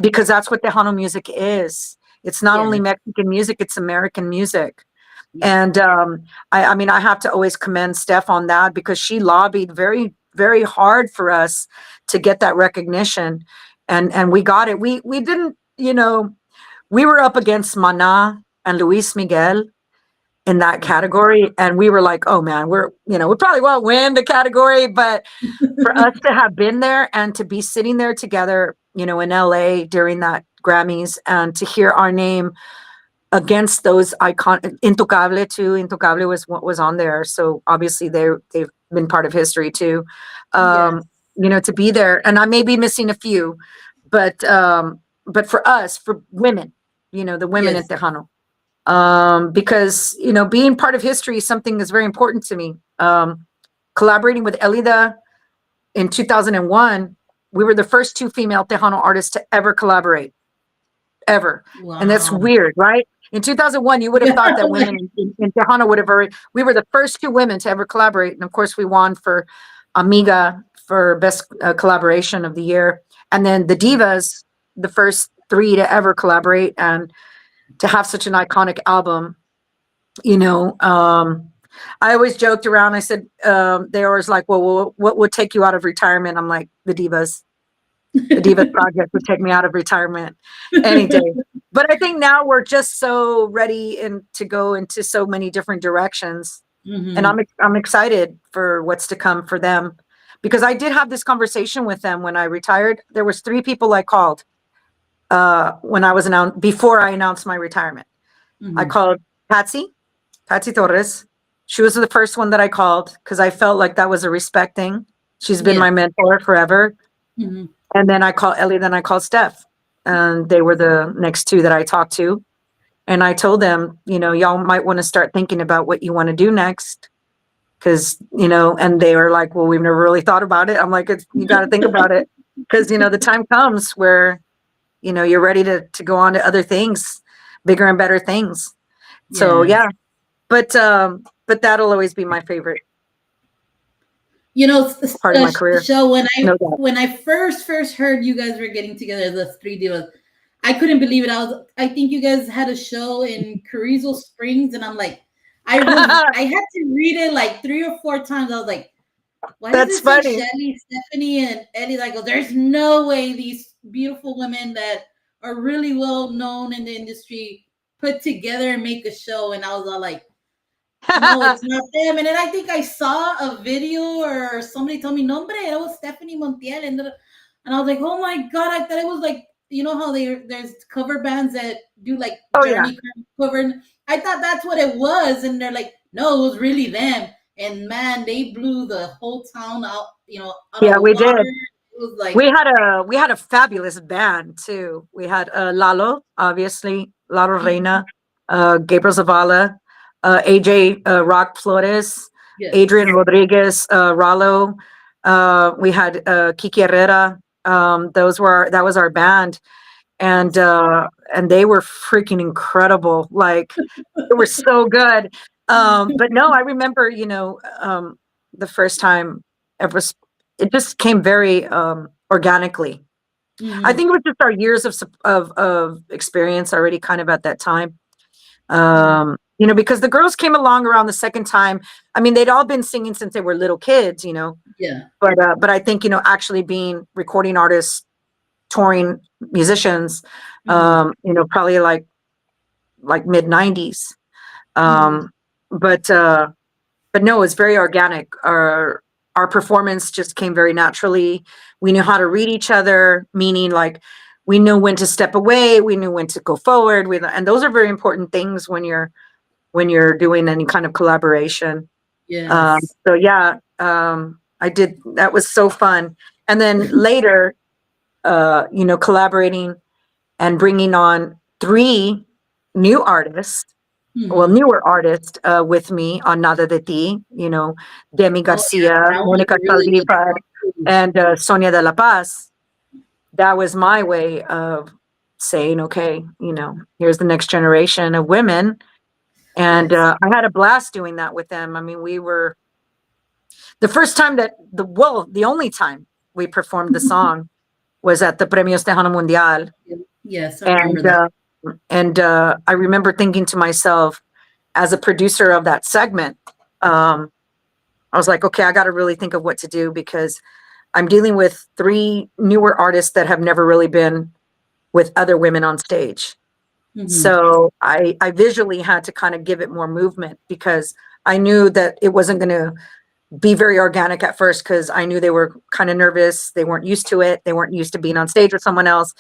[SPEAKER 3] because that's what Tejano music is. It's not only
[SPEAKER 2] yes,
[SPEAKER 3] Mexican music; it's American music.
[SPEAKER 2] yes,
[SPEAKER 3] And I mean, I have to always commend Steph on that, because she lobbied very, very hard for us to get that recognition, and we got it. We didn't, we were up against Mana and Luis Miguel in that
[SPEAKER 2] wow.
[SPEAKER 3] category, and we were like, oh man, we probably won't win the category, but for us to have been there and to be sitting there together, in LA during that Grammys, and to hear our name against those icon Intocable too. Intocable was what was on there. So obviously they've been part of history too.
[SPEAKER 2] Yes,
[SPEAKER 3] To be there. And I may be missing a few, but for us, for women, the women
[SPEAKER 2] yes,
[SPEAKER 3] at Tejano. Because, being part of history is something that's very important to me. Collaborating with Elida in 2001, we were the first two female Tejano artists to ever collaborate, ever. And that's
[SPEAKER 2] wow.
[SPEAKER 3] weird, right? In 2001, you would have
[SPEAKER 2] Yeah,
[SPEAKER 3] thought that
[SPEAKER 2] like,
[SPEAKER 3] women in Tejano would have already, we were the first two women to ever collaborate. And of course, we won for Amiga for best collaboration of the year. And then the Divas, the first three to ever collaborate and to have such an iconic album, you know. I always joked around. I said, they always like, well, what would take you out of retirement? I'm like, the Divas. The Divas Project would take me out of retirement any day. But I think now we're just so ready and to go into so many different directions, and
[SPEAKER 2] hmm
[SPEAKER 3] I'm excited for what's to come for them, because I did have this conversation with them when I retired. There was three people I called when I was announced before I announced my retirement. I
[SPEAKER 2] Mm-hmm.
[SPEAKER 3] called Patsy Torres. She was the first one that I called because I felt like that was a respect thing. She's been
[SPEAKER 2] Yeah.
[SPEAKER 3] my mentor forever.
[SPEAKER 2] Mm-hmm.
[SPEAKER 3] And then I called Ellie, then I called Steph. And they were the next two that I talked to. And I told them, y'all might want to start thinking about what you want to do next. Cause, and they were like, well, we've never really thought about it. I'm like, you got to think about it. Cause, the time comes where, you're ready to go on to other things, bigger and better things. So
[SPEAKER 2] Yes.
[SPEAKER 3] yeah, but that'll always be my favorite part of my career.
[SPEAKER 2] So when
[SPEAKER 3] No
[SPEAKER 2] I
[SPEAKER 3] doubt.
[SPEAKER 2] when I first heard you guys were getting together, the three divas, I couldn't believe it. I think you guys had a show in Carrizo Springs, and I'm like, I had to read it like 3 or 4 times. I was like, why does
[SPEAKER 3] That's
[SPEAKER 2] it say
[SPEAKER 3] funny.
[SPEAKER 2] Shelly, Stephanie, and Eddie? I go, there's no way these beautiful women that are really well known in the industry put together and make a show. And I was all like, no, it's not them. And then I think I saw a video or somebody told me, no, hombre, it was Stephanie Montiel. And I was like, oh my God, I thought it was like, you know how there's cover bands that do like
[SPEAKER 3] Oh yeah.
[SPEAKER 2] Journey cover. I thought that's what it was. And they're like, no, it was really them. And man, they blew the whole town out, out of
[SPEAKER 3] Yeah,
[SPEAKER 2] the
[SPEAKER 3] we
[SPEAKER 2] water.
[SPEAKER 3] did.
[SPEAKER 2] It was like,
[SPEAKER 3] We had a fabulous band too. We had Lalo, obviously, Lalo Reina, Gabriel Zavala, AJ Rock Flores,
[SPEAKER 2] yes.
[SPEAKER 3] Adrian Rodriguez, Ralo. We had Kiki Herrera. That was our band, and
[SPEAKER 2] Yes.
[SPEAKER 3] uh, and they were freaking incredible. Like they were so good. But no, I remember, the first time ever. It just came very organically. I
[SPEAKER 2] Hmm.
[SPEAKER 3] think it was just our years of experience already, kind of at that time.
[SPEAKER 2] Hmm.
[SPEAKER 3] Because the girls came along around the second time. I mean, they'd all been singing since they were little kids,
[SPEAKER 2] Yeah.
[SPEAKER 3] but I think actually being recording artists, touring musicians,
[SPEAKER 2] Hmm.
[SPEAKER 3] probably like mid 90s.
[SPEAKER 2] Hmm.
[SPEAKER 3] Um, but no, it's very organic. Our performance just came very naturally. We knew how to read each other, meaning like we knew when to step away, we knew when to go forward. And those are very important things when you're doing any kind of collaboration.
[SPEAKER 2] Yes.
[SPEAKER 3] So yeah, I did. That was so fun. And then later, collaborating and bringing on three new artists, well,
[SPEAKER 2] Hmm.
[SPEAKER 3] newer artist with me on Nada de Ti, Demi
[SPEAKER 2] Oh yeah,
[SPEAKER 3] Garcia,
[SPEAKER 2] that was
[SPEAKER 3] Monica
[SPEAKER 2] a really good
[SPEAKER 3] Saldívar,
[SPEAKER 2] song too.
[SPEAKER 3] and Sonia de la Paz. That was my way of saying, okay, here's the next generation of women. And
[SPEAKER 2] Yes.
[SPEAKER 3] I had a blast doing that with them. I mean, we were the first time the only time we performed the song was at the Premios Tejano Mundial.
[SPEAKER 2] Yes, I remember
[SPEAKER 3] And
[SPEAKER 2] that.
[SPEAKER 3] I remember thinking to myself, as a producer of that segment, I was like, okay, I got to really think of what to do because I'm dealing with three newer artists that have never really been with other women on stage.
[SPEAKER 2] Hmm.
[SPEAKER 3] So I visually had to kind of give it more movement because I knew that it wasn't going to be very organic at first because I knew they were kind of nervous. They weren't used to it. They weren't used to being on stage with someone else.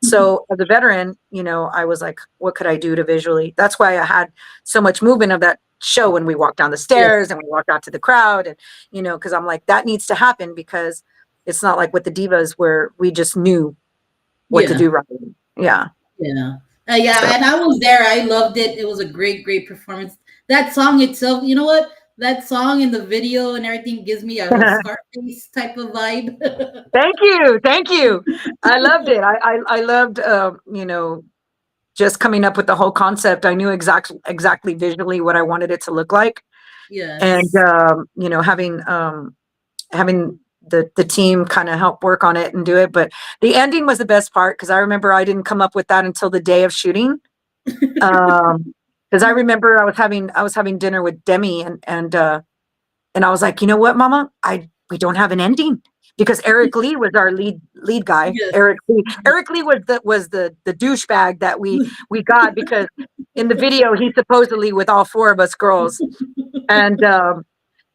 [SPEAKER 3] So as a veteran, I was like, what could I do to visually? That's why I had so much movement of that show when we walked down the
[SPEAKER 2] Yeah.
[SPEAKER 3] stairs and we walked out to the crowd. And, because I'm like, that needs to happen because it's not like with the divas where we just knew what to
[SPEAKER 2] Yeah.
[SPEAKER 3] do right. Yeah.
[SPEAKER 2] Yeah.
[SPEAKER 3] So
[SPEAKER 2] Yeah, and I was there. I loved it. It was a great performance. That song itself, you know what? That song and the video and everything gives me a Scarface type of vibe.
[SPEAKER 3] thank you. Thank you. I loved it. I loved, just coming up with the whole concept. I knew exactly visually what I wanted it to look like. And,
[SPEAKER 2] Yes.
[SPEAKER 3] having the team kind of help work on it and do it. But the ending was the best part because I remember I didn't come up with that until the day of shooting. Because I remember I was having dinner with Demi and I was like, you know what, Mama, we don't have an ending because Eric Lee was our lead guy.
[SPEAKER 2] Yes.
[SPEAKER 3] Eric Lee was the douchebag that we got because in the video he's supposedly with all four of us girls. And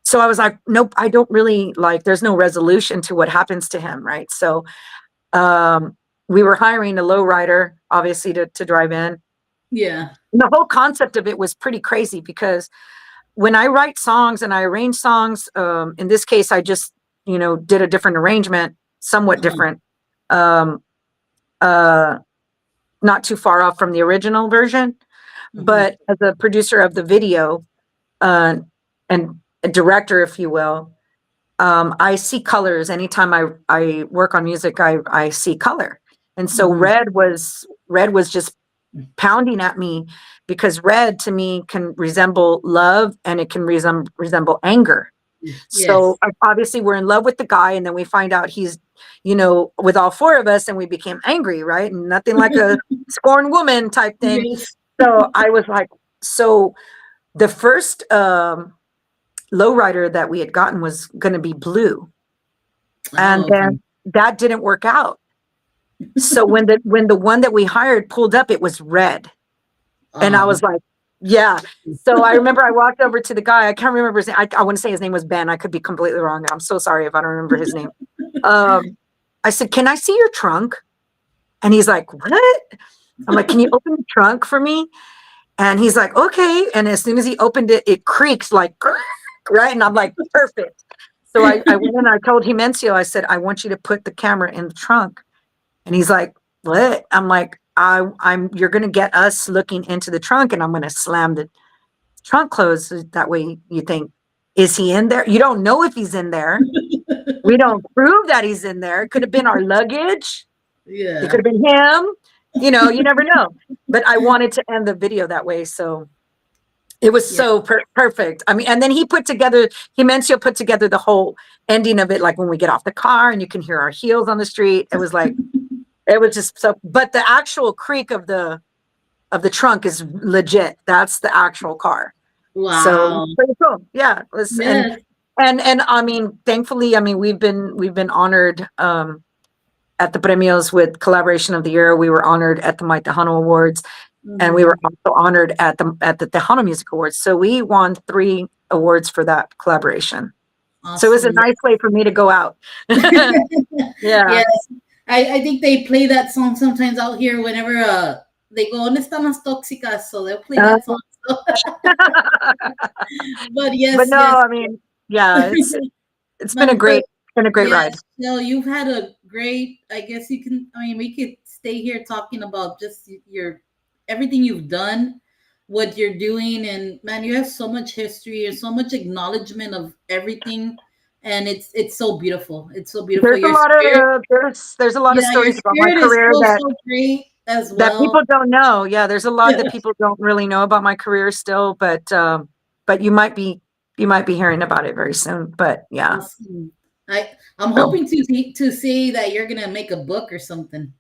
[SPEAKER 3] so I was like, nope, I don't really like, there's no resolution to what happens to him. Right. So we were hiring a lowrider, obviously, to drive in.
[SPEAKER 2] Yeah.
[SPEAKER 3] And the whole concept of it was pretty crazy because when I write songs and I arrange songs, in this case, I just, did a different arrangement, somewhat
[SPEAKER 2] Uh-huh.
[SPEAKER 3] different, um, uh, not too far off from the original version.
[SPEAKER 2] Hmm.
[SPEAKER 3] But as a producer of the video, uh, and a director, if you will, I see colors anytime I work on music. I see color, and so
[SPEAKER 2] Hmm.
[SPEAKER 3] red was just pounding at me because red to me can resemble love and it can resemble anger. So
[SPEAKER 2] Yes.
[SPEAKER 3] obviously we're in love with the guy, and then we find out he's, with all four of us, and we became angry, right? And nothing like a scorned woman type thing.
[SPEAKER 2] Yes.
[SPEAKER 3] So I was like, so the first lowrider that we had gotten was going to be blue, and
[SPEAKER 2] Oh, okay.
[SPEAKER 3] then that didn't work out. So when the one that we hired pulled up, it was red. And I
[SPEAKER 2] Oh.
[SPEAKER 3] was like, yeah. So I remember I walked over to the guy. I can't remember his name. I want to say his name was Ben. I could be completely wrong. I'm so sorry if I don't remember his name. Um, I said, "Can I see your trunk?" And he's like, "What?" I'm like, "Can you open the trunk for me?" And he's like, "Okay." And as soon as he opened it, it creaks like, right? And I'm like, perfect. So I went and I told Himencio, I said, "I want you to put the camera in the trunk." And he's like, "What?" I'm like, you're going to get us looking into the trunk, and I'm going to slam the trunk closed. That way you think, is he in there? You don't know if he's in there. We don't prove that he's in there. It could have been our luggage. It could
[SPEAKER 2] Yeah.
[SPEAKER 3] have been him. You never know. But I wanted to end the video that way. So it was
[SPEAKER 2] Yeah.
[SPEAKER 3] so perfect. I mean, and then Himencio put together the whole ending of it, like when we get off the car and you can hear our heels on the street. It was like, it was just so, but the actual creak of the trunk is legit. That's the actual car. So
[SPEAKER 2] Wow.
[SPEAKER 3] pretty cool. Yeah. It was, and
[SPEAKER 2] Yes.
[SPEAKER 3] and and I mean, thankfully, I mean, we've been honored at the premios with collaboration of the year. We were honored at the My Tejano Awards, and we were
[SPEAKER 2] Hmm.
[SPEAKER 3] also honored at the Tejano Music Awards. So we won 3 awards for that collaboration. So it was a
[SPEAKER 2] Awesome.
[SPEAKER 3] nice way for me to go out. Yeah.
[SPEAKER 2] Yes. I think they play that song sometimes out here whenever they go, ¿Dónde están las tóxicas? So they'll play
[SPEAKER 3] Uh,
[SPEAKER 2] that song. So, but
[SPEAKER 3] but
[SPEAKER 2] yes,
[SPEAKER 3] no,
[SPEAKER 2] yes.
[SPEAKER 3] I mean, yeah, it's been a
[SPEAKER 2] Man, but
[SPEAKER 3] great
[SPEAKER 2] yes,
[SPEAKER 3] ride.
[SPEAKER 2] no, you've had a great, I guess you can, I mean, we could stay here talking about just your everything you've done, what you're doing, and man, you have so much history and so much acknowledgement of everything, and it's so beautiful. It's so beautiful.
[SPEAKER 3] There's a
[SPEAKER 2] Your
[SPEAKER 3] lot
[SPEAKER 2] spirit,
[SPEAKER 3] of
[SPEAKER 2] yeah, your
[SPEAKER 3] stories about my
[SPEAKER 2] spirit is
[SPEAKER 3] career
[SPEAKER 2] so
[SPEAKER 3] that
[SPEAKER 2] so great as
[SPEAKER 3] that
[SPEAKER 2] well.
[SPEAKER 3] people don't know. Yeah, there's a lot that
[SPEAKER 2] Yes,
[SPEAKER 3] people don't really know about my career still, but you might be hearing about it very soon. But yeah.
[SPEAKER 2] awesome. I'm
[SPEAKER 3] So
[SPEAKER 2] hoping to see that you're gonna make a book or something.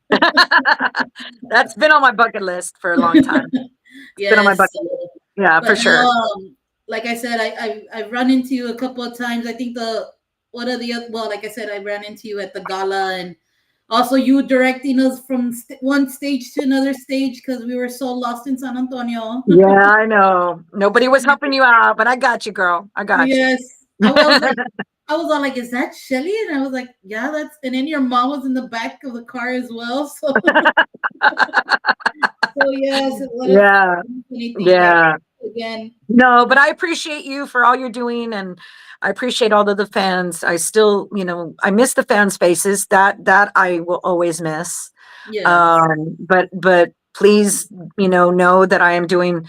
[SPEAKER 3] that's been on my bucket list for a long time. It's been on my
[SPEAKER 2] Yes.
[SPEAKER 3] bucket list. Yeah, for
[SPEAKER 2] But
[SPEAKER 3] sure.
[SPEAKER 2] now, like I said, I've run into you a couple of times. I think the one of the well, like I said, I ran into you at the gala, and also you directing us from one stage to another stage because we were so lost in San Antonio.
[SPEAKER 3] Yeah, I know. Nobody was helping you out, but I got you, girl. I got you.
[SPEAKER 2] Yes, was like, I was all like, "Is that Shelly?" And I was like, "Yeah, that's." And then your mom was in the back of the car as well. So, so yes, what a
[SPEAKER 3] Yeah,
[SPEAKER 2] funny thing. Like
[SPEAKER 3] yeah.
[SPEAKER 2] again,
[SPEAKER 3] No, but I appreciate you for all you're doing, and I appreciate all of the fans. I still, I miss the fan spaces. That I will always miss.
[SPEAKER 2] yes,
[SPEAKER 3] But please, know that I am doing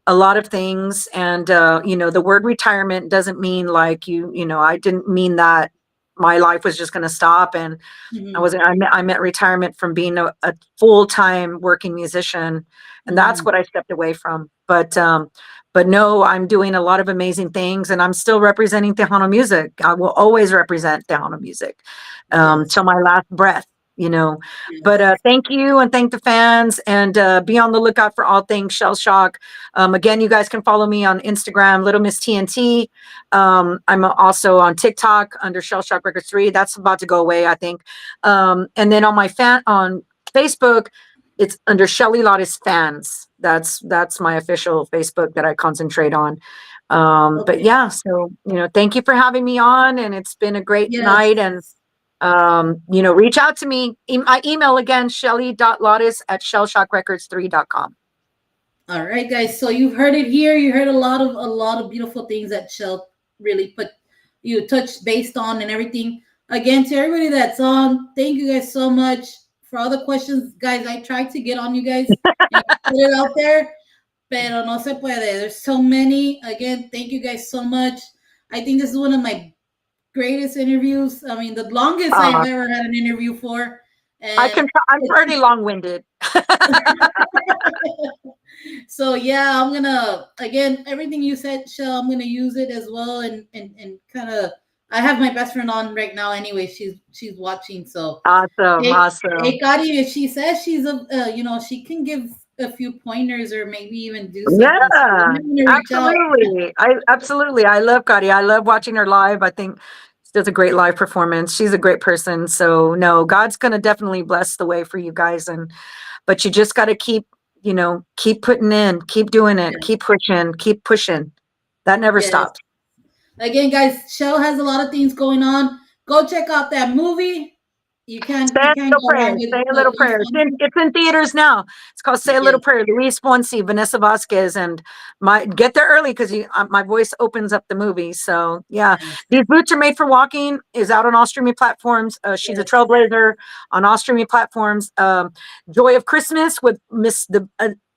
[SPEAKER 3] a lot of things, and the word retirement doesn't mean like I didn't mean that my life was just going to stop, and I
[SPEAKER 2] hmm,
[SPEAKER 3] wasn't. I meant retirement from being a full-time working musician, and that's
[SPEAKER 2] hmm,
[SPEAKER 3] what I stepped away from. But no, I'm doing a lot of amazing things, and I'm still representing Tejano music. I will always represent Tejano music
[SPEAKER 2] yes,
[SPEAKER 3] till my last breath. You know, but
[SPEAKER 2] yes.
[SPEAKER 3] thank you, and thank the fans, and be on the lookout for all things Shell Shock. Again, you guys can follow me on Instagram, Little Miss TNT. I'm also on TikTok under Shell Shock Records 3. That's about to go away, I think. And then on Facebook, it's under Shelly Lares Fans. That's my official Facebook that I concentrate on. But
[SPEAKER 2] Okay.
[SPEAKER 3] yeah, so thank you for having me on, and it's been a great
[SPEAKER 2] Yes.
[SPEAKER 3] night. And reach out to me. My email again, shelly.lares@shellshockrecords3.com.
[SPEAKER 2] All right, guys. So you've heard it here. You heard a lot of beautiful things that Shell really put you touched based on and everything. Again, to everybody that's on, thank you guys so much for all the questions, guys. I tried to get on you guys and put it out there, pero no se puede. There's so many. Again, thank you guys so much. I think this is one of my greatest interviews. I mean, the longest I've
[SPEAKER 3] Uh,
[SPEAKER 2] ever had an interview for,
[SPEAKER 3] I
[SPEAKER 2] and
[SPEAKER 3] can. I'm pretty long-winded.
[SPEAKER 2] so yeah, I'm gonna again everything you said, Shell. I'm gonna use it as well, and kind of. I have my best friend on right now. Anyway, she's watching. So
[SPEAKER 3] Awesome,
[SPEAKER 2] hey,
[SPEAKER 3] awesome.
[SPEAKER 2] hey, Kari, if she says she's she can give a few pointers or maybe even do something. So you
[SPEAKER 3] Yeah,
[SPEAKER 2] might want to reach out.
[SPEAKER 3] absolutely. I love Gotti. I love watching her live. I think she does a great live performance. She's a great person. So no, God's gonna definitely bless the way for you guys. And but you just gotta keep, keep putting in, keep doing it,
[SPEAKER 2] Yes,
[SPEAKER 3] keep pushing. That never
[SPEAKER 2] yes.
[SPEAKER 3] stops.
[SPEAKER 2] Again, guys, Shell has a lot of things going on. Go check out that movie.
[SPEAKER 3] Say
[SPEAKER 2] You
[SPEAKER 3] a
[SPEAKER 2] can't
[SPEAKER 3] little
[SPEAKER 2] go
[SPEAKER 3] prayer.
[SPEAKER 2] wrong with
[SPEAKER 3] Say a little
[SPEAKER 2] Luis
[SPEAKER 3] prayer.
[SPEAKER 2] Fonsi.
[SPEAKER 3] It's in theaters now. It's called Say a
[SPEAKER 2] Yes,
[SPEAKER 3] Little Prayer. Luis Fonsi, Vanessa Vasquez, and my get there early because my voice opens up the movie. So yeah,
[SPEAKER 2] yes,
[SPEAKER 3] these boots are made for walking. Is out on all streaming platforms. She's a
[SPEAKER 2] yes,
[SPEAKER 3] trailblazer on all streaming platforms. Joy of Christmas with Miss the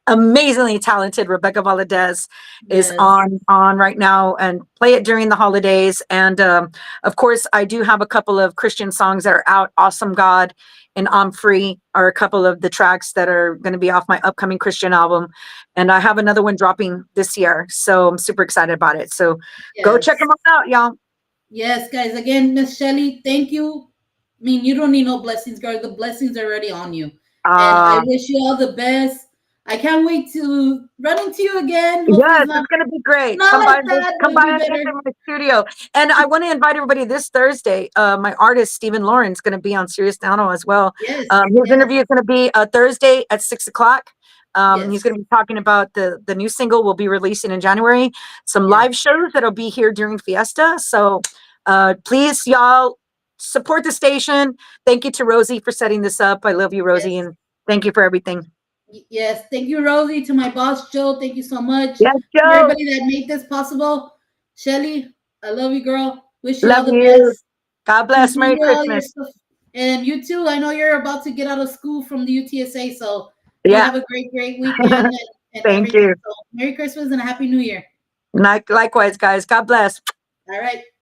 [SPEAKER 3] amazingly talented Rebecca Valadez is
[SPEAKER 2] yes,
[SPEAKER 3] on right now, and play it during the holidays. And of course, I do have a couple of Christian songs that are out. Awesome God and I'm Free are a couple of the tracks that are going to be off my upcoming Christian album. And I have another one dropping this year. So I'm super excited about it. So go check
[SPEAKER 2] yes.
[SPEAKER 3] them out, y'all.
[SPEAKER 2] Yes, guys. Again, Miss Shelley, thank you. I mean, you don't need no blessings, girl. The blessings are already on you. And I
[SPEAKER 3] Uh,
[SPEAKER 2] wish you all the best. I can't wait to run into you again. Hopefully
[SPEAKER 3] yes,
[SPEAKER 2] it's not
[SPEAKER 3] it's going to be great.
[SPEAKER 2] not like that, but
[SPEAKER 3] Come
[SPEAKER 2] it'll
[SPEAKER 3] by
[SPEAKER 2] be
[SPEAKER 3] and visit
[SPEAKER 2] better.
[SPEAKER 3] my studio. And I want to invite everybody this Thursday. My artist, Stephen Lawrence, going to be on Sirius Dono as well.
[SPEAKER 2] Yes,
[SPEAKER 3] His
[SPEAKER 2] yes,
[SPEAKER 3] interview is going to be Thursday at 6 o'clock. He's
[SPEAKER 2] yes,
[SPEAKER 3] going to be talking about the new single we'll be releasing in January, some
[SPEAKER 2] yes,
[SPEAKER 3] live shows that'll be here during Fiesta. So please, y'all, support the station. Thank you to Rosie for setting this up. I love you, Rosie,
[SPEAKER 2] yes.
[SPEAKER 3] and thank you for everything.
[SPEAKER 2] Yes, thank you, Rosie. To my boss, Joe, thank you so much.
[SPEAKER 3] Yes,
[SPEAKER 2] To
[SPEAKER 3] Joe.
[SPEAKER 2] everybody that made this possible. Shelly, I love you, girl. Wish you
[SPEAKER 3] Love
[SPEAKER 2] all the
[SPEAKER 3] you.
[SPEAKER 2] best.
[SPEAKER 3] God bless. Merry
[SPEAKER 2] Continue all your
[SPEAKER 3] Christmas.
[SPEAKER 2] stuff. And you too. I know you're about to get out of school from the UTSA, so you
[SPEAKER 3] Yeah.
[SPEAKER 2] have a great weekend and
[SPEAKER 3] Thank
[SPEAKER 2] everything.
[SPEAKER 3] you.
[SPEAKER 2] So Merry Christmas and a Happy New Year.
[SPEAKER 3] Likewise, guys. God bless.
[SPEAKER 2] All right.